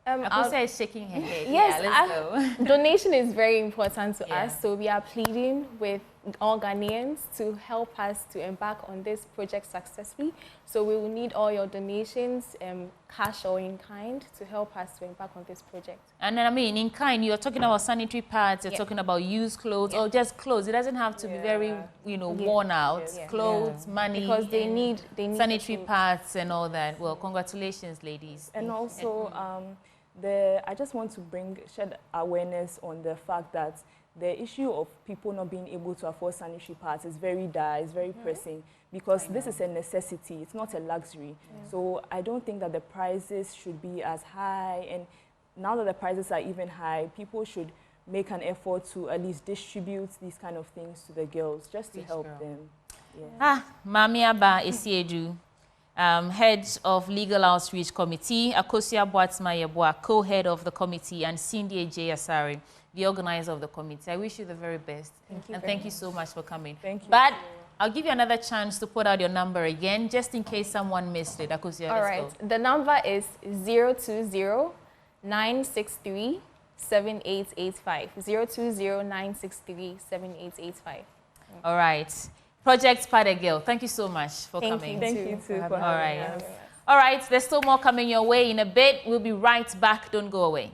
Akosia is shaking her head. Yes, let's go. Donation is very important to us, so we are pleading with all Ghanaians to help us to embark on this project successfully. So we will need all your donations, cash or in kind, to help us to embark on this project. And then, I mean, in kind, you're talking about sanitary pads, you're talking about used clothes, or just clothes. It doesn't have to be very, worn out. Clothes, money, because they need sanitary pads and all that. Well, congratulations, ladies. And also, I just want to shed awareness on the fact that the issue of people not being able to afford sanitary pads is very dire, it's very pressing, because this is a necessity, it's not a luxury. So I don't think that the prices should be as high, and now that the prices are even high, people should make an effort to at least distribute these kind of things to the girls, just to help them. Mami Aba Esiedu, head of Legal Outreach Committee, Akosia Boatsma-Yeboah, co-head of the committee, and Cindy J. Asari, the organizer of the committee. I wish you the very best. Thank you so much for coming. Thank you. But I'll give you another chance to put out your number again, just in case someone missed it. Akosia, all right. The number is 020-963-7885. 020-963-7885. All right. Project Spider Girl, thank you so much for coming. Thank you too for having us. All right, there's still more coming your way in a bit. We'll be right back. Don't go away.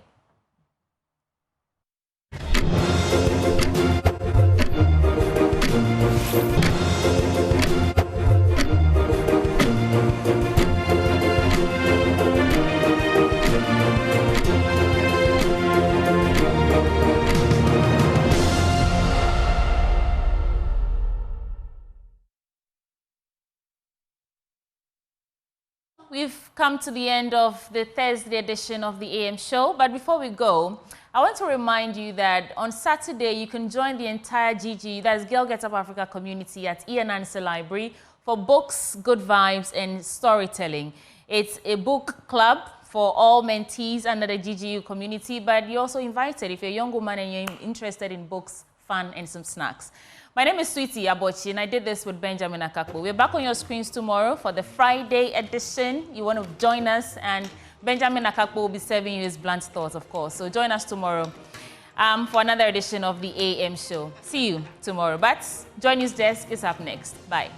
We've come to the end of the Thursday edition of the AM show, but before we go, I want to remind you that on Saturday you can join the entire GG, that's Girl Get Up Africa community, at Ian Ansel Library for books, good vibes, and storytelling. It's a book club for all mentees under the GGU community, but you're also invited if you're a young woman and you're interested in books, fun, and some snacks. My name is Sweetie Abochi, and I did this with Benjamin Akakpo. We're back on your screens tomorrow for the Friday edition. You want to join us, and Benjamin Akakpo will be serving you his blunt thoughts, of course. So join us tomorrow for another edition of the AM show. See you tomorrow. But Joy News Desk is up next. Bye.